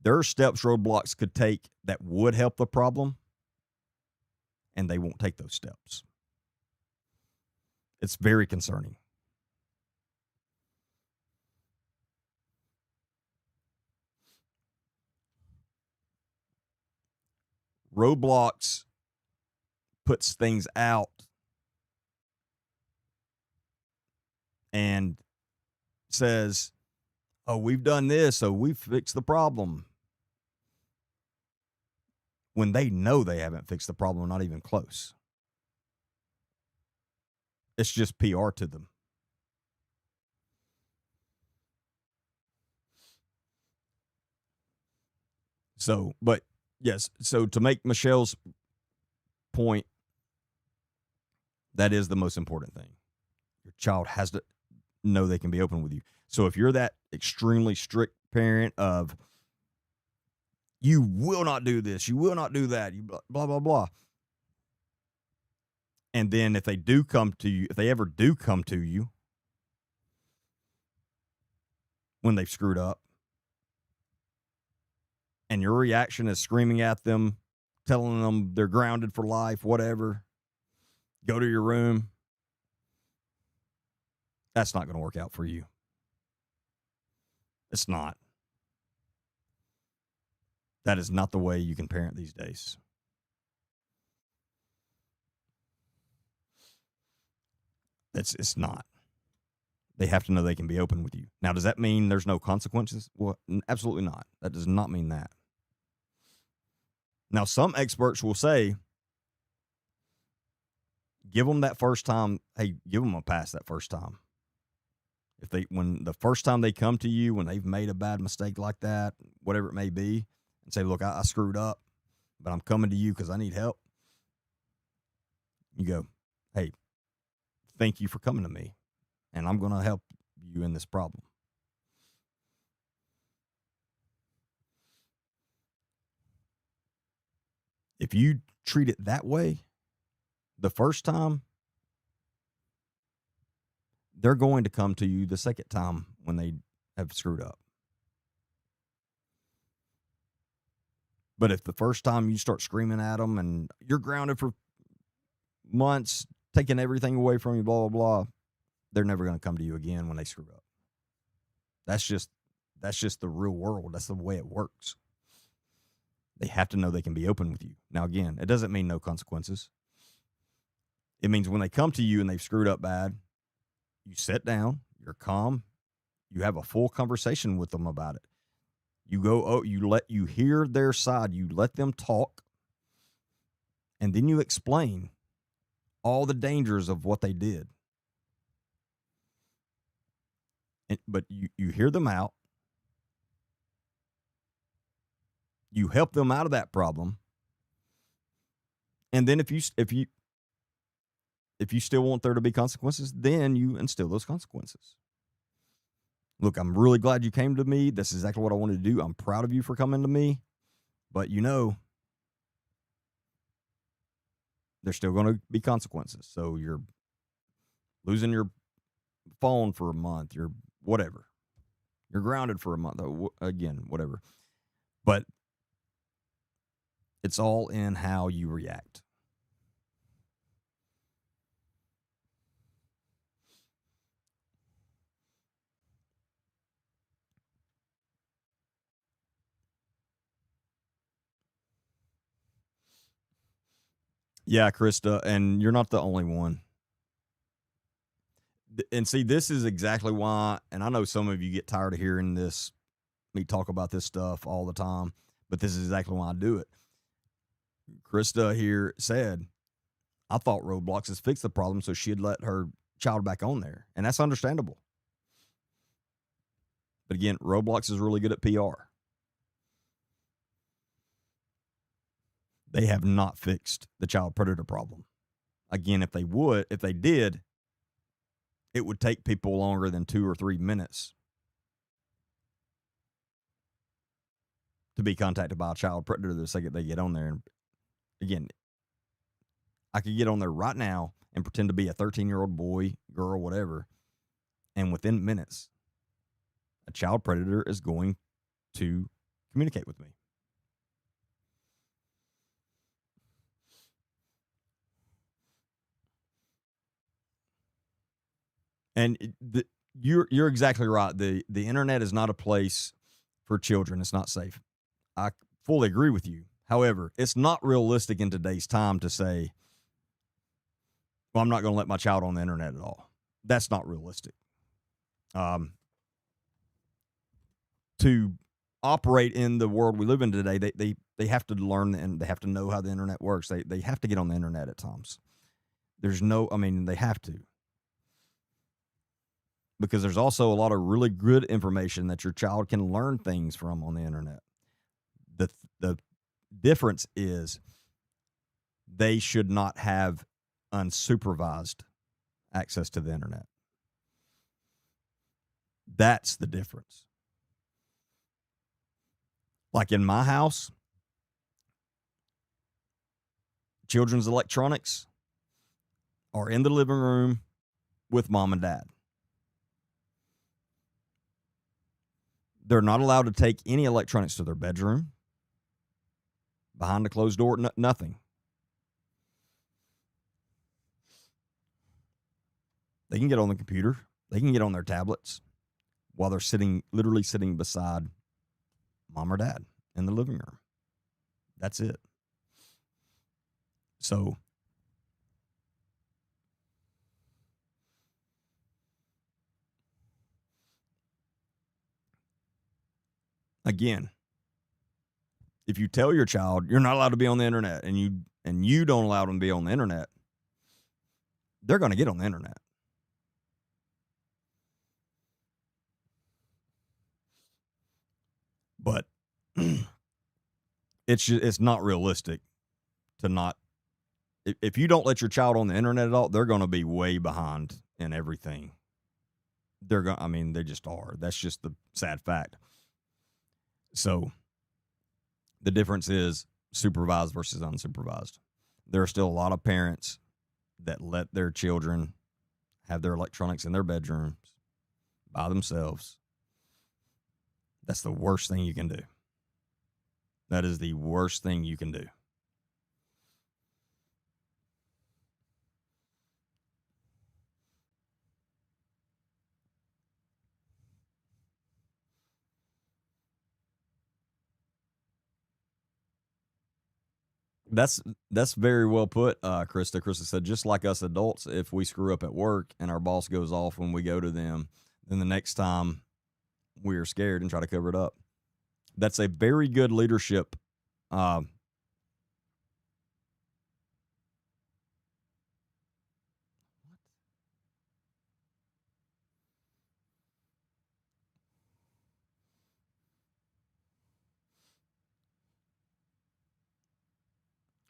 There are steps Roblox could take that would help the problem, and they won't take those steps. It's very concerning. Roblox puts things out and says, oh, we've done this, so we've fixed the problem. When they know they haven't fixed the problem, not even close. It's just PR to them. So, but yes, so to make Michelle's point, that is the most important thing. Your child has to know they can be open with you. So if you're that extremely strict parent of, you will not do this, you will not do that, you blah, blah, blah, And then if they do come to you, if they ever do come to you when they've screwed up, and your reaction is screaming at them, telling them they're grounded for life, whatever, go to your room, that's not going to work out for you. It's not. That is not the way you can parent these days. It's not. They have to know they can be open with you. Now, does that mean there's no consequences? Well, absolutely not. That does not mean that. Now, some experts will say, give them that first time. Hey, give them a pass that first time. When the first time they come to you, when they've made a bad mistake like that, whatever it may be, and say, look, I screwed up, but I'm coming to you because I need help. You go, hey, thank you for coming to me, and I'm going to help you in this problem. If you treat it that way the first time, they're going to come to you the second time when they have screwed up. But if the first time you start screaming at them and you're grounded for months, taking everything away from you, blah, blah, blah, they're never going to come to you again when they screw up. That's just the real world. That's the way it works. They have to know they can be open with you. Now, again, it doesn't mean no consequences. It means when they come to you and they've screwed up bad, you sit down, you're calm, you have a full conversation with them about it. You hear their side, you let them talk, and then you explain all the dangers of what they did. But you hear them out. You help them out of that problem. And then if you still want there to be consequences, then you instill those consequences. Look, I'm really glad you came to me. That's exactly what I wanted to do. I'm proud of you for coming to me. But there's still going to be consequences. So you're losing your phone for a month. You're whatever. You're grounded for a month. Again, whatever. But it's all in how you react. Yeah, Krista, and you're not the only one. And see, this is exactly why, and I know some of you get tired of hearing me talk about this stuff all the time, but this is exactly why I do it. Krista here said, I thought Roblox has fixed the problem, so she'd let her child back on there. And that's understandable. But again, Roblox is really good at PR. They have not fixed the child predator problem. Again, if they did, it would take people longer than 2 or 3 minutes to be contacted by a child predator the second they get on there. And again, I could get on there right now and pretend to be a 13-year-old boy, girl, whatever, and within minutes, a child predator is going to communicate with me. And you're exactly right. The internet is not a place for children. It's not safe. I fully agree with you. However, it's not realistic in today's time to say, well, I'm not going to let my child on the internet at all. That's not realistic. To operate in the world we live in today, they have to learn and they have to know how the internet works. They have to get on the internet at times. They have to. Because there's also a lot of really good information that your child can learn things from on the internet. The difference is they should not have unsupervised access to the internet. That's the difference. Like in my house, children's electronics, are in the living room with mom and dad. They're not allowed to take any electronics to their bedroom, behind the closed door, nothing. They can get on the computer. They can get on their tablets while they're literally sitting beside mom or dad in the living room. That's it. So, again, if you tell your child you're not allowed to be on the internet and you don't allow them to be on the internet, they're going to get on the internet. But it's not realistic to not. If you don't let your child on the internet at all, they're going to be way behind in everything. They just are. That's just the sad fact. So the difference is supervised versus unsupervised. There are still a lot of parents that let their children have their electronics in their bedrooms by themselves. That's the worst thing you can do. That is the worst thing you can do. That's very well put, Krista. Krista said, just like us adults, if we screw up at work and our boss goes off when we go to them, then the next time we are scared and try to cover it up. That's a very good leadership.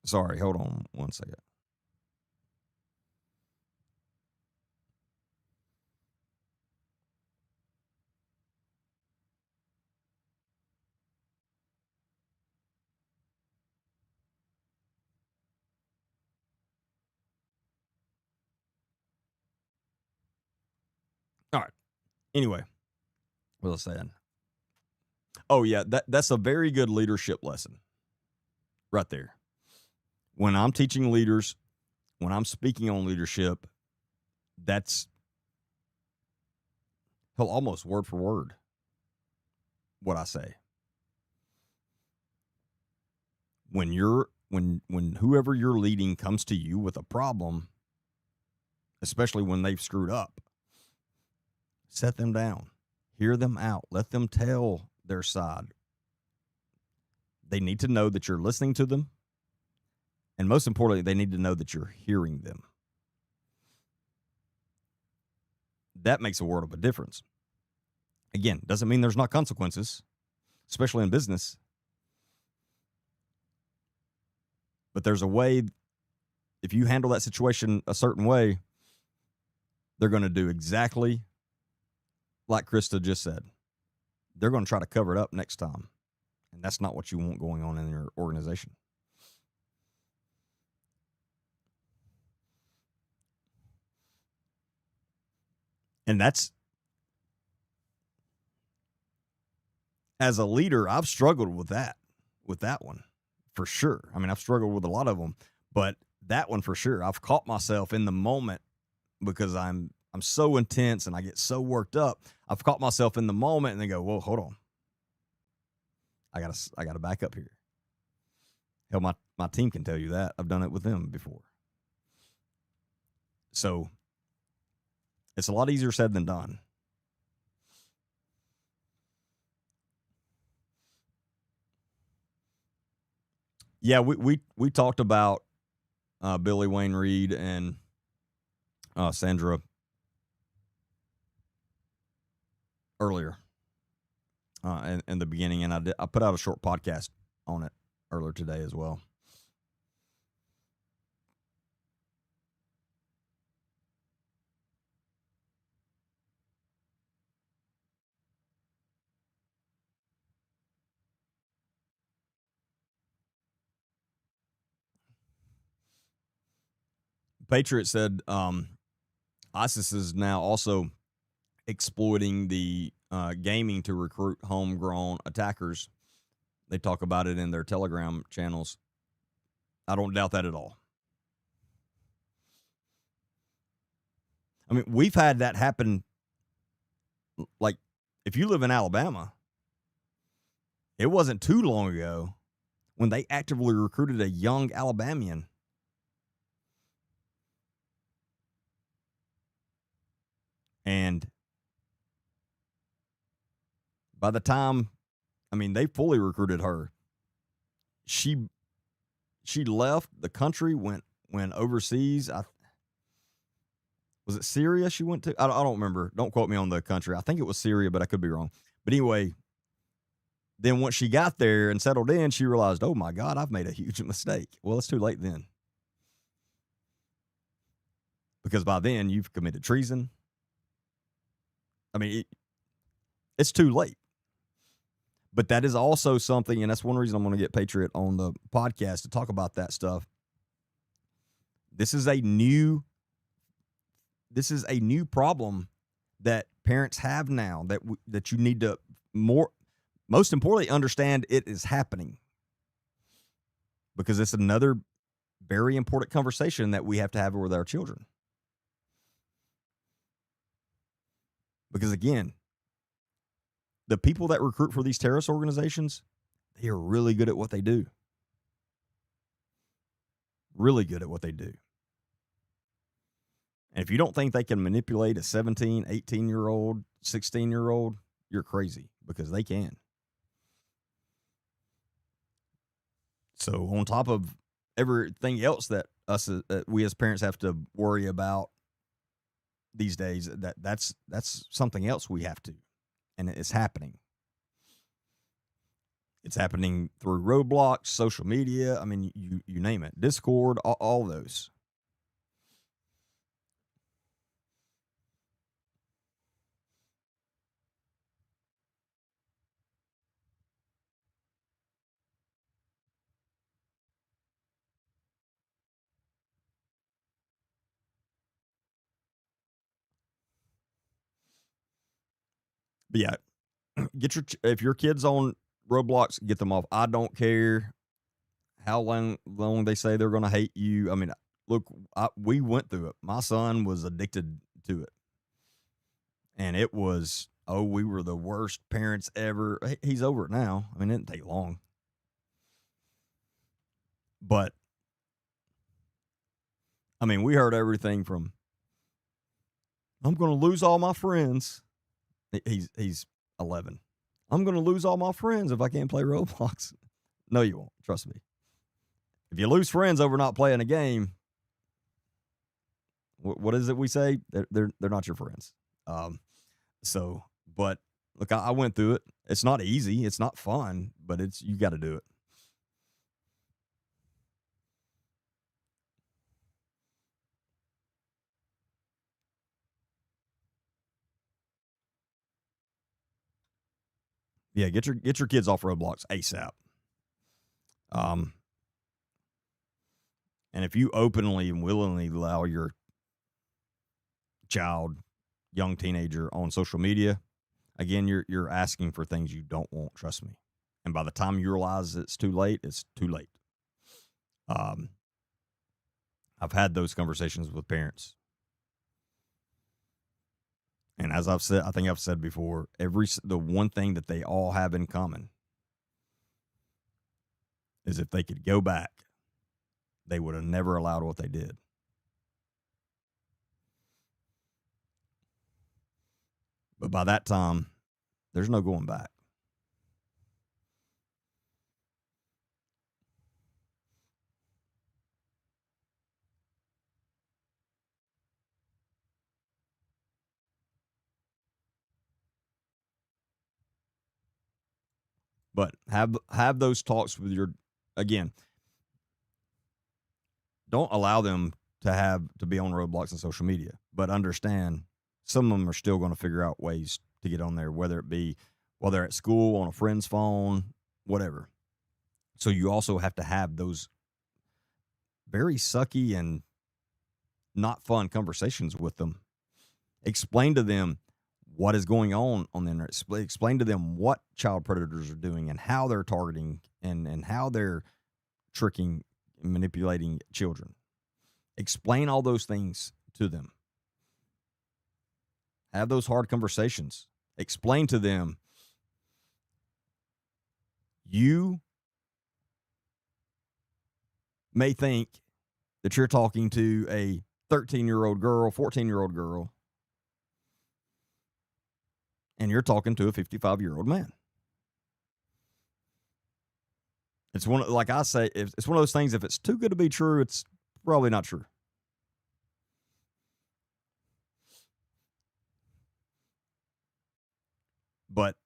Sorry, hold on one second. All right. Anyway, what was I saying? Oh yeah, that's a very good leadership lesson right there. When I'm teaching leaders, when I'm speaking on leadership, that's almost word for word what I say. When whoever you're leading comes to you with a problem, especially when they've screwed up, set them down, hear them out, let them tell their side. They need to know that you're listening to them. And most importantly, they need to know that you're hearing them. That makes a world of a difference. Again, doesn't mean there's not consequences, especially in business. But there's a way, if you handle that situation a certain way, they're going to do exactly like Krista just said. They're going to try to cover it up next time. And that's not what you want going on in your organization. And that's, as a leader, I've struggled with that one for sure. I mean, I've struggled with a lot of them, but that one for sure. I've caught myself in the moment because I'm so intense and I get so worked up. I've caught myself in the moment and they go, whoa, hold on. I gotta back up here. Hell, my team can tell you that. I've done it with them before. So it's a lot easier said than done. Yeah, we talked about Billy Wayne Reed and Sandra earlier in the beginning, and I put out a short podcast on it earlier today as well. Patriot said ISIS is now also exploiting the gaming to recruit homegrown attackers. They talk about it in their Telegram channels. I don't doubt that at all. I mean, we've had that happen. Like, if you live in Alabama, it wasn't too long ago when they actively recruited a young Alabamian. And by the time, I mean, they fully recruited her. She left the country, went overseas. Was it Syria she went to? I don't remember. Don't quote me on the country. I think it was Syria, but I could be wrong. But anyway, then once she got there and settled in, she realized, oh my God, I've made a huge mistake. Well, it's too late then. Because by then you've committed treason. I mean, it's too late. But that is also something, and that's one reason I'm going to get Patriot on the podcast to talk about that stuff. This is a new problem that parents have now that you need to most importantly understand it is happening, because it's another very important conversation that we have to have with our children. Because again, the people that recruit for these terrorist organizations, they are really good at what they do. Really good at what they do. And if you don't think they can manipulate a 17, 18-year-old, 16-year-old, you're crazy, because they can. So on top of everything else that we as parents have to worry about these days, that's something else we have to. And it's happening. It's happening through Roblox, social media. I mean, you name it. Discord, all those. But yeah, if your kid's on Roblox, get them off. I don't care how long they say they're going to hate you. I mean, look, we went through it. My son was addicted to it, and it was, we were the worst parents ever. He's over it now. I mean, it didn't take long, but I mean, we heard everything from, I'm going to lose all my friends. He's 11. I'm going to lose all my friends if I can't play Roblox. No, you won't. Trust me. If you lose friends over not playing a game, what is it we say? They're not your friends. But look, I went through it. It's not easy. It's not fun, but you got to do it. Yeah, get your kids off Roblox ASAP. And if you openly and willingly allow your child, young teenager on social media, again, you're asking for things you don't want. Trust me. And by the time you realize it's too late, it's too late. I've had those conversations with parents. And as I think I've said before, the one thing that they all have in common is if they could go back, they would have never allowed what they did. But by that time, there's no going back. But have those talks with again, don't allow them to be on Roblox and social media, but understand some of them are still going to figure out ways to get on there, whether it be while they're at school, on a friend's phone, whatever. So you also have to have those very sucky and not fun conversations with them. Explain to them what is going on the internet. Explain to them what child predators are doing and how they're targeting and how they're tricking and manipulating children. Explain all those things to them. Have those hard conversations. Explain to them, you may think that you're talking to a 13-year-old girl, 14-year-old girl, and you're talking to a 55-year-old man. It's like I say, it's one of those things, if it's too good to be true, it's probably not true. But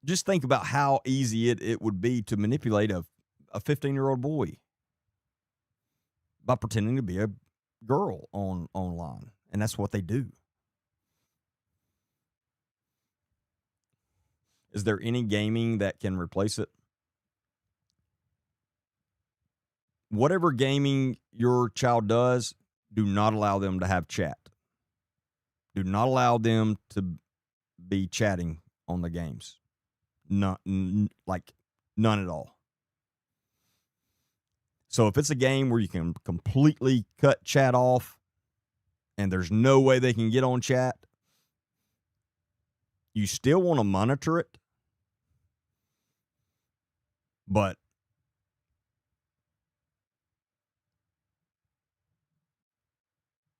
just think about how easy it would be to manipulate a 15-year-old boy by pretending to be a girl online. And that's what they do. Is there any gaming that can replace it? Whatever gaming your child does, do not allow them to have chat. Do not allow them to be chatting on the games. None at all. So if it's a game where you can completely cut chat off and there's no way they can get on chat, you still want to monitor it. But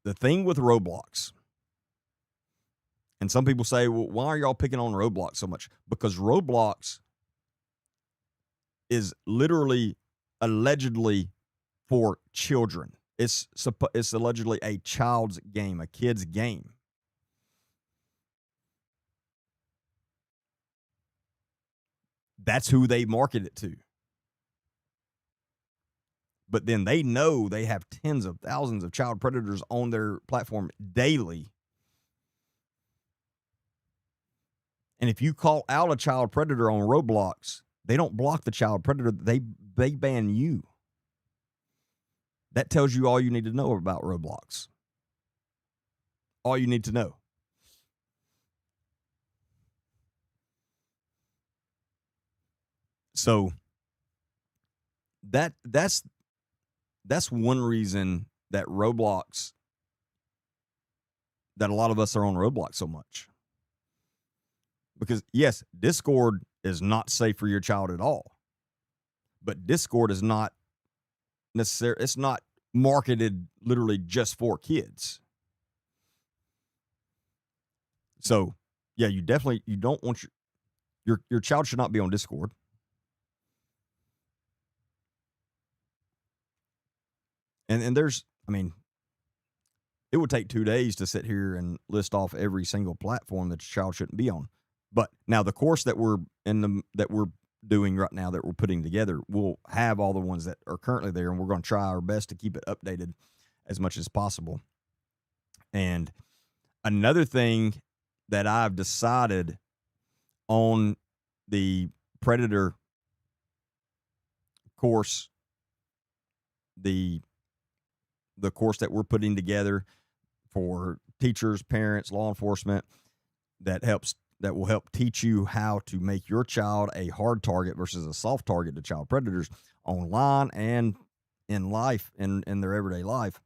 the thing with Roblox, and some people say, well, why are y'all picking on Roblox so much? Because Roblox is literally, allegedly, for children. It's allegedly a child's game, a kid's game. That's who they market it to. But then they know they have tens of thousands of child predators on their platform daily. And if you call out a child predator on Roblox, they don't block the child predator. They ban you. That tells you all you need to know about Roblox. All you need to know. So that's one reason that Roblox, that a lot of us are on Roblox so much. Because yes, Discord is not safe for your child at all. But Discord is not necessarily, it's not marketed literally just for kids. So yeah, you don't want your child should not be on Discord. And there's, I mean, it would take 2 days to sit here and list off every single platform that your child shouldn't be on. But now the course that we're doing right now, that we're putting together, will have all the ones that are currently there, and we're going to try our best to keep it updated as much as possible. And another thing that I've decided on the Predator course, the course that we're putting together for teachers, parents, law enforcement, that will help teach you how to make your child a hard target versus a soft target to child predators online and in life, in their everyday life.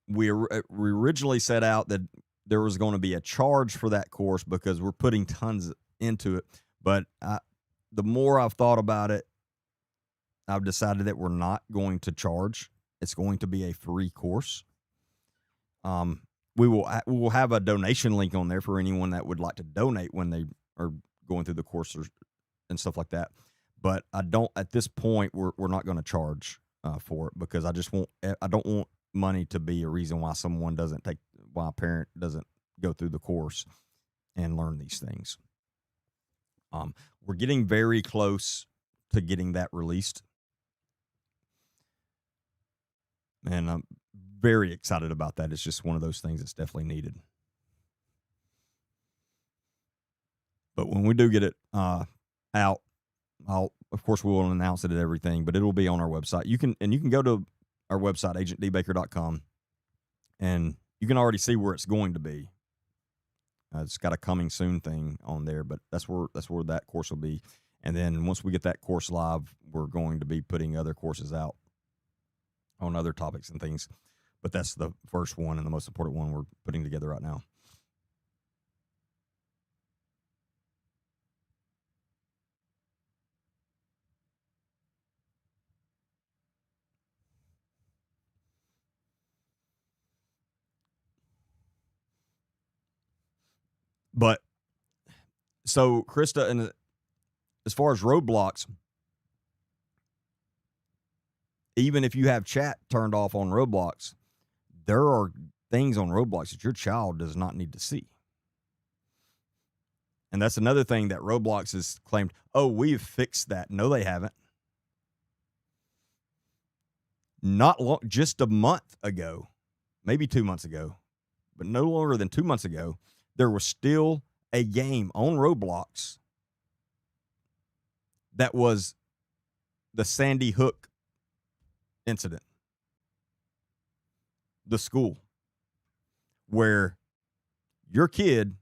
We originally set out that there was going to be a charge for that course because we're putting tons into it. But the more I've thought about it, I've decided that we're not going to charge. It's going to be a free course. We will have a donation link on there for anyone that would like to donate when they are going through the course and stuff like that. But at this point, we're not going to charge for it, because I don't want money to be a reason why why a parent doesn't go through the course and learn these things. We're getting very close to getting that released. And I'm very excited about that. It's just one of those things that's definitely needed. But when we do get it out, of course, we will announce it at everything, but it'll be on our website. You can go to our website, agentdbaker.com, and you can already see where it's going to be. It's got a coming soon thing on there, but that's where that course will be. And then once we get that course live, we're going to be putting other courses out on other topics and things. But that's the first one and the most important one we're putting together right now. But so, Krista, and as far as roadblocks, even if you have chat turned off on Roblox, there are things on Roblox that your child does not need to see. And that's another thing that Roblox has claimed, oh, we've fixed that. No, they haven't. Not long, just a month ago, maybe 2 months ago, but no longer than 2 months ago, there was still a game on Roblox that was the Sandy Hook incident. The school where your kid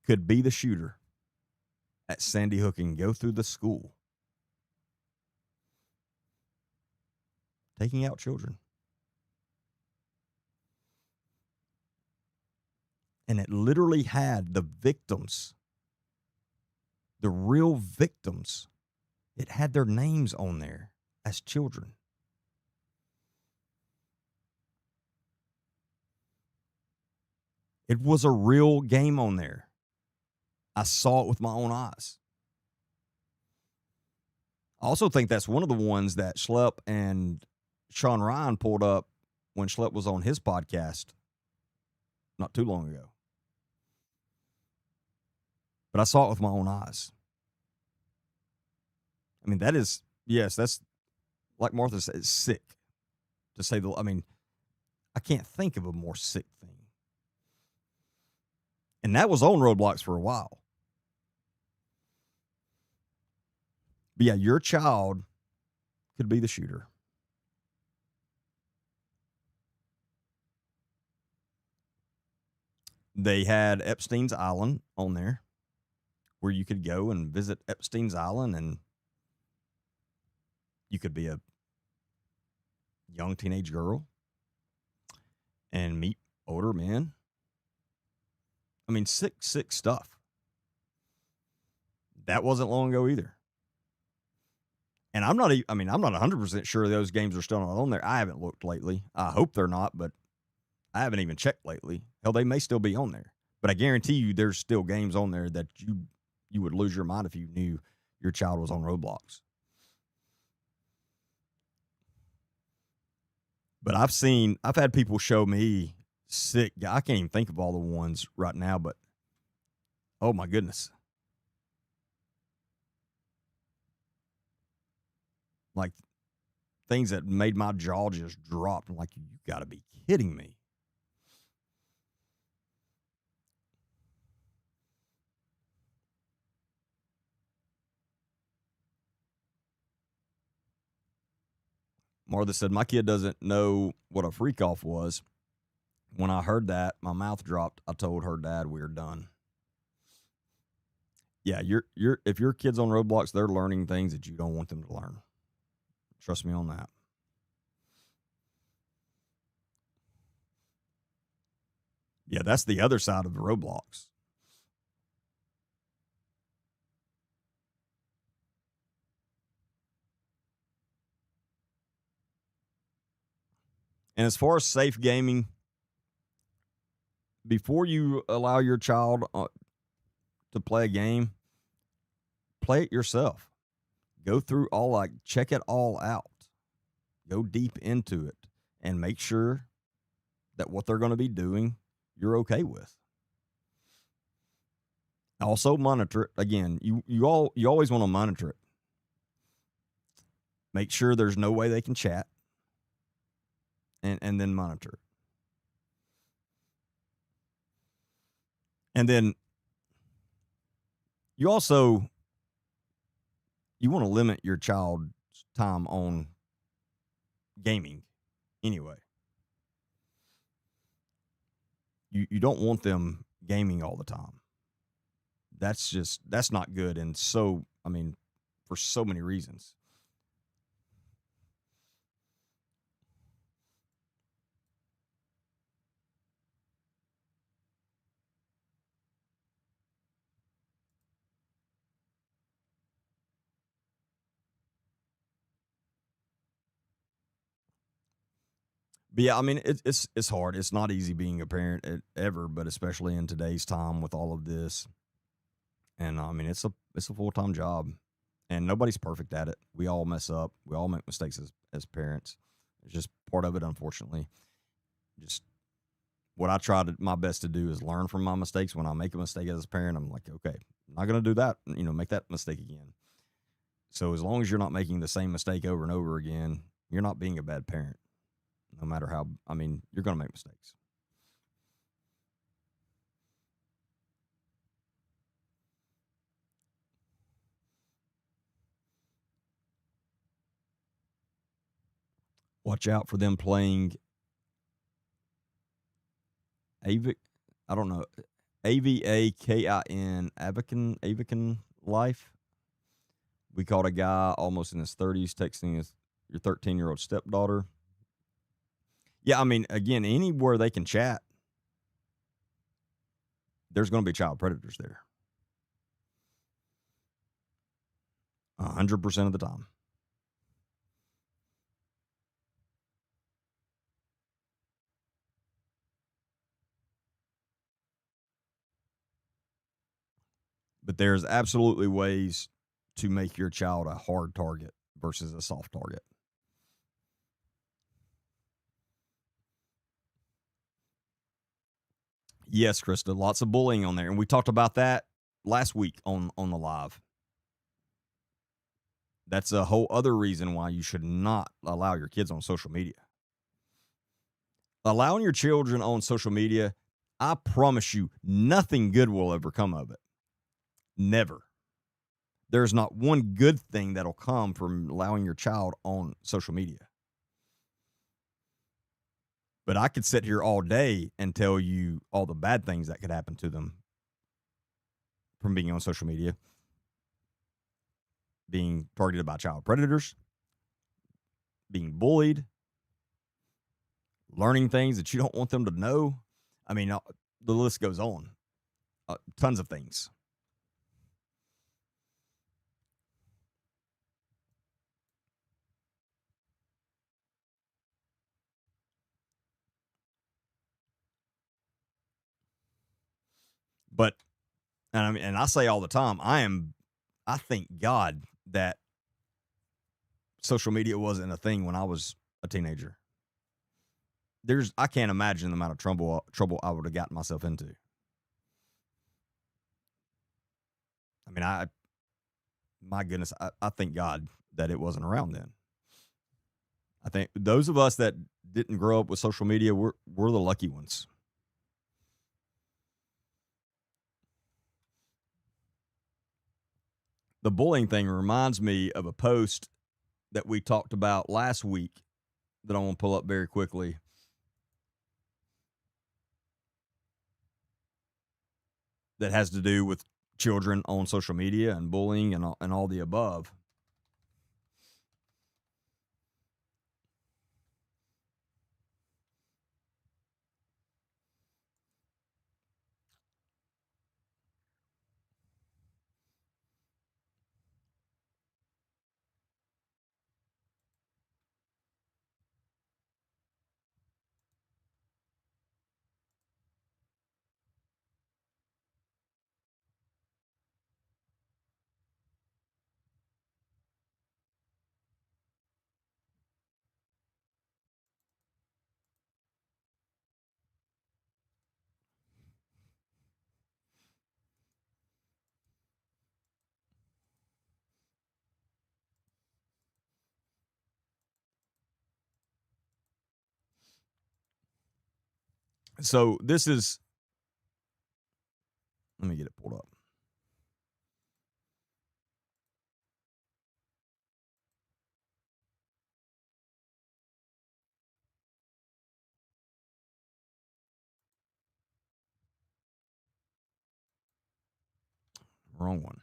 could be the shooter at Sandy Hook and go through the school taking out children. And it literally had the victims, the real victims, it had their names on there as children. It was a real game on there. I saw it with my own eyes. I also think that's one of the ones that Schlepp and Sean Ryan pulled up when Schlepp was on his podcast not too long ago. But I saw it with my own eyes. I mean, that is, yes, that's, like Martha said, it's sick to say I mean, I can't think of a more sick thing. And that was on Roblox for a while. But yeah, your child could be the shooter. They had Epstein's Island on there where you could go and visit Epstein's Island, and you could be a young teenage girl and meet older men. I mean, sick stuff. That wasn't long ago either. And I'm not 100% sure those games are still not on there. I haven't looked lately. I hope they're not, but I haven't even checked lately. Hell, they may still be on there. But I guarantee you there's still games on there that you would lose your mind if you knew your child was on Roblox. But I've had people show me sick. I can't even think of all the ones right now, but oh my goodness. Like things that made my jaw just drop. I'm like, you got to be kidding me. Martha said, my kid doesn't know what a freak off was. When I heard that, my mouth dropped. I told her dad we were done. Yeah, if your kid's on Roblox, they're learning things that you don't want them to learn. Trust me on that. Yeah, that's the other side of Roblox. And as far as safe gaming, before you allow your child to play a game, play it yourself. Go through check it all out. Go deep into it and make sure that what they're going to be doing, you're okay with. Also monitor it. Again, you always want to monitor it. Make sure there's no way they can chat. And then monitor it. And then you also you want to limit your child's time on gaming anyway. You don't want them gaming all the time. That's not good. And so, I mean, for so many reasons. But yeah, I mean, it's hard. It's not easy being a parent ever, but especially in today's time with all of this. And I mean, it's a full-time job, and nobody's perfect at it. We all mess up. We all make mistakes as parents. It's just part of it, unfortunately. Just what I try to my best to do is learn from my mistakes. When I make a mistake as a parent, I'm like, okay, I'm not going to do that. Make that mistake again. So as long as you're not making the same mistake over and over again, you're not being a bad parent. No matter how, I mean, you're going to make mistakes. Watch out for them playing Avic. I don't know. AVAKIN, Avican Life. We caught a guy almost in his 30s texting your 13-year-old stepdaughter. Yeah, I mean, again, anywhere they can chat, there's going to be child predators there. 100% of the time. But there's absolutely ways to make your child a hard target versus a soft target. Yes, Krista, lots of bullying on there. And we talked about that last week on the live. That's a whole other reason why you should not allow your kids on social media. Allowing your children on social media, I promise you, nothing good will ever come of it. Never. There's not one good thing that'll come from allowing your child on social media. But I could sit here all day and tell you all the bad things that could happen to them from being on social media, being targeted by child predators, being bullied, learning things that you don't want them to know. I mean, the list goes on. Tons of things. But, and I mean, and I say all the time, I thank God that social media wasn't a thing when I was a teenager. I can't imagine the amount of trouble I would have gotten myself into. I mean, my goodness, I thank God that it wasn't around then. I think those of us that didn't grow up with social media, we're the lucky ones. The bullying thing reminds me of a post that we talked about last week that I want to pull up very quickly. That has to do with children on social media and bullying and all the above. So this is, let me get it pulled up. Wrong one.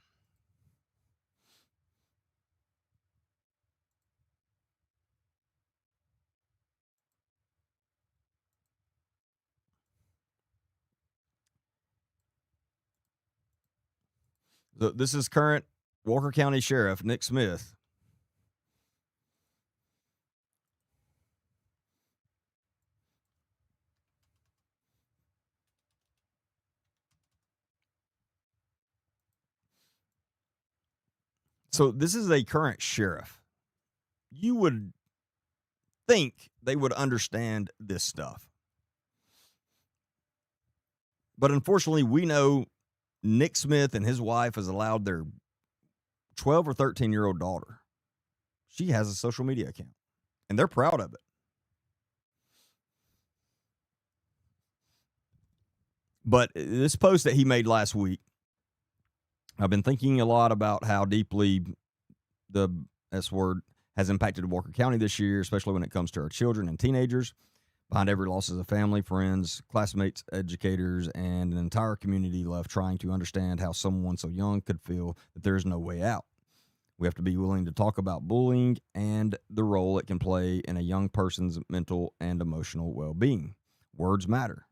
So this is current Walker County Sheriff Nick Smith. So this is a current sheriff. You would think they would understand this stuff. But unfortunately, we know Nick Smith and his wife has allowed their 12 or 13-year-old daughter. She has a social media account, and they're proud of it. But this post that he made last week, I've been thinking a lot about how deeply the S word has impacted Walker County this year, especially when it comes to our children and teenagers. Behind every loss is a family, friends, classmates, educators, and an entire community left trying to understand how someone so young could feel that there is no way out. We have to be willing to talk about bullying and the role it can play in a young person's mental and emotional well-being. Words matter.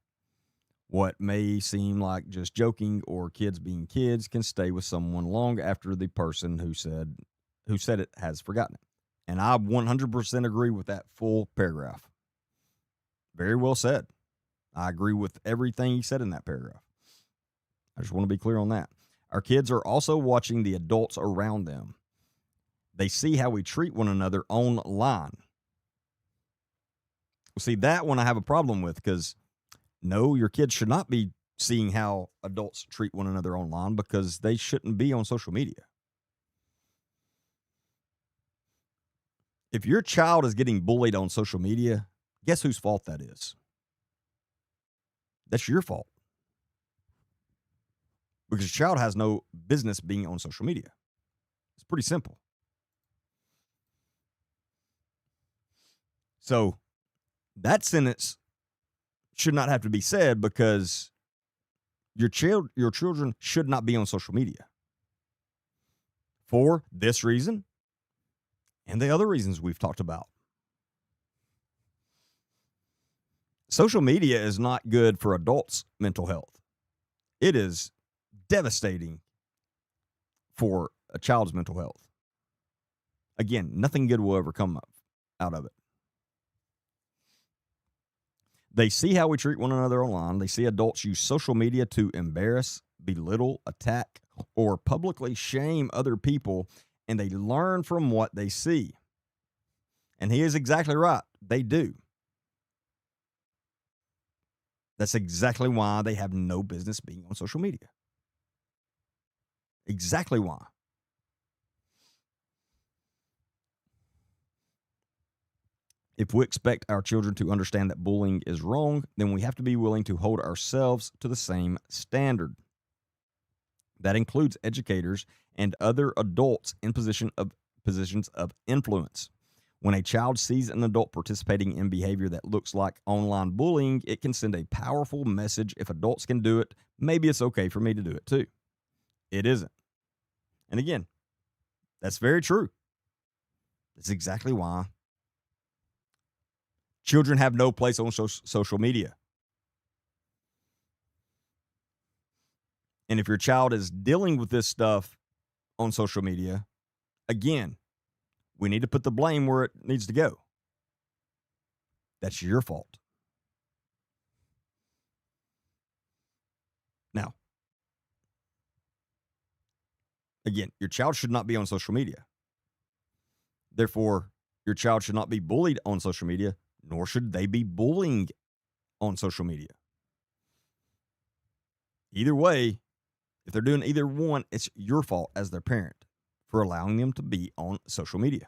What may seem like just joking or kids being kids can stay with someone long after the person who said it has forgotten it. And I 100% agree with that full paragraph. Very well said. I agree with everything he said in that paragraph. I just want to be clear on that. Our kids are also watching the adults around them. They see how we treat one another online. See, that one I have a problem with because, no, your kids should not be seeing how adults treat one another online because they shouldn't be on social media. If your child is getting bullied on social media, guess whose fault that is? That's your fault. Because your child has no business being on social media. It's pretty simple. So that sentence should not have to be said because your children should not be on social media for this reason and the other reasons we've talked about. Social media is not good for adults' mental health. It is devastating for a child's mental health. Again, nothing good will ever come out of it. They see how we treat one another online. They see adults use social media to embarrass, belittle, attack, or publicly shame other people, and they learn from what they see. And he is exactly right. They do. That's exactly why they have no business being on social media. Exactly why. If we expect our children to understand that bullying is wrong, then we have to be willing to hold ourselves to the same standard. That includes educators and other adults in positions of influence. When a child sees an adult participating in behavior that looks like online bullying, it can send a powerful message. If adults can do it, maybe it's okay for me to do it too. It isn't. And again, that's very true. That's exactly why children have no place on social media. And if your child is dealing with this stuff on social media, again, we need to put the blame where it needs to go. That's your fault. Now, again, your child should not be on social media. Therefore, your child should not be bullied on social media, nor should they be bullying on social media. Either way, if they're doing either one, it's your fault as their parent for allowing them to be on social media.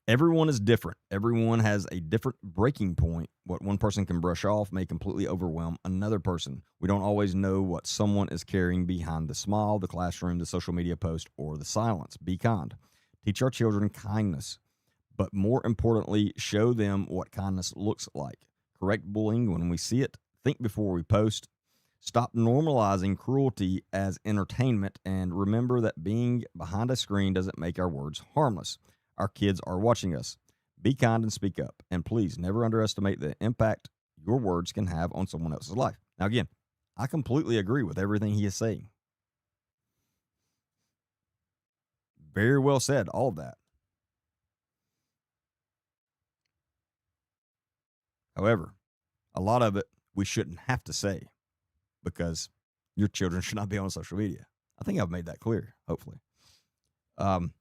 Everyone is different. Everyone has a different breaking point. What one person can brush off may completely overwhelm another person. We don't always know what someone is carrying behind the smile, the classroom, the social media post, or the silence. Be kind. Teach our children kindness. but more importantly, show them what kindness looks like. Correct bullying when we see it. Think before we post. Stop normalizing cruelty as entertainment, and remember that being behind a screen doesn't make our words harmless. Our kids are watching us. Be kind and speak up, and please never underestimate the impact your words can have on someone else's life. Now, again, I completely agree with everything he is saying. Very well said, all of that. However, a lot of it we shouldn't have to say because your children should not be on social media. I think I've made that clear, hopefully. And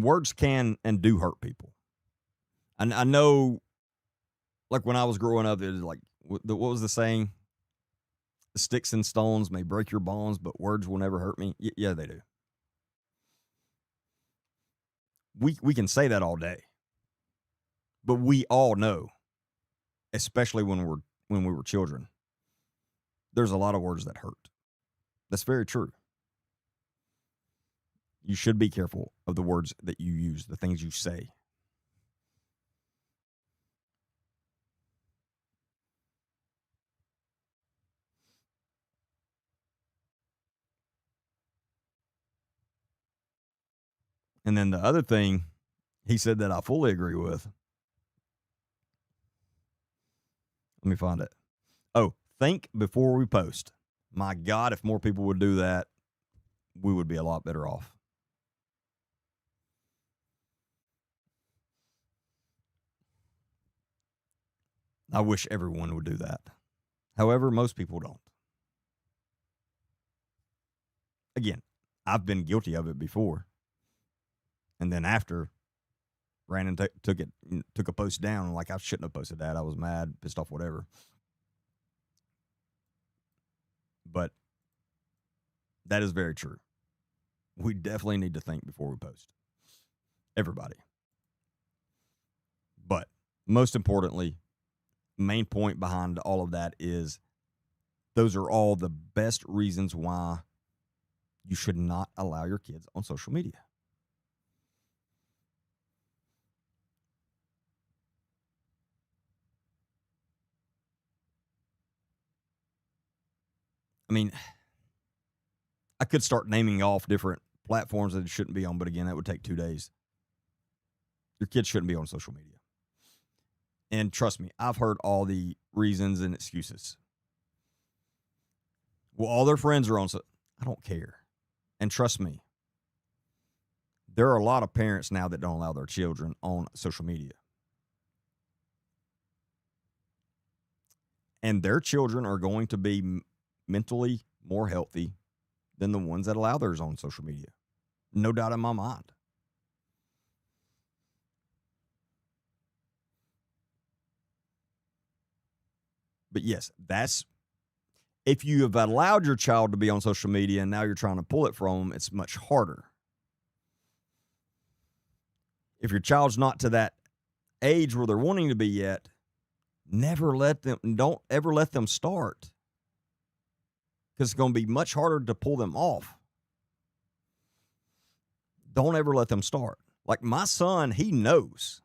words can and do hurt people. And I know, like when I was growing up, it was like, what was the saying? The sticks and stones may break your bones, but words will never hurt me. Yeah, they do. We can say that all day, but we all know, especially when we were children, there's a lot of words that hurt. That's very true. You should be careful of the words that you use, the things you say. And then the other thing he said that I fully agree with. Let me find it. Oh, think before we post. My God, if more people would do that, we would be a lot better off. I wish everyone would do that. However, most people don't. Again, I've been guilty of it before. And then after, ran and took a post down. Like, I shouldn't have posted that. I was mad, pissed off, whatever. But that is very true. We definitely need to think before we post. Everybody. But most importantly, main point behind all of that is those are all the best reasons why you should not allow your kids on social media. I mean, I could start naming off different platforms that it shouldn't be on, but again, that would take 2 days. Your kids shouldn't be on social media. And trust me, I've heard all the reasons and excuses. Well, all their friends are on, so I don't care. And trust me, there are a lot of parents now that don't allow their children on social media. And their children are going to be mentally more healthy than the ones that allow theirs on social media. No doubt in my mind. But yes, that's if you have allowed your child to be on social media and now you're trying to pull it from them, it's much harder. If your child's not to that age where they're wanting to be yet, don't ever let them start. Because it's going to be much harder to pull them off. Don't ever let them start. Like my son, he knows.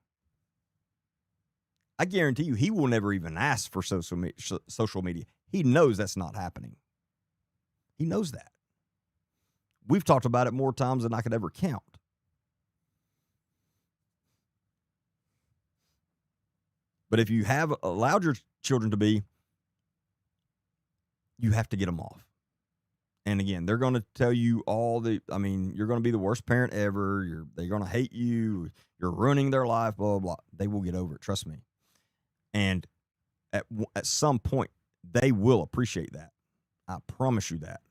I guarantee you, he will never even ask for social media. He knows that's not happening. He knows that. We've talked about it more times than I could ever count. But if you have allowed your children to be, you have to get them off. And again, they're going to tell you you're going to be the worst parent ever. They're going to hate you. You're ruining their life, blah, blah, blah. They will get over it. Trust me. And at some point, they will appreciate that. I promise you that.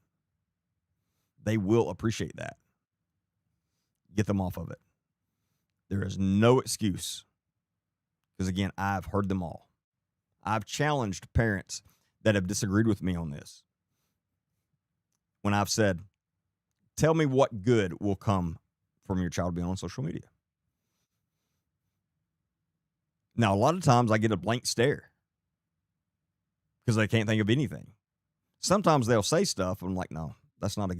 They will appreciate that. Get them off of it. There is no excuse. Because again, I've heard them all. I've challenged parents that have disagreed with me on this. When I've said, tell me what good will come from your child being on social media. Now, a lot of times I get a blank stare because they can't think of anything. Sometimes they'll say stuff and I'm like, no, that's not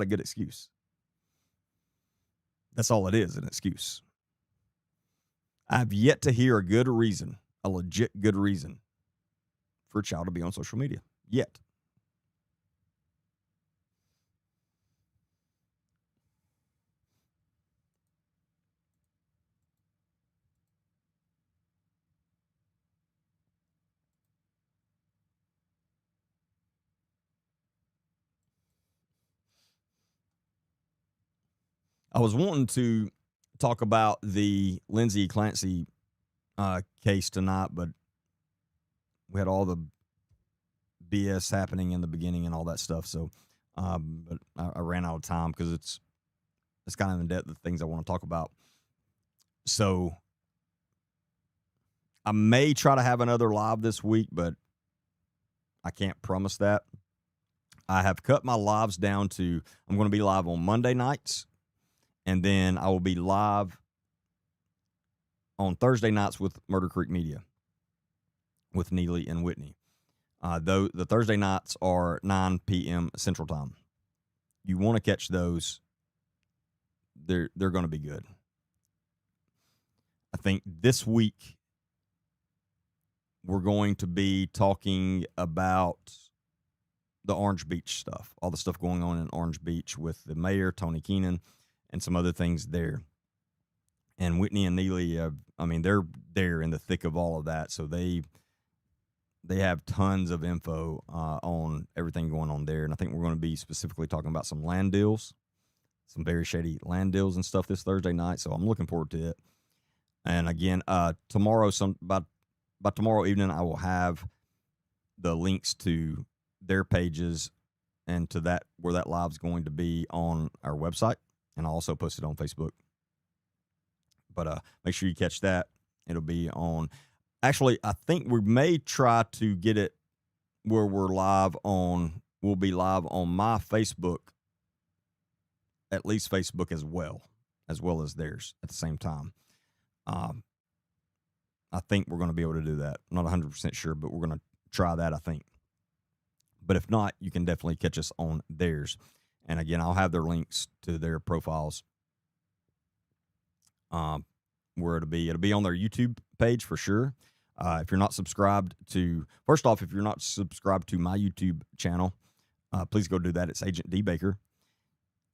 a good excuse. That's all it is, an excuse. I've yet to hear a good reason, a legit good reason for a child to be on social media. Yet. I was wanting to talk about the Lindsay Clancy case tonight, but we had all the BS happening in the beginning and all that stuff. So, but I ran out of time because it's kind of in depth the things I want to talk about. So I may try to have another live this week, but I can't promise that. I have cut my lives down to, I'm going to be live on Monday nights, and then I will be live on Thursday nights with Murder Creek Media with Neely and Whitney. Though the Thursday nights are 9 p.m. Central Time. You want to catch those. They're going to be good. I think this week we're going to be talking about the Orange Beach stuff, all the stuff going on in Orange Beach with the mayor, Tony Keenan, and some other things there. And Whitney and Neely, they're there in the thick of all of that, so they have tons of info on everything going on there. And I think we're going to be specifically talking about some land deals, some very shady land deals and stuff this Thursday night. So I'm looking forward to it. And again, tomorrow, by tomorrow evening, I will have the links to their pages and to that where that live's going to be on our website, and I'll also post it on Facebook. But make sure you catch that. It'll be on. Actually, I think we may try to get it where we'll be live on my Facebook, at least Facebook as well as theirs at the same time. I think we're going to be able to do that. I'm not 100% sure, but we're going to try that, I think. But if not, you can definitely catch us on theirs. And again, I'll have their links to their profiles where it'll be on their YouTube page for sure. If you're not subscribed to, first off, if you're not subscribed to my YouTube channel, please go do that. It's Agent D Baker,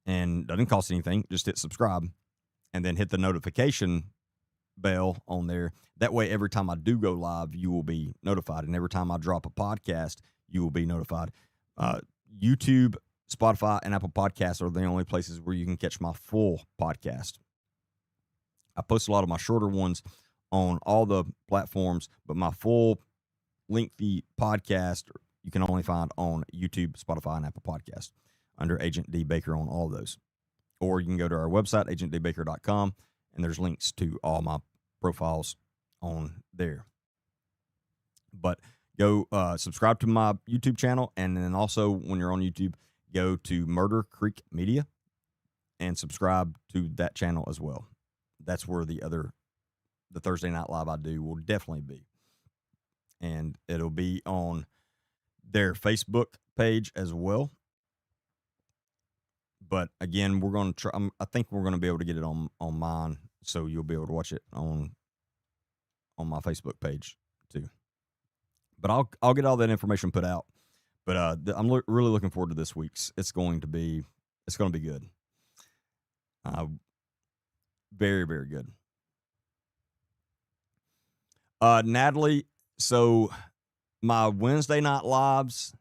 and it doesn't cost anything. Just hit subscribe, and then hit the notification bell on there. That way, every time I do go live, you will be notified, and every time I drop a podcast, you will be notified. YouTube, Spotify, and Apple Podcasts are the only places where you can catch my full podcast. I post a lot of my shorter ones on all the platforms, but my full lengthy podcast you can only find on YouTube, Spotify, and Apple Podcasts under Agent D Baker on all of those. Or you can go to our website, agentdbaker.com, and there's links to all my profiles on there. But go subscribe to my YouTube channel, and then also when you're on YouTube, go to Murder Creek Media and subscribe to that channel as well. That's where the Thursday Night Live I do will definitely be. And it'll be on their Facebook page as well. But again, we're going to try. I think we're going to be able to get it on mine, so you'll be able to watch it on my Facebook page too. But I'll get all that information put out. But I'm really looking forward to this week's. It's going to be good. Very, very good. Natalie, so my Wednesday night lives,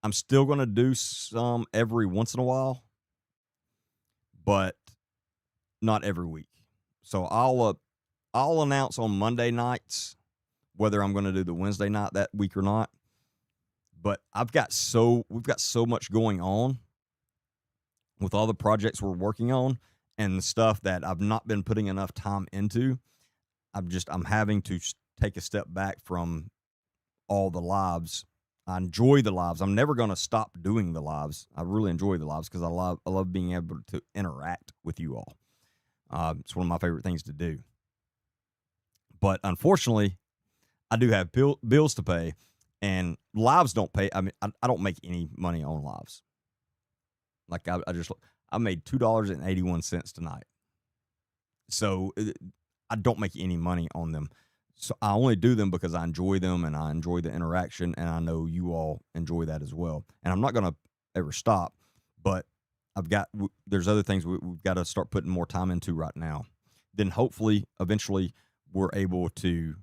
I'm still going to do some every once in a while, but not every week. So I'll announce on Monday nights whether I'm going to do the Wednesday night that week or not. But we've got so much going on with all the projects we're working on and the stuff that I've not been putting enough time into. I'm having to take a step back from all the lives. I enjoy the lives. I'm never going to stop doing the lives. I really enjoy the lives because I love being able to interact with you all. It's one of my favorite things to do. But unfortunately, I do have bills to pay, and lives don't pay. I mean, I don't make any money on lives. Like I made $2.81 tonight. So I don't make any money on them. So I only do them because I enjoy them and I enjoy the interaction, and I know you all enjoy that as well. And I'm not going to ever stop, but there's other things we've got to start putting more time into right now. Then hopefully, eventually, we're able to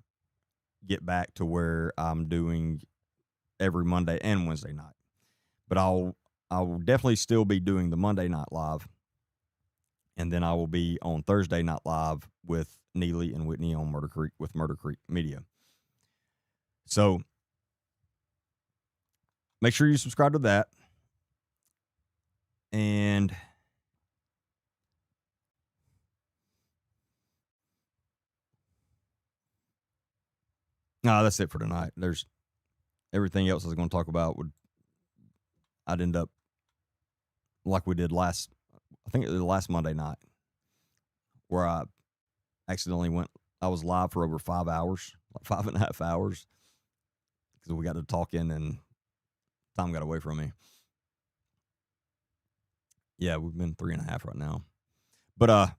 get back to where I'm doing every Monday and Wednesday night. But I will definitely still be doing the Monday night live, and then I will be on Thursday night live with Neely and Whitney on Murder Creek with Murder Creek Media. So make sure you subscribe to that. And no, that's it for tonight. There's everything else I was going to talk about I'd end up like we did I think it was last Monday night, where I accidentally I was live for over 5 hours, like 5.5 hours, because we got to talking and time got away from me. Yeah, we've been 3.5 right now. But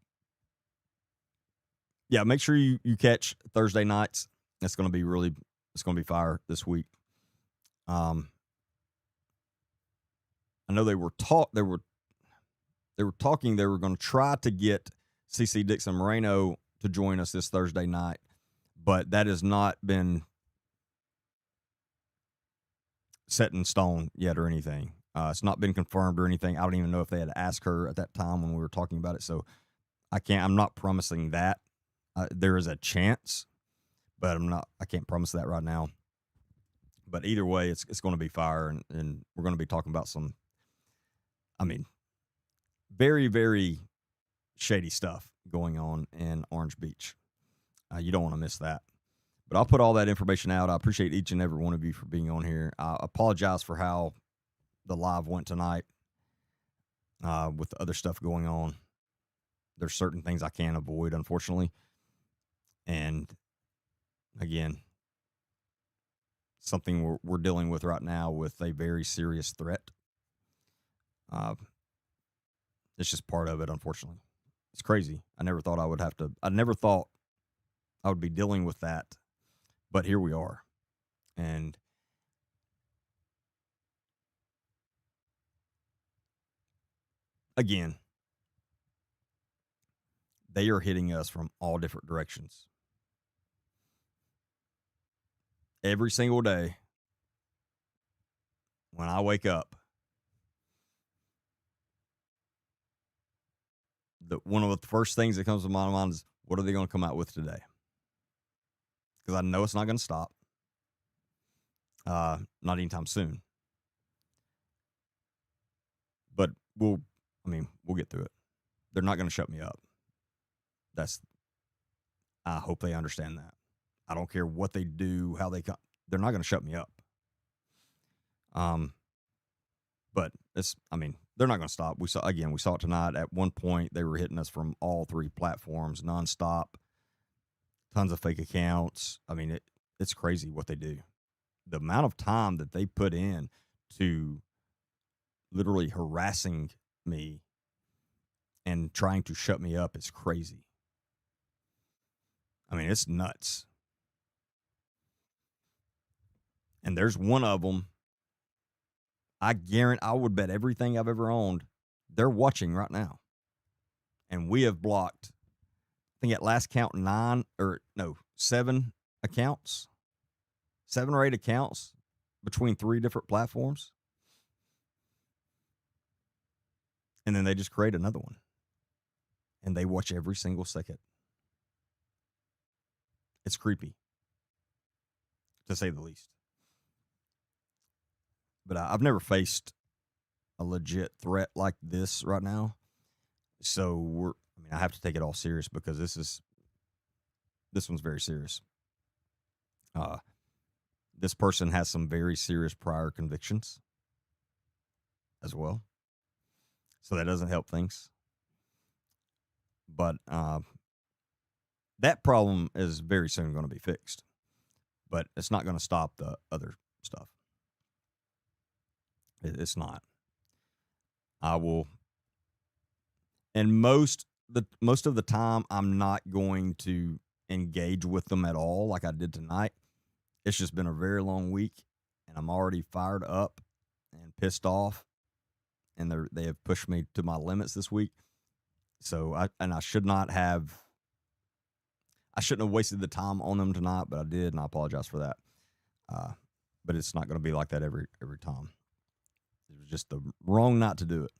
yeah, make sure you catch Thursday nights. It's going to be fire this week. I know they were talking they were going to try to get CC Dixon Moreno to join us this Thursday night, but that has not been set in stone yet or anything. It's not been confirmed or anything. I don't even know if they had asked her at that time when we were talking about it. So I'm not promising that. There is a chance, but I can't promise that right now. But either way, it's going to be fire, and we're going to be talking about some, very, very shady stuff going on in Orange Beach. You don't want to miss that. But I'll put all that information out. I appreciate each and every one of you for being on here. I apologize for how the live went tonight with the other stuff going on. There's certain things I can't avoid, unfortunately. And again, something we're dealing with right now with a very serious threat. It's just part of it, unfortunately. It's crazy. I never thought I would be dealing with that, but here we are. And again, they are hitting us from all different directions. Every single day when I wake up, one of the first things that comes to my mind is, what are they going to come out with today? Because I know it's not going to stop. Not anytime soon. But we'll get through it. They're not going to shut me up. I hope they understand that. I don't care what they do, how they come. They're not going to shut me up. But they're not going to stop. We saw it tonight. At one point, they were hitting us from all three platforms nonstop. Tons of fake accounts. It's crazy what they do. The amount of time that they put in to literally harassing me and trying to shut me up is crazy. It's nuts. And there's one of them, I would bet everything I've ever owned, they're watching right now. And we have blocked, I think at last count, 7 accounts, 7 or 8 accounts between 3 different platforms. And then they just create another one. And they watch every single second. It's creepy, to say the least. But I've never faced a legit threat like this right now. So I have to take it all serious, because this one's very serious. This person has some very serious prior convictions as well. So that doesn't help things. But that problem is very soon going to be fixed. But it's not going to stop the other stuff. It's not. I will. And most most of the time I'm not going to engage with them at all like I did tonight. It's just been a very long week, and I'm already fired up and pissed off, and they have pushed me to my limits this week. So I shouldn't have wasted the time on them tonight, but I did, and I apologize for that. But it's not going to be like that every time. It was just the wrong night to do it.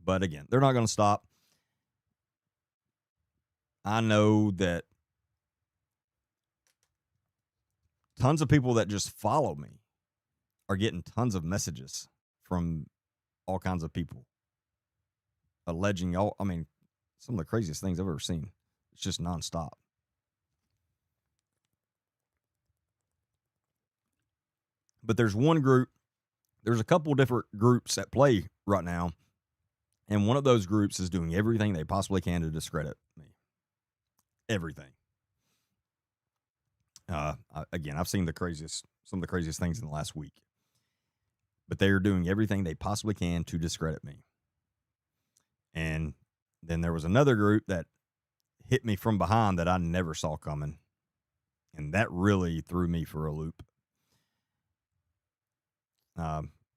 But again, they're not going to stop. I know that tons of people that just follow me are getting tons of messages from all kinds of people alleging some of the craziest things I've ever seen. It's just nonstop. But there's a couple different groups at play right now, and one of those groups is doing everything they possibly can to discredit me. Everything. Again, I've seen some of the craziest things in the last week, but they are doing everything they possibly can to discredit me. And then there was another group that hit me from behind that I never saw coming, and that really threw me for a loop.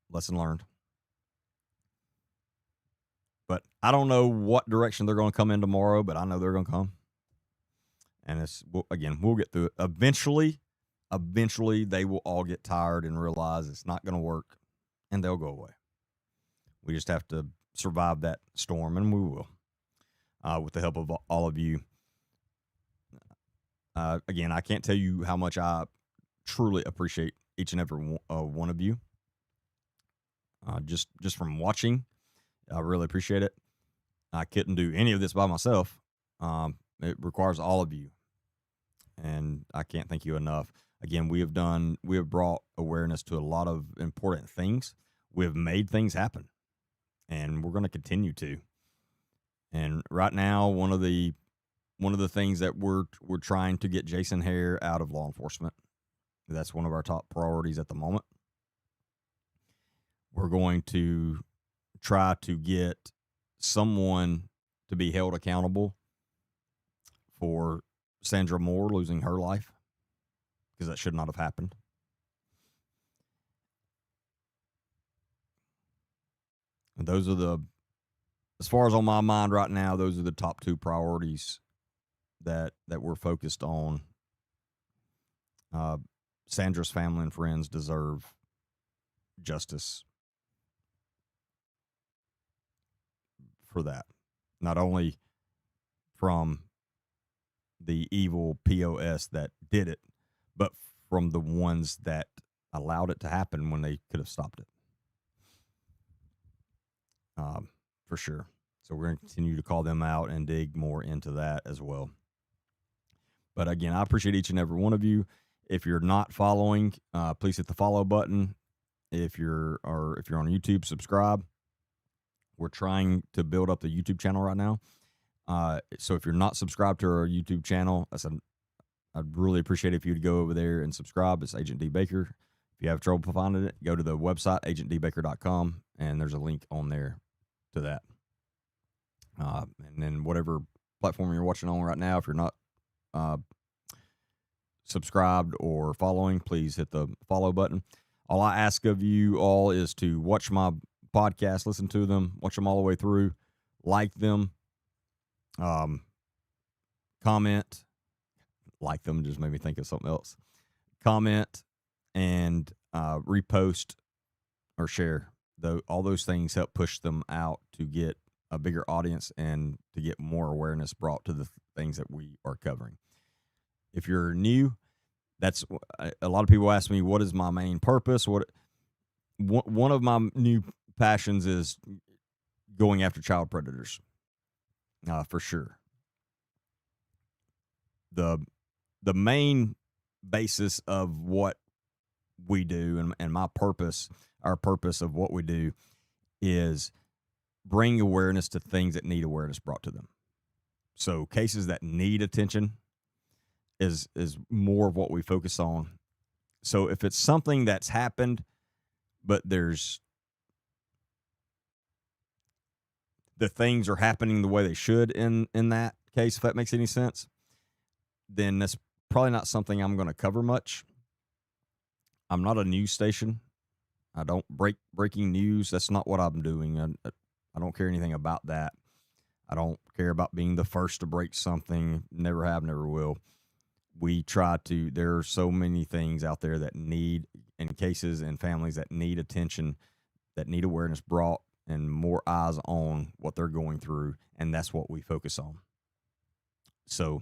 Lesson learned. But I don't know what direction they're going to come in tomorrow, but I know they're going to come. And we'll get through it. Eventually, they will all get tired and realize it's not going to work, and they'll go away. We just have to survive that storm, and we will, with the help of all of you. Again, I can't tell you how much I truly appreciate each and every one of you. Just from watching, I really appreciate it. I couldn't do any of this by myself. It requires all of you, and I can't thank you enough. Again, we have brought awareness to a lot of important things. We have made things happen, and we're going to continue to. And right now, one of the things that we're trying to get Jason Hare out of law enforcement. That's one of our top priorities at the moment. We're going to try to get someone to be held accountable for Sandra Moore losing her life, because that should not have happened. And those are as far as on my mind right now, those are the top two priorities that we're focused on. Sandra's family and friends deserve justice for that. Not only from the evil POS that did it, but from the ones that allowed it to happen when they could have stopped it. For sure. So we're going to continue to call them out and dig more into that as well. But again, I appreciate each and every one of you. If you're not following, please hit the follow button. If you're on YouTube, subscribe. We're trying to build up the YouTube channel right now. So if you're not subscribed to our YouTube channel, I'd really appreciate it if you'd go over there and subscribe. It's Agent D. Baker. If you have trouble finding it, go to the website, agentdbaker.com, and there's a link on there to that. And then whatever platform you're watching on right now, if you're not subscribed or following, please hit the follow button. All I ask of you all is to watch my podcast, listen to them, watch them all the way through, like them, comment, like them just made me think of something else. Comment and repost or share. All those things help push them out to get a bigger audience and to get more awareness brought to the things that we are covering. If you're new, that's a lot of people ask me, what is my main purpose? One of my new passions is going after child predators, for sure. The main basis of what we do and my purpose, our purpose of what we do, is bring awareness to things that need awareness brought to them. So cases that need attention is more of what we focus on. So if it's something that's happened, but there's the things are happening the way they should in that case, if that makes any sense, then that's probably not something I'm going to cover much. I'm not a news station. I don't breaking news. That's not what I'm doing. I don't care anything about that. I don't care about being the first to break something. Never have, never will. We try to, there are so many things out there that need, in cases and families that need attention, that need awareness brought and more eyes on what they're going through. And that's what we focus on. So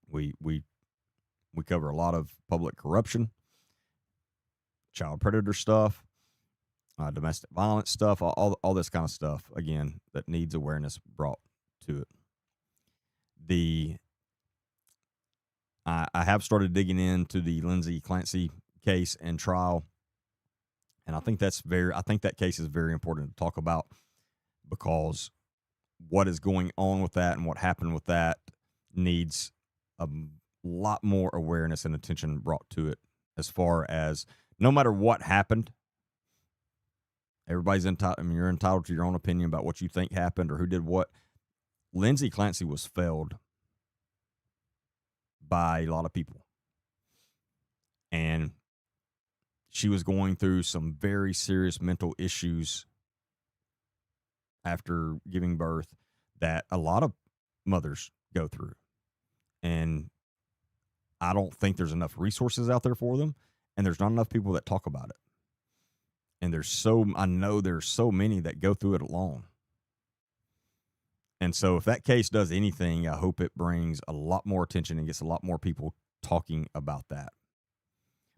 we cover a lot of public corruption, child predator stuff, domestic violence stuff, all this kind of stuff, again, that needs awareness brought to it. I have started digging into the Lindsay Clancy case and trial, and I think that case is very important to talk about, because what is going on with that and what happened with that needs a lot more awareness and attention brought to it, as far as no matter what happened, everybody's entitled. I mean, you're entitled to your own opinion about what you think happened or who did what. Lindsay Clancy was failed by a lot of people, and she was going through some very serious mental issues after giving birth that a lot of mothers go through, and I don't think there's enough resources out there for them, and there's not enough people that talk about it. And I know there's so many that go through it alone. And so if that case does anything, I hope it brings a lot more attention and gets a lot more people talking about that,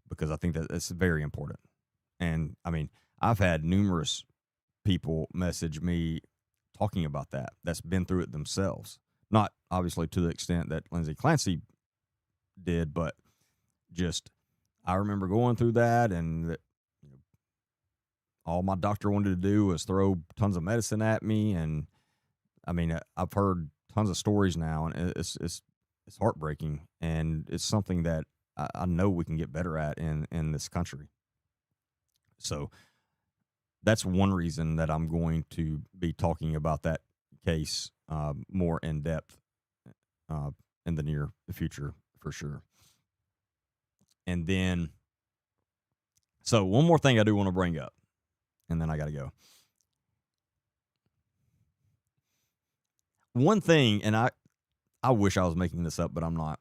because I think that it's very important. And I mean, I've had numerous people message me talking about that's been through it themselves. Not obviously to the extent that Lindsay Clancy did, but just, I remember going through that, and that, all my doctor wanted to do was throw tons of medicine at me. And I mean, I've heard tons of stories now, and it's heartbreaking, and it's something that I know we can get better at in this country. So that's one reason that I'm going to be talking about that case more in depth in the near future, for sure. And then, so one more thing I do want to bring up, and then I got to go. One thing, and I wish I was making this up, but I'm not.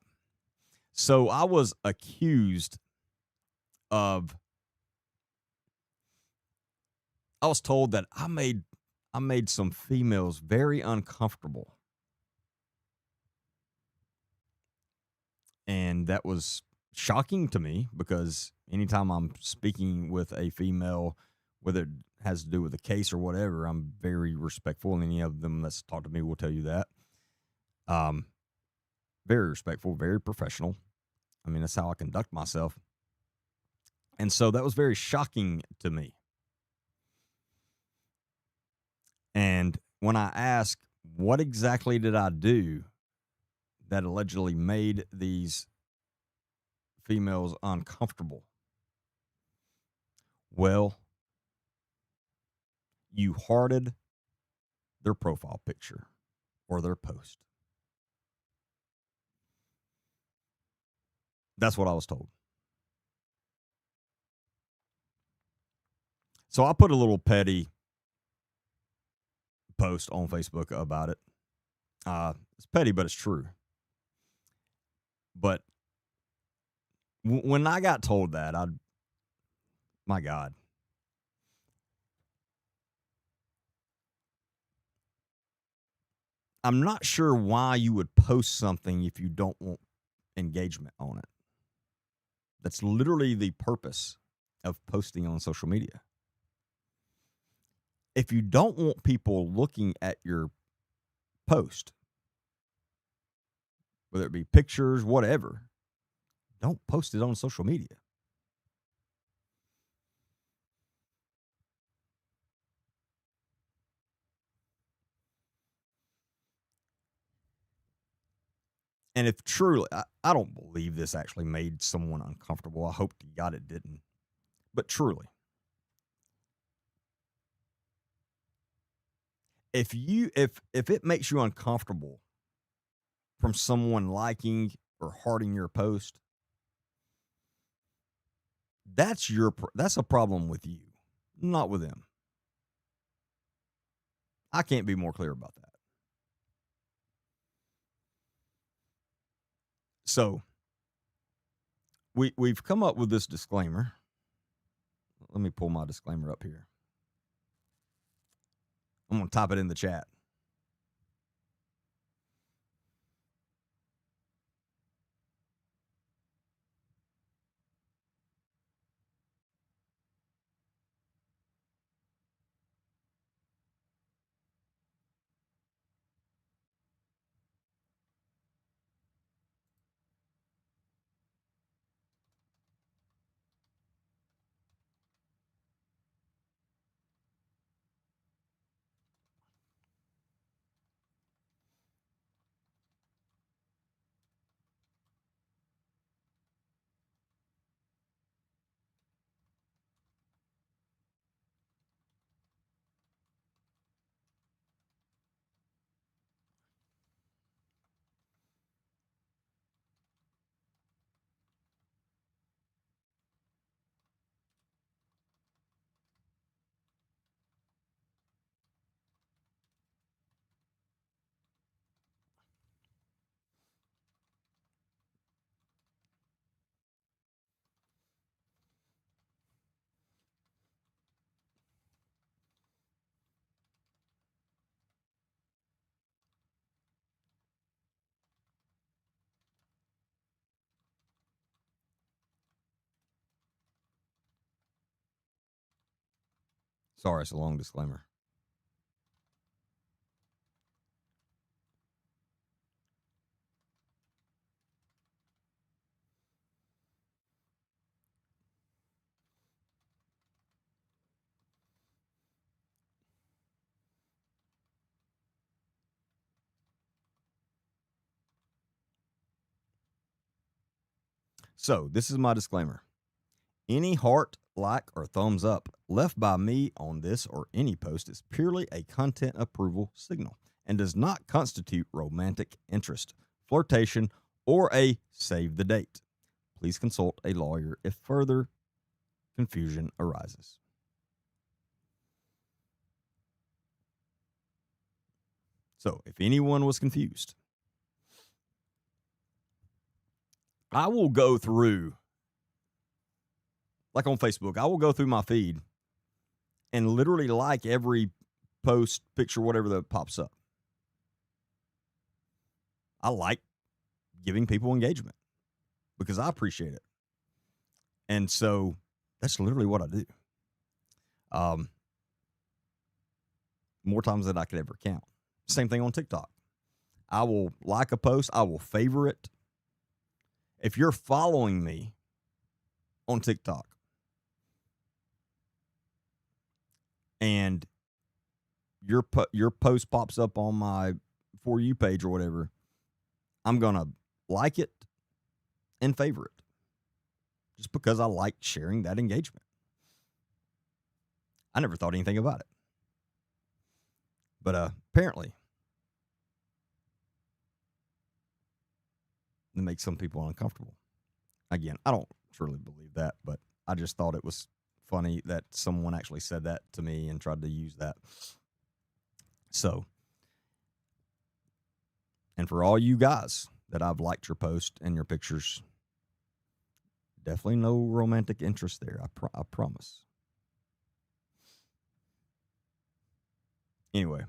So I was accused of, I was told that I made some females very uncomfortable. And that was shocking to me, because anytime I'm speaking with a female, whether it has to do with a case or whatever, I'm very respectful. And any of them that's talked to me will tell you that. Very respectful, very professional. I mean, that's how I conduct myself. And so that was very shocking to me. And when I asked, what exactly did I do that allegedly made these females uncomfortable? Well, you hearted their profile picture or their post. That's what I was told. So I put a little petty post on Facebook about it. It's petty, but it's true. But when I got told that, my God. I'm not sure why you would post something if you don't want engagement on it. That's literally the purpose of posting on social media. If you don't want people looking at your post, whether it be pictures, whatever, don't post it on social media. And if truly, I don't believe this actually made someone uncomfortable. I hope to God it didn't. But truly, if it makes you uncomfortable from someone liking or hearting your post, that's a problem with you, not with them. I can't be more clear about that. So we've come up with this disclaimer. Let me pull my disclaimer up here. I'm going to type it in the chat. Sorry, it's a long disclaimer. So this is my disclaimer. Any heart, like, or thumbs up left by me on this or any post is purely a content approval signal and does not constitute romantic interest, flirtation, or a save the date. Please consult a lawyer if further confusion arises. So if anyone was confused, I will go through, like on Facebook, I will go through my feed and literally like every post, picture, whatever that pops up. I like giving people engagement because I appreciate it. And so that's literally what I do. More times than I could ever count. Same thing on TikTok. I will like a post. I will favor it. If you're following me on TikTok and your post pops up on my For You page or whatever, I'm going to like it and favor it just because I like sharing that engagement. I never thought anything about it. But apparently, it makes some people uncomfortable. Again, I don't truly believe that, but I just thought it was funny that someone actually said that to me and tried to use that. So, and for all you guys that I've liked your post and your pictures, definitely no romantic interest there. I promise. Anyway,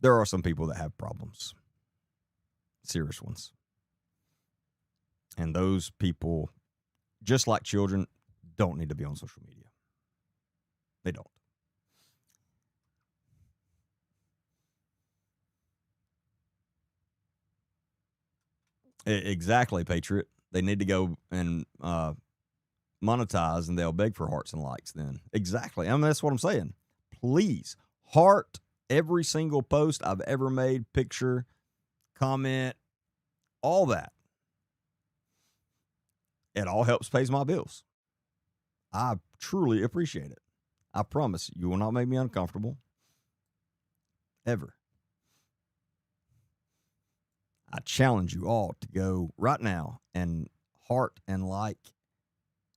there are some people that have problems, serious ones. And those people, just like children, don't need to be on social media. They don't. Exactly, Patriot. They need to go and monetize, and they'll beg for hearts and likes then. Exactly. I mean, that's what I'm saying. Please heart every single post I've ever made, picture, comment, all that. It all helps pays my bills. I truly appreciate it. I promise you will not make me uncomfortable. Ever. I challenge you all to go right now and heart and like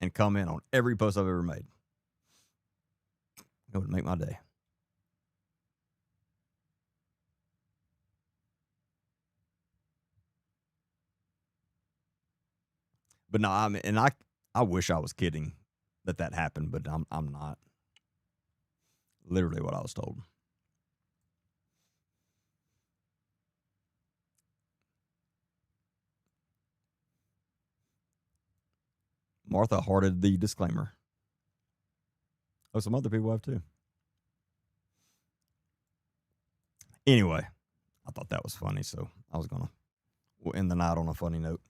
and comment on every post I've ever made. It would make my day. But no, I mean, and I wish I was kidding that happened, but I'm not. Literally what I was told. Martha hearted the disclaimer. Oh, some other people have too. Anyway, I thought that was funny, so we'll end the night on a funny note.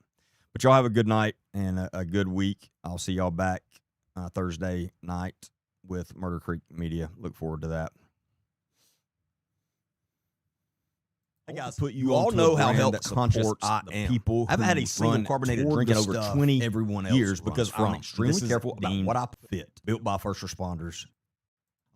But y'all have a good night and a good week. I'll see y'all back Thursday night with Murder Creek Media. Look forward to that. Hey guys, you all know how health conscious I am. People I've had a single carbonated drink in over 20 years because I'm extremely careful about what I fit. Built by first responders.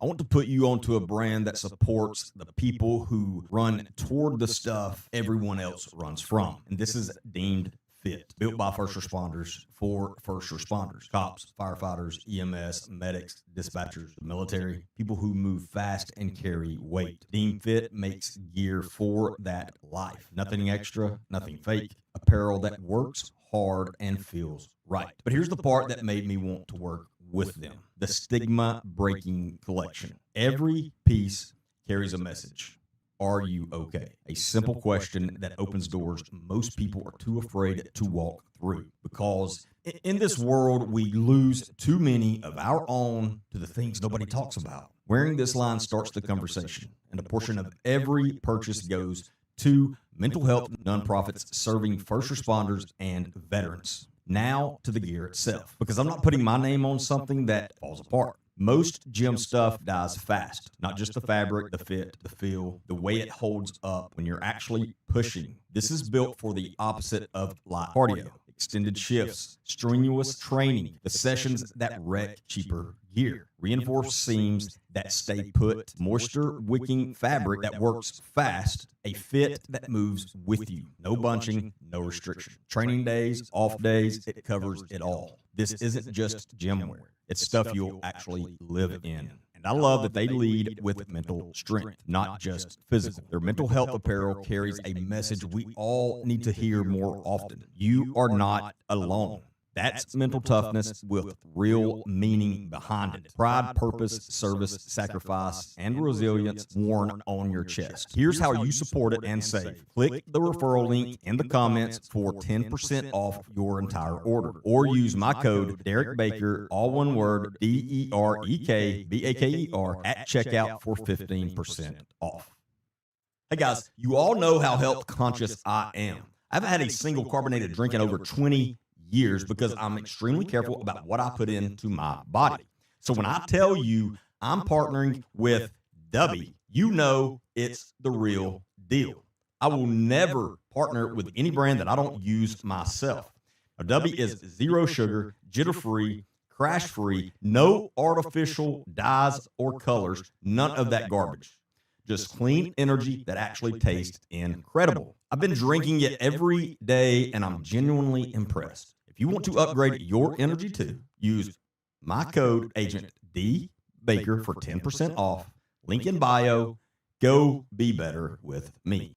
I want to put you onto a brand that supports the people who run toward the stuff everyone else runs from. And this is deemed fit. Built by first responders for first responders. Cops, firefighters, EMS, medics, dispatchers, military, people who move fast and carry weight. Deemed Fit makes gear for that life. Nothing extra, nothing fake. Apparel that works hard and feels right. But here's the part that made me want to work with them. The stigma breaking collection. Every piece carries a message. Are you okay? A simple question that opens doors most people are too afraid to walk through. Because in this world, we lose too many of our own to the things nobody talks about. Wearing this line starts the conversation, and a portion of every purchase goes to mental health nonprofits serving first responders and veterans. Now to the gear itself, because I'm not putting my name on something that falls apart. Most gym stuff dies fast, not just the fabric, the fit, the feel, the way it holds up when you're actually pushing. This is built for the opposite of light cardio, extended shifts, strenuous training, the sessions that wreck cheaper gear, reinforced seams that stay put, moisture wicking fabric that works fast, a fit that moves with you. No bunching, no restriction. Training days, off days, it covers it all. This isn't just gym wear. It's stuff you'll actually live in. And I love that they lead with mental strength, not just physical. Their mental health apparel carries a message we all need to hear more often. You are not alone. That's mental toughness with real meaning behind it. Pride, purpose, service, sacrifice, and resilience worn on your chest. Here's how you support it and save. Click the referral link in the comments for 10% off your entire order. Or use my code, Derek Baker, all one word, DEREKBAKER, at checkout for 15% off. Hey guys, you all know how health conscious I am. I haven't had a single carbonated drink in over 20 years because I'm extremely careful about what I put into my body. So when I tell you I'm partnering with Dubby, you know it's the real deal. I will never partner with any brand that I don't use myself. Now, Dubby is zero sugar, jitter-free, crash-free, no artificial dyes or colors, none of that garbage. Just clean energy that actually tastes incredible. I've been drinking it every day, and I'm genuinely impressed. If you want to upgrade your energy too, use my code agent D Baker for 10% off. Link in bio. Go be better with me.